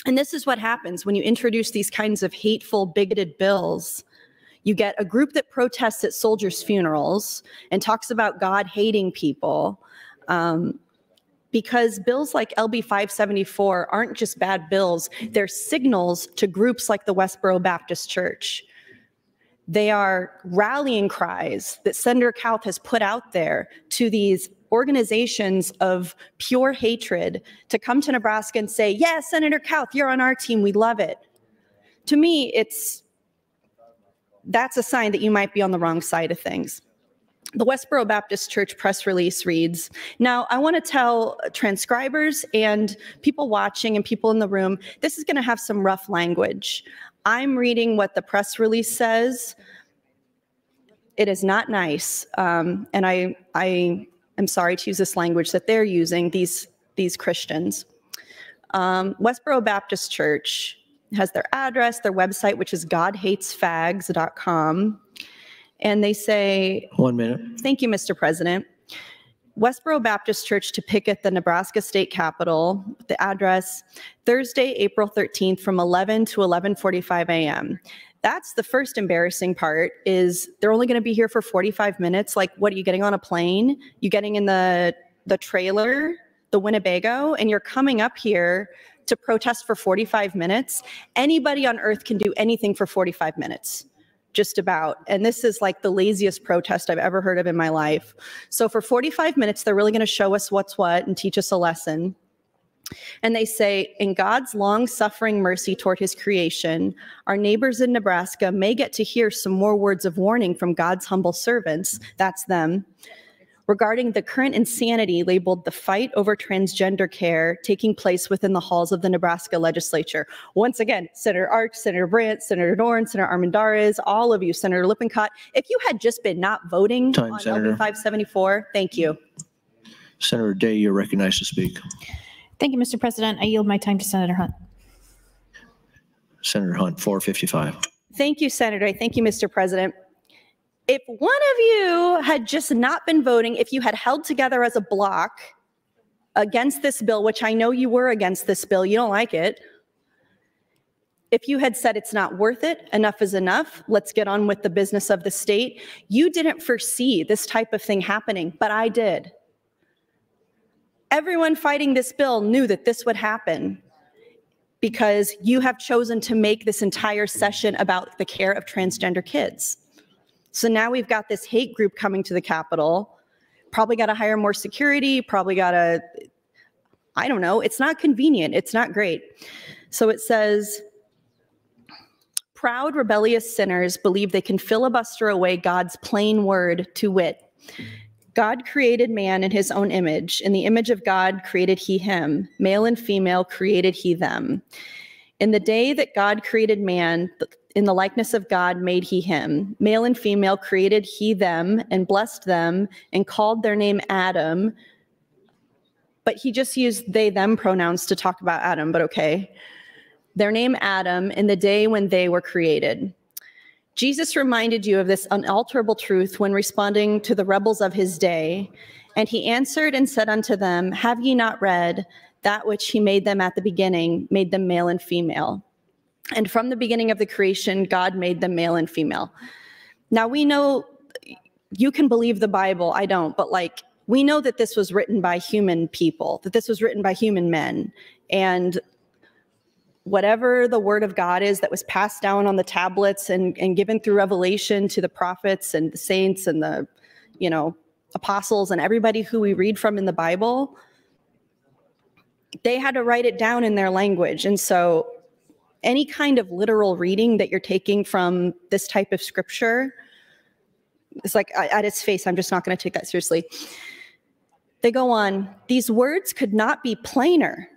this is what happens when you introduce these kinds of hateful, bigoted bills. You get a group that protests at soldiers' funerals and talks about God hating people. Because bills like LB 574 aren't just bad bills, they're signals to groups like the Westboro Baptist Church. They are rallying cries that Senator Kauth has put out there to these organizations of pure hatred to come to Nebraska and say, yeah, Senator Kauth, you're on our team, we love it. To me, that's a sign that you might be on the wrong side of things. The Westboro Baptist Church press release reads, now I want to tell transcribers and people watching and people in the room, this is going to have some rough language. I'm reading what the press release says. It is not nice. And I am sorry to use this language that they're using, these Christians. Westboro Baptist Church has their address, their website, which is godhatesfags.com. And they say, 1 minute. Thank you, Mr. President. Westboro Baptist Church to picket the Nebraska State Capitol, the address, Thursday, April 13th from 11 to 11:45 a.m. That's the first embarrassing part, is they're only going to be here for 45 minutes. Like, what, are you getting on a plane? You getting in the trailer, the Winnebago, and you're coming up here to protest for 45 minutes? Anybody on earth can do anything for 45 minutes. Just about. And this is like the laziest protest I've ever heard of in my life. So for 45 minutes, they're really going to show us what's what and teach us a lesson. And they say, in God's long-suffering mercy toward his creation, our neighbors in Nebraska may get to hear some more words of warning from God's humble servants, that's them, regarding the current insanity labeled the fight over transgender care taking place within the halls of the Nebraska Legislature. Once again, Senator Arch, Senator Brandt, Senator Dorn, Senator Armendariz, all of you, Senator Lippincott, if you had just been not voting on Senator. LB 574, thank you. Senator Day, you're recognized to speak. Thank you, Mr. President. I yield my time to Senator Hunt. Senator Hunt, 455. Thank you, Senator. Thank you, Mr. President. If one of you had just not been voting, if you had held together as a block against this bill, which I know you were against this bill, you don't like it. If you had said it's not worth it, enough is enough, let's get on with the business of the state, you didn't foresee this type of thing happening, but I did. Everyone fighting this bill knew that this would happen because you have chosen to make this entire session about the care of transgender kids. So now we've got this hate group coming to the Capitol, probably got to hire more security, probably got to, I don't know, it's not convenient, it's not great. So it says, proud rebellious sinners believe they can filibuster away God's plain word, to wit, God created man in his own image. In the image of God created he him, male and female created he them. In the day that God created man, in the likeness of God made he him. Male and female created he them and blessed them and called their name Adam. But he just used they, them pronouns to talk about Adam, but okay. Their name Adam in the day when they were created. Jesus reminded you of this unalterable truth when responding to the rebels of his day. And he answered and said unto them, have ye not read that which he made them at the beginning, made them male and female? And from the beginning of the creation, God made them male and female. Now we know, you can believe the Bible, I don't, but like, we know that this was written by human people, that this was written by human men. And whatever the word of God is that was passed down on the tablets and given through revelation to the prophets and the saints and the, apostles and everybody who we read from in the Bible, they had to write it down in their language. And so any kind of literal reading that you're taking from this type of scripture, it's like at its face, I'm just not going to take that seriously. They go on, these words could not be plainer.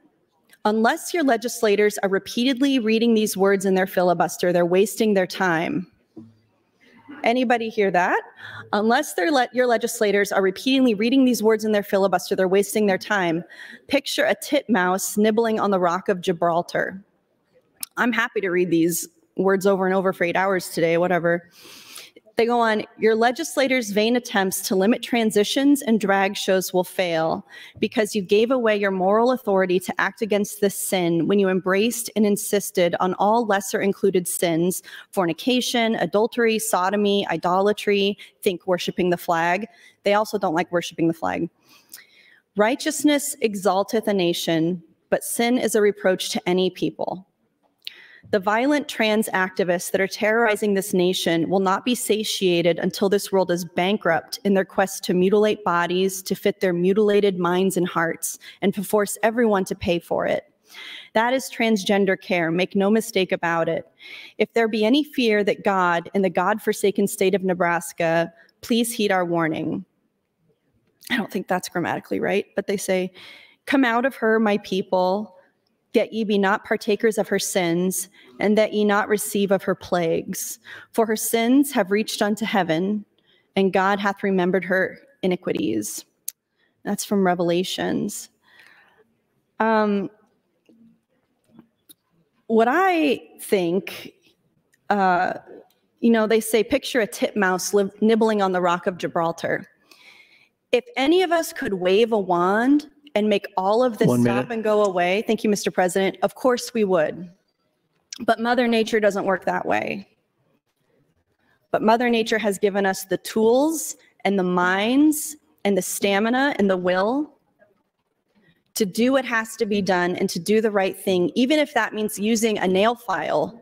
Unless your legislators are repeatedly reading these words in their filibuster, they're wasting their time. Anybody hear that? Unless your legislators are repeatedly reading these words in their filibuster, they're wasting their time. Picture a titmouse nibbling on the rock of Gibraltar. I'm happy to read these words over and over for 8 hours today, whatever. They go on, your legislators' vain attempts to limit transitions and drag shows will fail because you gave away your moral authority to act against this sin when you embraced and insisted on all lesser included sins, fornication, adultery, sodomy, idolatry, think worshiping the flag. They also don't like worshiping the flag. Righteousness exalteth a nation, but sin is a reproach to any people. The violent trans activists that are terrorizing this nation will not be satiated until this world is bankrupt in their quest to mutilate bodies to fit their mutilated minds and hearts and to force everyone to pay for it. That is transgender care, make no mistake about it. If there be any fear that God in the God-forsaken state of Nebraska, please heed our warning. I don't think that's grammatically right, but they say, come out of her, my people, yet ye be not partakers of her sins, and that ye not receive of her plagues. For her sins have reached unto heaven, and God hath remembered her iniquities. That's from Revelations. What I think, they say, picture a titmouse nibbling on the rock of Gibraltar. If any of us could wave a wand and make all of this stop and go away, thank you, Mr. President, of course we would. But Mother Nature doesn't work that way. But Mother Nature has given us the tools and the minds and the stamina and the will to do what has to be done and to do the right thing, even if that means using a nail file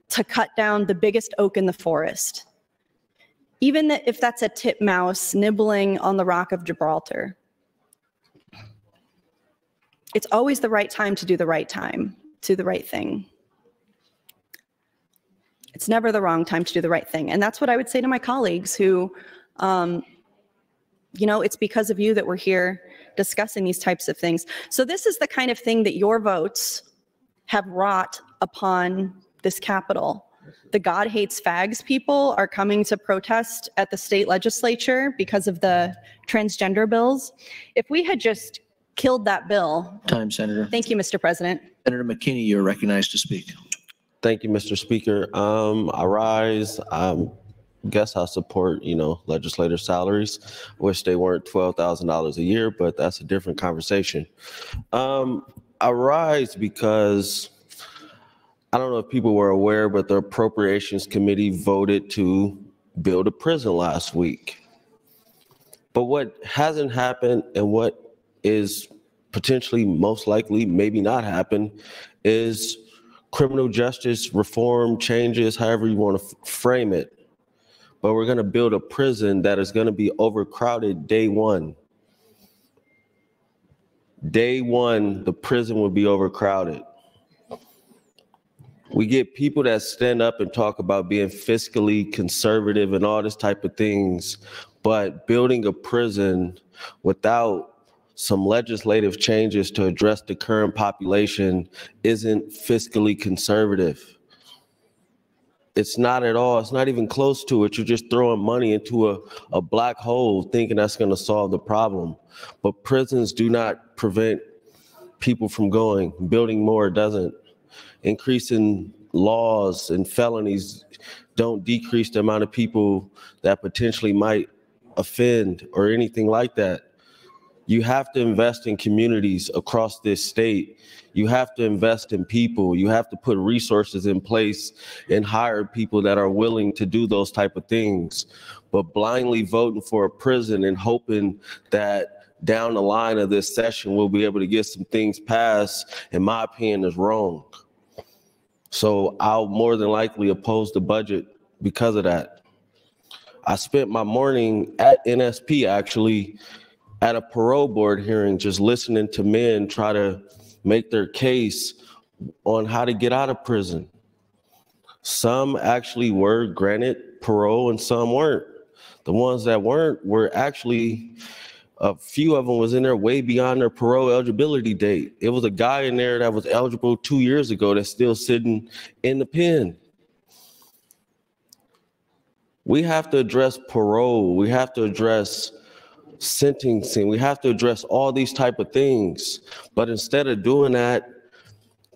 to cut down the biggest oak in the forest. Even if that's a titmouse nibbling on the rock of Gibraltar. It's always the right time to do the right thing. It's never the wrong time to do the right thing. And that's what I would say to my colleagues who, it's because of you that we're here discussing these types of things. So this is the kind of thing that your votes have wrought upon this Capitol. The God hates fags people are coming to protest at the state legislature because of the transgender bills. If we had just killed that bill. Time, Senator. Thank you, Mr. President. Senator McKinney, you're recognized to speak. Thank you, Mr. Speaker. I rise. Guess I support, legislator salaries. Wish they weren't $12,000 a year, but that's a different conversation. I rise because I don't know if people were aware, but the Appropriations Committee voted to build a prison last week. But what hasn't happened and what is potentially most likely maybe not happen is criminal justice reform changes, however you want to frame it. But we're going to build a prison that is going to be overcrowded day one. Day one, the prison will be overcrowded. We get people that stand up and talk about being fiscally conservative and all this type of things, but building a prison without some legislative changes to address the current population isn't fiscally conservative. It's not at all. It's not even close to it. You're just throwing money into a black hole thinking that's going to solve the problem. But prisons do not prevent people from going. Building more doesn't. Increasing laws and felonies don't decrease the amount of people that potentially might offend or anything like that. You have to invest in communities across this state. You have to invest in people. You have to put resources in place and hire people that are willing to do those type of things. But blindly voting for a prison and hoping that down the line of this session we'll be able to get some things passed, in my opinion, is wrong. So I'll more than likely oppose the budget because of that. I spent my morning at NSP actually at a parole board hearing, just listening to men try to make their case on how to get out of prison. Some actually were granted parole and some weren't. The ones that weren't were actually, a few of them was in there way beyond their parole eligibility date. It was a guy in there that was eligible 2 years ago that's still sitting in the pen. We have to address parole. We have to address sentencing. We have to address all these type of things. But instead of doing that,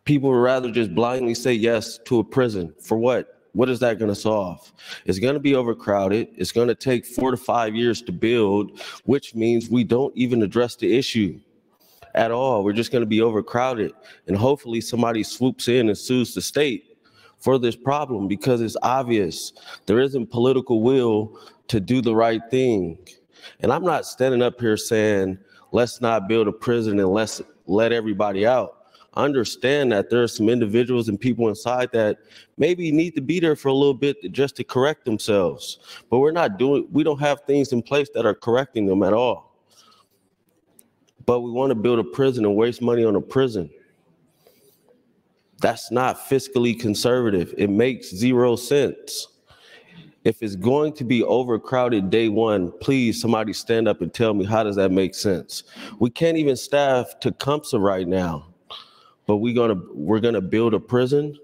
people would rather just blindly say yes to a prison. For what? What is that going to solve? It's going to be overcrowded. It's going to take 4 to 5 years to build, which means we don't even address the issue at all. We're just going to be overcrowded. And hopefully somebody swoops in and sues the state for this problem, because it's obvious there isn't political will to do the right thing. And I'm not standing up here saying, let's not build a prison and let's let everybody out. I understand that there are some individuals and people inside that maybe need to be there for a little bit just to correct themselves. But we don't have things in place that are correcting them at all. But we want to build a prison and waste money on a prison. That's not fiscally conservative. It makes zero sense. If it's going to be overcrowded day one, please somebody stand up and tell me, how does that make sense? We can't even staff Tecumseh right now, but we're gonna build a prison.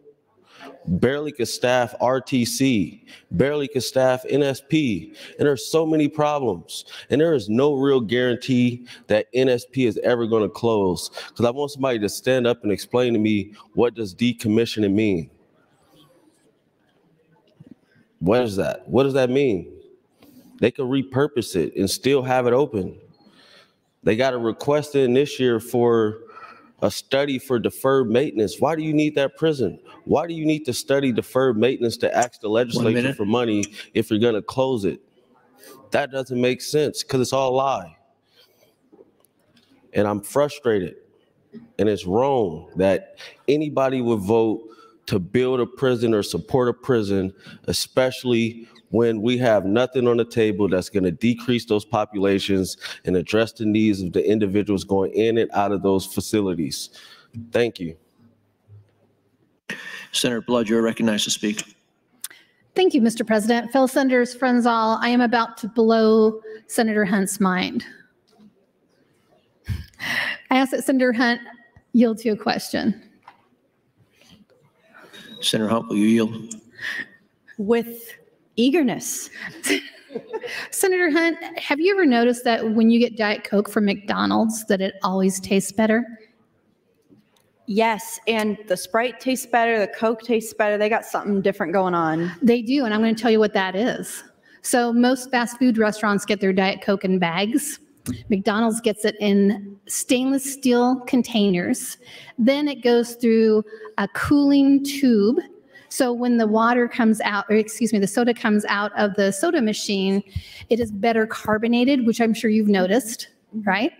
Barely could staff RTC, barely could staff NSP, and there's so many problems. And there is no real guarantee that NSP is ever going to close, because I want somebody to stand up and explain to me, what does decommissioning mean? What is that? What does that mean? They can repurpose it and still have it open. They got a request in this year for a study for deferred maintenance. Why do you need that prison? Why do you need to study deferred maintenance to ask the legislature for money if you're going to close it? That doesn't make sense, because it's all a lie. And I'm frustrated. And it's wrong that anybody would vote to build a prison or support a prison, especially when we have nothing on the table that's going to decrease those populations and address the needs of the individuals going in and out of those facilities. Thank you. Senator Blood, you're recognized to speak. Thank you, Mr. President. Fellow Senators, friends all, I am about to blow Senator Hunt's mind. I ask that Senator Hunt yield to a question. Senator Hunt, will you yield? With eagerness. Senator Hunt, have you ever noticed that when you get Diet Coke from McDonald's that it always tastes better? Yes, and the Sprite tastes better, the Coke tastes better. They got something different going on. They do, and I'm going to tell you what that is. So most fast food restaurants get their Diet Coke in bags. McDonald's gets it in stainless steel containers. Then it goes through a cooling tube. So when the water comes out, or excuse me, the soda comes out of the soda machine, it is better carbonated, which I'm sure you've noticed, right?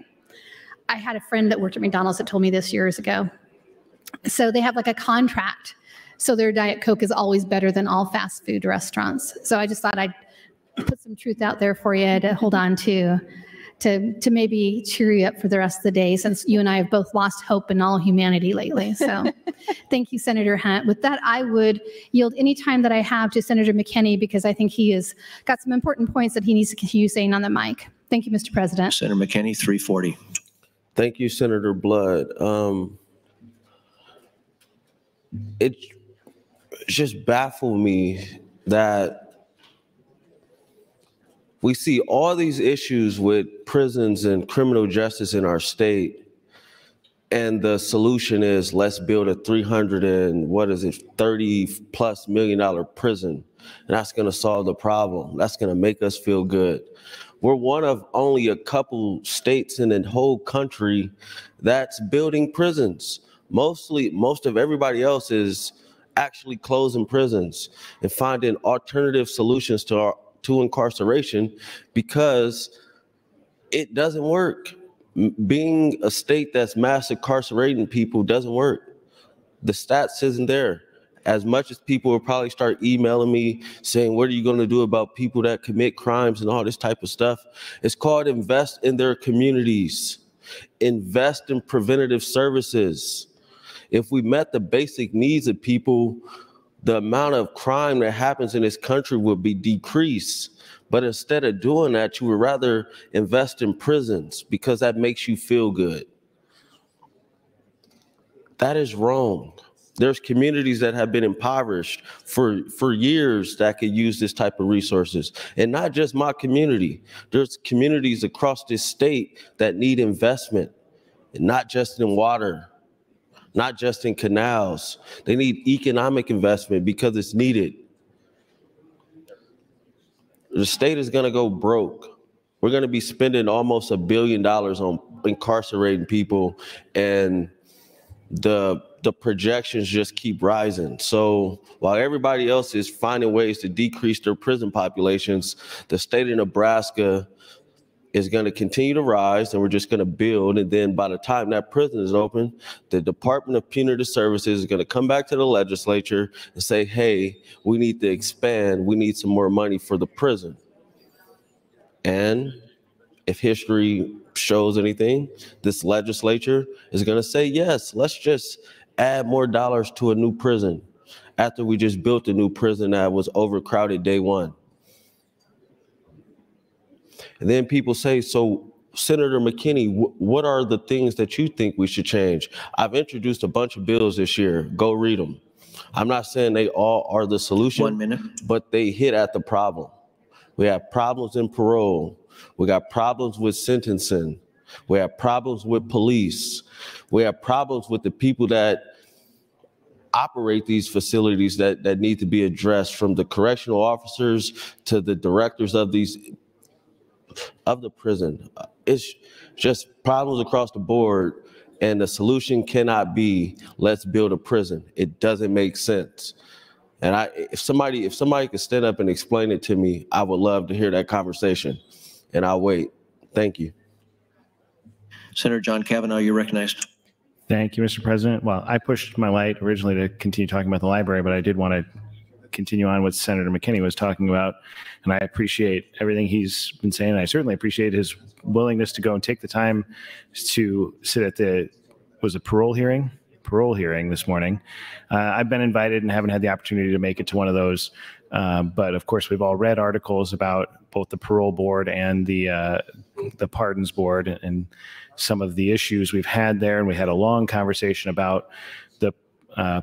I had a friend that worked at McDonald's that told me this years ago. So they have like a contract. So their Diet Coke is always better than all fast food restaurants. So I just thought I'd put some truth out there for you to hold on to maybe cheer you up for the rest of the day, since you and I have both lost hope in all humanity lately. So thank you, Senator Hunt. With that, I would yield any time that I have to Senator McKinney, because I think he has got some important points that he needs to continue saying on the mic. Thank you, Mr. President. Senator McKinney, 340. Thank you, Senator Blood. It just baffled me that we see all these issues with prisons and criminal justice in our state, and the solution is, let's build a $30+ million prison, and that's going to solve the problem. That's going to make us feel good. We're one of only a couple states in the whole country that's building prisons. Most of everybody else is actually closing prisons and finding alternative solutions to incarceration, because it doesn't work. Being a state that's mass incarcerating people doesn't work. The stats isn't there. as much as people will probably start emailing me saying, what are you going to do about people that commit crimes and all this type of stuff? It's called invest in their communities, invest in preventative services. If we met the basic needs of people, the amount of crime that happens in this country would be decreased. But instead of doing that, you would rather invest in prisons because that makes you feel good. That is wrong. There's communities that have been impoverished for years that could use this type of resources. And not just my community. There's communities across this state that need investment, and not just in water, not just in canals. They need economic investment because it's needed. The state is going to go broke. We're going to be spending almost $1 billion on incarcerating people, and the projections just keep rising. So while everybody else is finding ways to decrease their prison populations, the state of Nebraska is going to continue to rise, and we're just going to build. And then by the time that prison is open, the Department of Punitive Services is going to come back to the legislature and say, hey, we need to expand. We need some more money for the prison. And if history shows anything, this legislature is going to say, yes, let's just add more dollars to a new prison after we just built a new prison that was overcrowded day one. And then people say, so Senator McKinney, what are the things that you think we should change? I've introduced a bunch of bills this year. Go read them. I'm not saying they all are the solution. 1 minute. But they hit at the problem. We have problems in parole. We got problems with sentencing. We have problems with police. We have problems with the people that operate these facilities that need to be addressed, from the correctional officers to the directors of the prison. It's just problems across the board, and the solution cannot be let's build a prison. It doesn't make sense. And if somebody could stand up and explain it to me, I would love to hear that conversation. And I'll wait. Thank you. Senator John Kavanaugh, you're recognized. Thank you, Mr. President. Well, I pushed my light originally to continue talking about the library, but I did want to continue on what Senator McKinney was talking about. And I appreciate everything he's been saying. I certainly appreciate his willingness to go and take the time to sit at was a parole hearing this morning. I've been invited and haven't had the opportunity to make it to one of those. But of course, we've all read articles about both the parole board and the pardons board and some of the issues we've had there. And we had a long conversation about the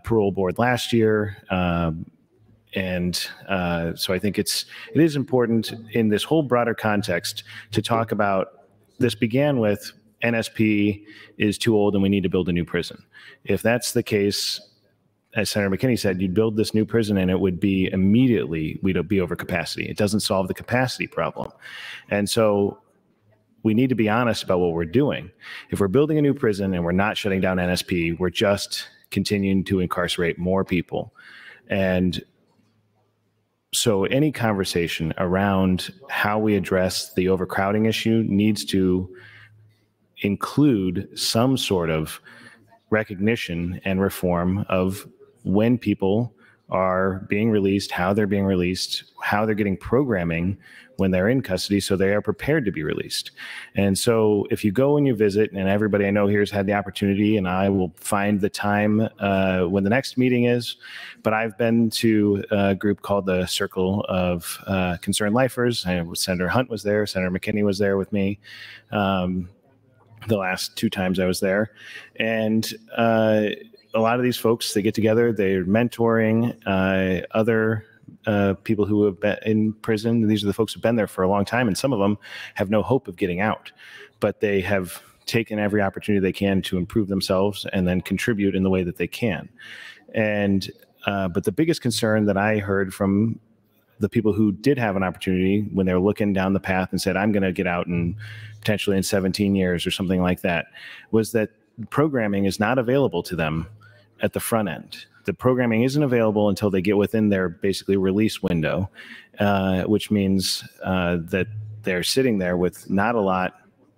parole board last year. So I think it is important in this whole broader context to talk about, this began with NSP is too old and we need to build a new prison. If that's the case, as Senator McKinney said, you'd build this new prison and it would be immediately, we'd be over capacity. It doesn't solve the capacity problem. And so we need to be honest about what we're doing. If we're building a new prison and we're not shutting down NSP, we're just continuing to incarcerate more people. And so any conversation around how we address the overcrowding issue needs to include some sort of recognition and reform of when people are being released, how they're being released, how they're getting programming when they're in custody so they are prepared to be released. And so if you go and you visit, and everybody I know here has had the opportunity, and I will find the time when the next meeting is, but I've been to a group called the Circle of Concerned Lifers. Senator Hunt was there, Senator McKinney was there with me the last 2 times I was there. And a lot of these folks, they get together, they're mentoring other people who have been in prison. These are the folks who've been there for a long time, and some of them have no hope of getting out, but they have taken every opportunity they can to improve themselves and then contribute in the way that they can. And but the biggest concern that I heard from the people who did have an opportunity when they were looking down the path and said, I'm going to get out in potentially in 17 years or something like that, was that programming is not available to them at the front end. The programming isn't available until they get within their basically release window, which means that they're sitting there with not a lot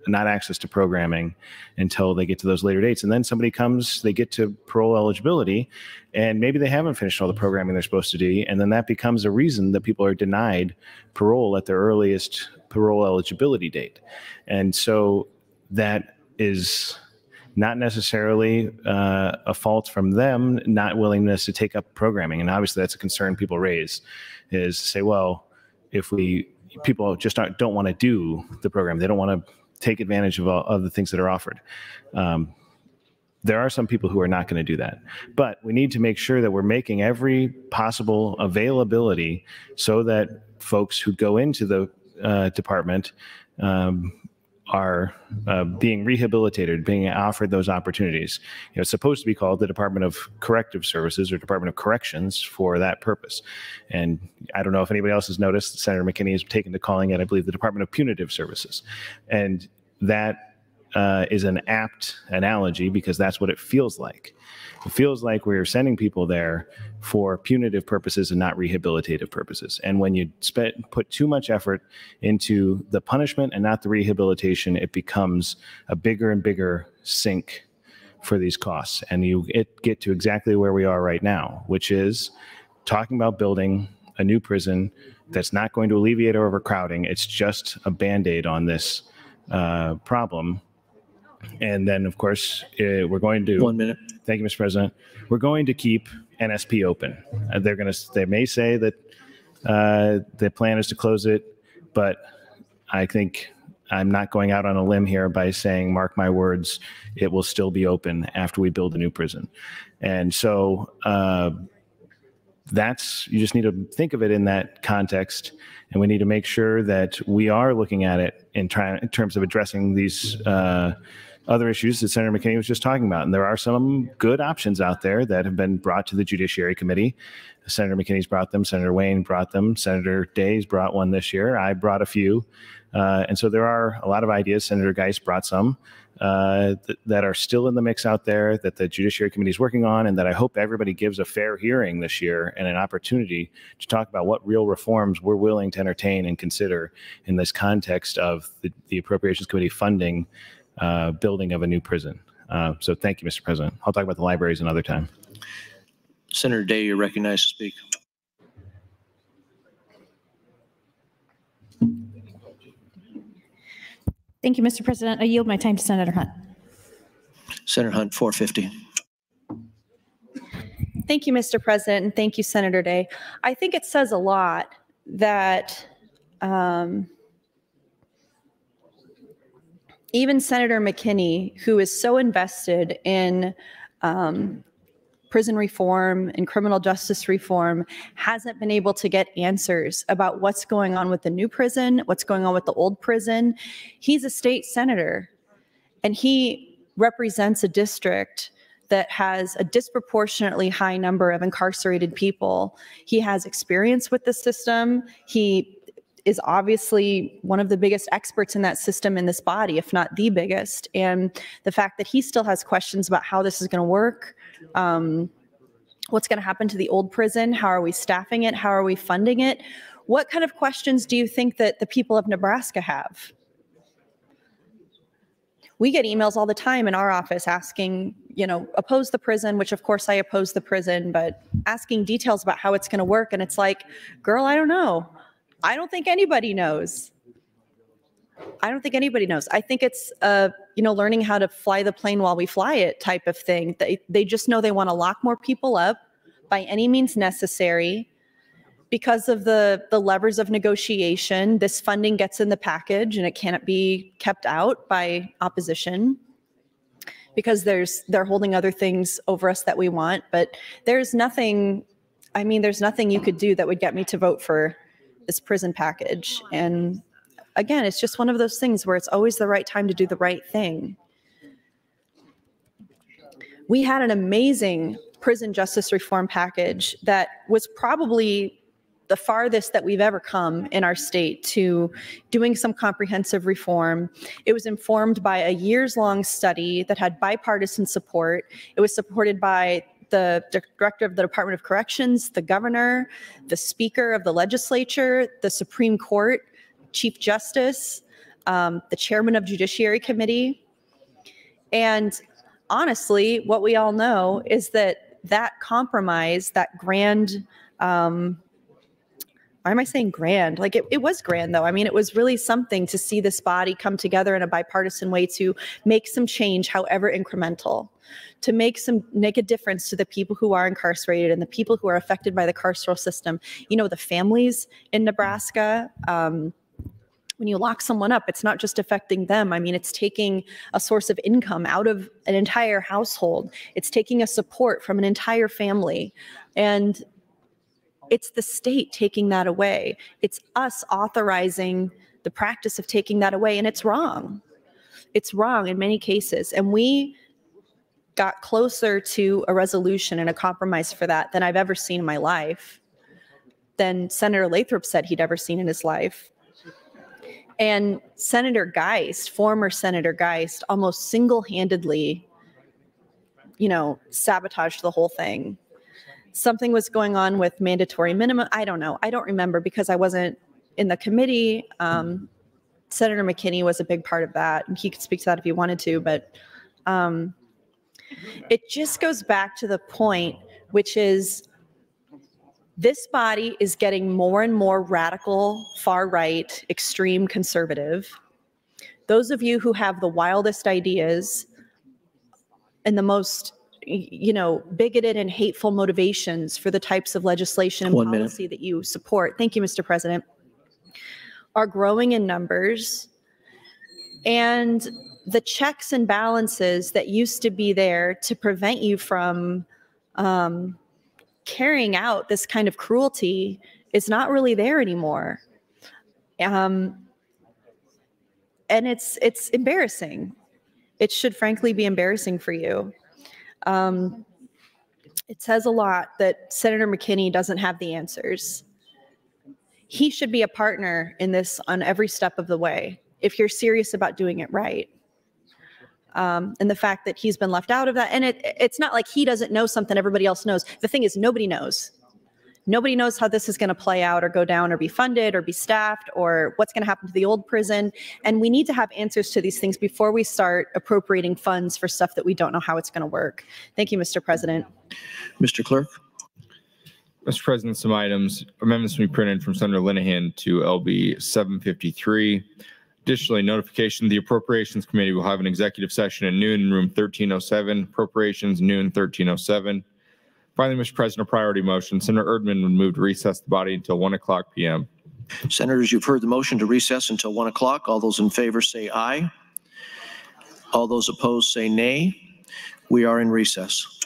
not access to programming until they get to those later dates. And then somebody comes, they get to parole eligibility, and maybe they haven't finished all the programming they're supposed to do. And then that becomes a reason that people are denied parole at their earliest parole eligibility date. And so that is not necessarily a fault from them, not willingness to take up programming. And obviously that's a concern people raise, is say, well, if people just don't want to do the program, they don't want to take advantage of all of the things that are offered. There are some people who are not going to do that, but we need to make sure that we're making every possible availability so that folks who go into the department are being rehabilitated, being offered those opportunities. You know, it's supposed to be called the Department of Corrective Services or Department of Corrections for that purpose. And I don't know if anybody else has noticed, Senator McKinney has taken to calling it, I believe, the Department of Punitive Services. And that is an apt analogy because that's what it feels like. It feels like we're sending people there for punitive purposes and not rehabilitative purposes. And when you put too much effort into the punishment and not the rehabilitation, it becomes a bigger and bigger sink for these costs. And you get to exactly where we are right now, which is talking about building a new prison that's not going to alleviate our overcrowding. It's just a Band-Aid on this problem. And then, of course, we're going to... 1 minute. Thank you, Mr. President. We're going to keep NSP open. They may say that the plan is to close it, but I think I'm not going out on a limb here by saying, mark my words, it will still be open after we build a new prison. And so you just need to think of it in that context, and we need to make sure that we are looking at it in terms of addressing these other issues that Senator McKinney was just talking about. And there are some good options out there that have been brought to the Judiciary Committee. Senator McKinney's brought them, Senator Wayne brought them, Senator Day's brought one this year. I brought a few. And so there are a lot of ideas. Senator Geis brought some that are still in the mix out there that the Judiciary Committee is working on, and that I hope everybody gives a fair hearing this year and an opportunity to talk about what real reforms we're willing to entertain and consider in this context of the Appropriations Committee funding building of a new prison. So thank you, Mr. President. I'll talk about the libraries another time. Senator Day, you're recognized to speak. Thank you, Mr. President. I yield my time to Senator Hunt. Senator Hunt, 450. Thank you, Mr. President, and thank you, Senator Day. I think it says a lot that even Senator McKinney, who is so invested in prison reform and criminal justice reform, hasn't been able to get answers about what's going on with the new prison, what's going on with the old prison. He's a state senator, and he represents a district that has a disproportionately high number of incarcerated people. He has experience with the system. He is obviously one of the biggest experts in that system in this body, if not the biggest. And the fact that he still has questions about how this is going to work, what's going to happen to the old prison, how are we staffing it, how are we funding it? What kind of questions do you think that the people of Nebraska have? We get emails all the time in our office asking, oppose the prison, which of course I oppose the prison, but asking details about how it's going to work. And it's like, girl, I don't know. I don't think anybody knows. I don't think anybody knows. I think it's, learning how to fly the plane while we fly it type of thing. They just know they want to lock more people up by any means necessary. Because of the levers of negotiation, this funding gets in the package and it can't be kept out by opposition because they're holding other things over us that we want. But there's nothing you could do that would get me to vote for this prison package. And again, it's just one of those things where it's always the right time to do the right thing. We had an amazing prison justice reform package that was probably the farthest that we've ever come in our state to doing some comprehensive reform. It was informed by a years-long study that had bipartisan support. It was supported by the director of the Department of Corrections, the governor, the speaker of the legislature, the Supreme Court, Chief Justice. the chairman of Judiciary Committee. And honestly, what we all know is that that compromise, that grand, why am I saying grand? Like it was grand though. I mean, it was really something to see this body come together in a bipartisan way to make some change, however incremental, to make a difference to the people who are incarcerated and the people who are affected by the carceral system. You know, the families in Nebraska, when you lock someone up, it's not just affecting them. I mean, it's taking a source of income out of an entire household. It's taking a support from an entire family. And it's the state taking that away. It's us authorizing the practice of taking that away, and it's wrong. It's wrong in many cases. And we got closer to a resolution and a compromise for that than I've ever seen in my life, than Senator Lathrop said he'd ever seen in his life. And Senator Geist, former Senator Geist, almost single-handedly, sabotaged the whole thing. Something was going on with mandatory minimum. I don't know. I don't remember because I wasn't in the committee. Senator McKinney was a big part of that, and he could speak to that if he wanted to. But it just goes back to the point, which is this body is getting more and more radical, far-right, extreme conservative. Those of you who have the wildest ideas and the most bigoted and hateful motivations for the types of legislation and policy that you support, thank you, Mr. President, are growing in numbers. And the checks and balances that used to be there to prevent you from carrying out this kind of cruelty is not really there anymore. And it's embarrassing. It should frankly be embarrassing for you. It says a lot that Senator McKinney doesn't have the answers. He should be a partner in this on every step of the way if you're serious about doing it right. And the fact that he's been left out of that, and it's not like he doesn't know something everybody else knows. The thing is, nobody knows. Nobody knows how this is going to play out or go down or be funded or be staffed or what's going to happen to the old prison. And we need to have answers to these things before we start appropriating funds for stuff that we don't know how it's going to work. Thank you, Mr. President. Mr. Clerk. Mr. President, some amendments to be printed from Senator Linehan to LB 753. Additionally, notification the Appropriations Committee will have an executive session at noon in room 1307, Appropriations noon 1307. Finally, Mr. President, a priority motion. Senator Erdman would move to recess the body until 1:00 p.m. Senators, you've heard the motion to recess until 1 o'clock. All those in favor say aye. All those opposed say nay. We are in recess.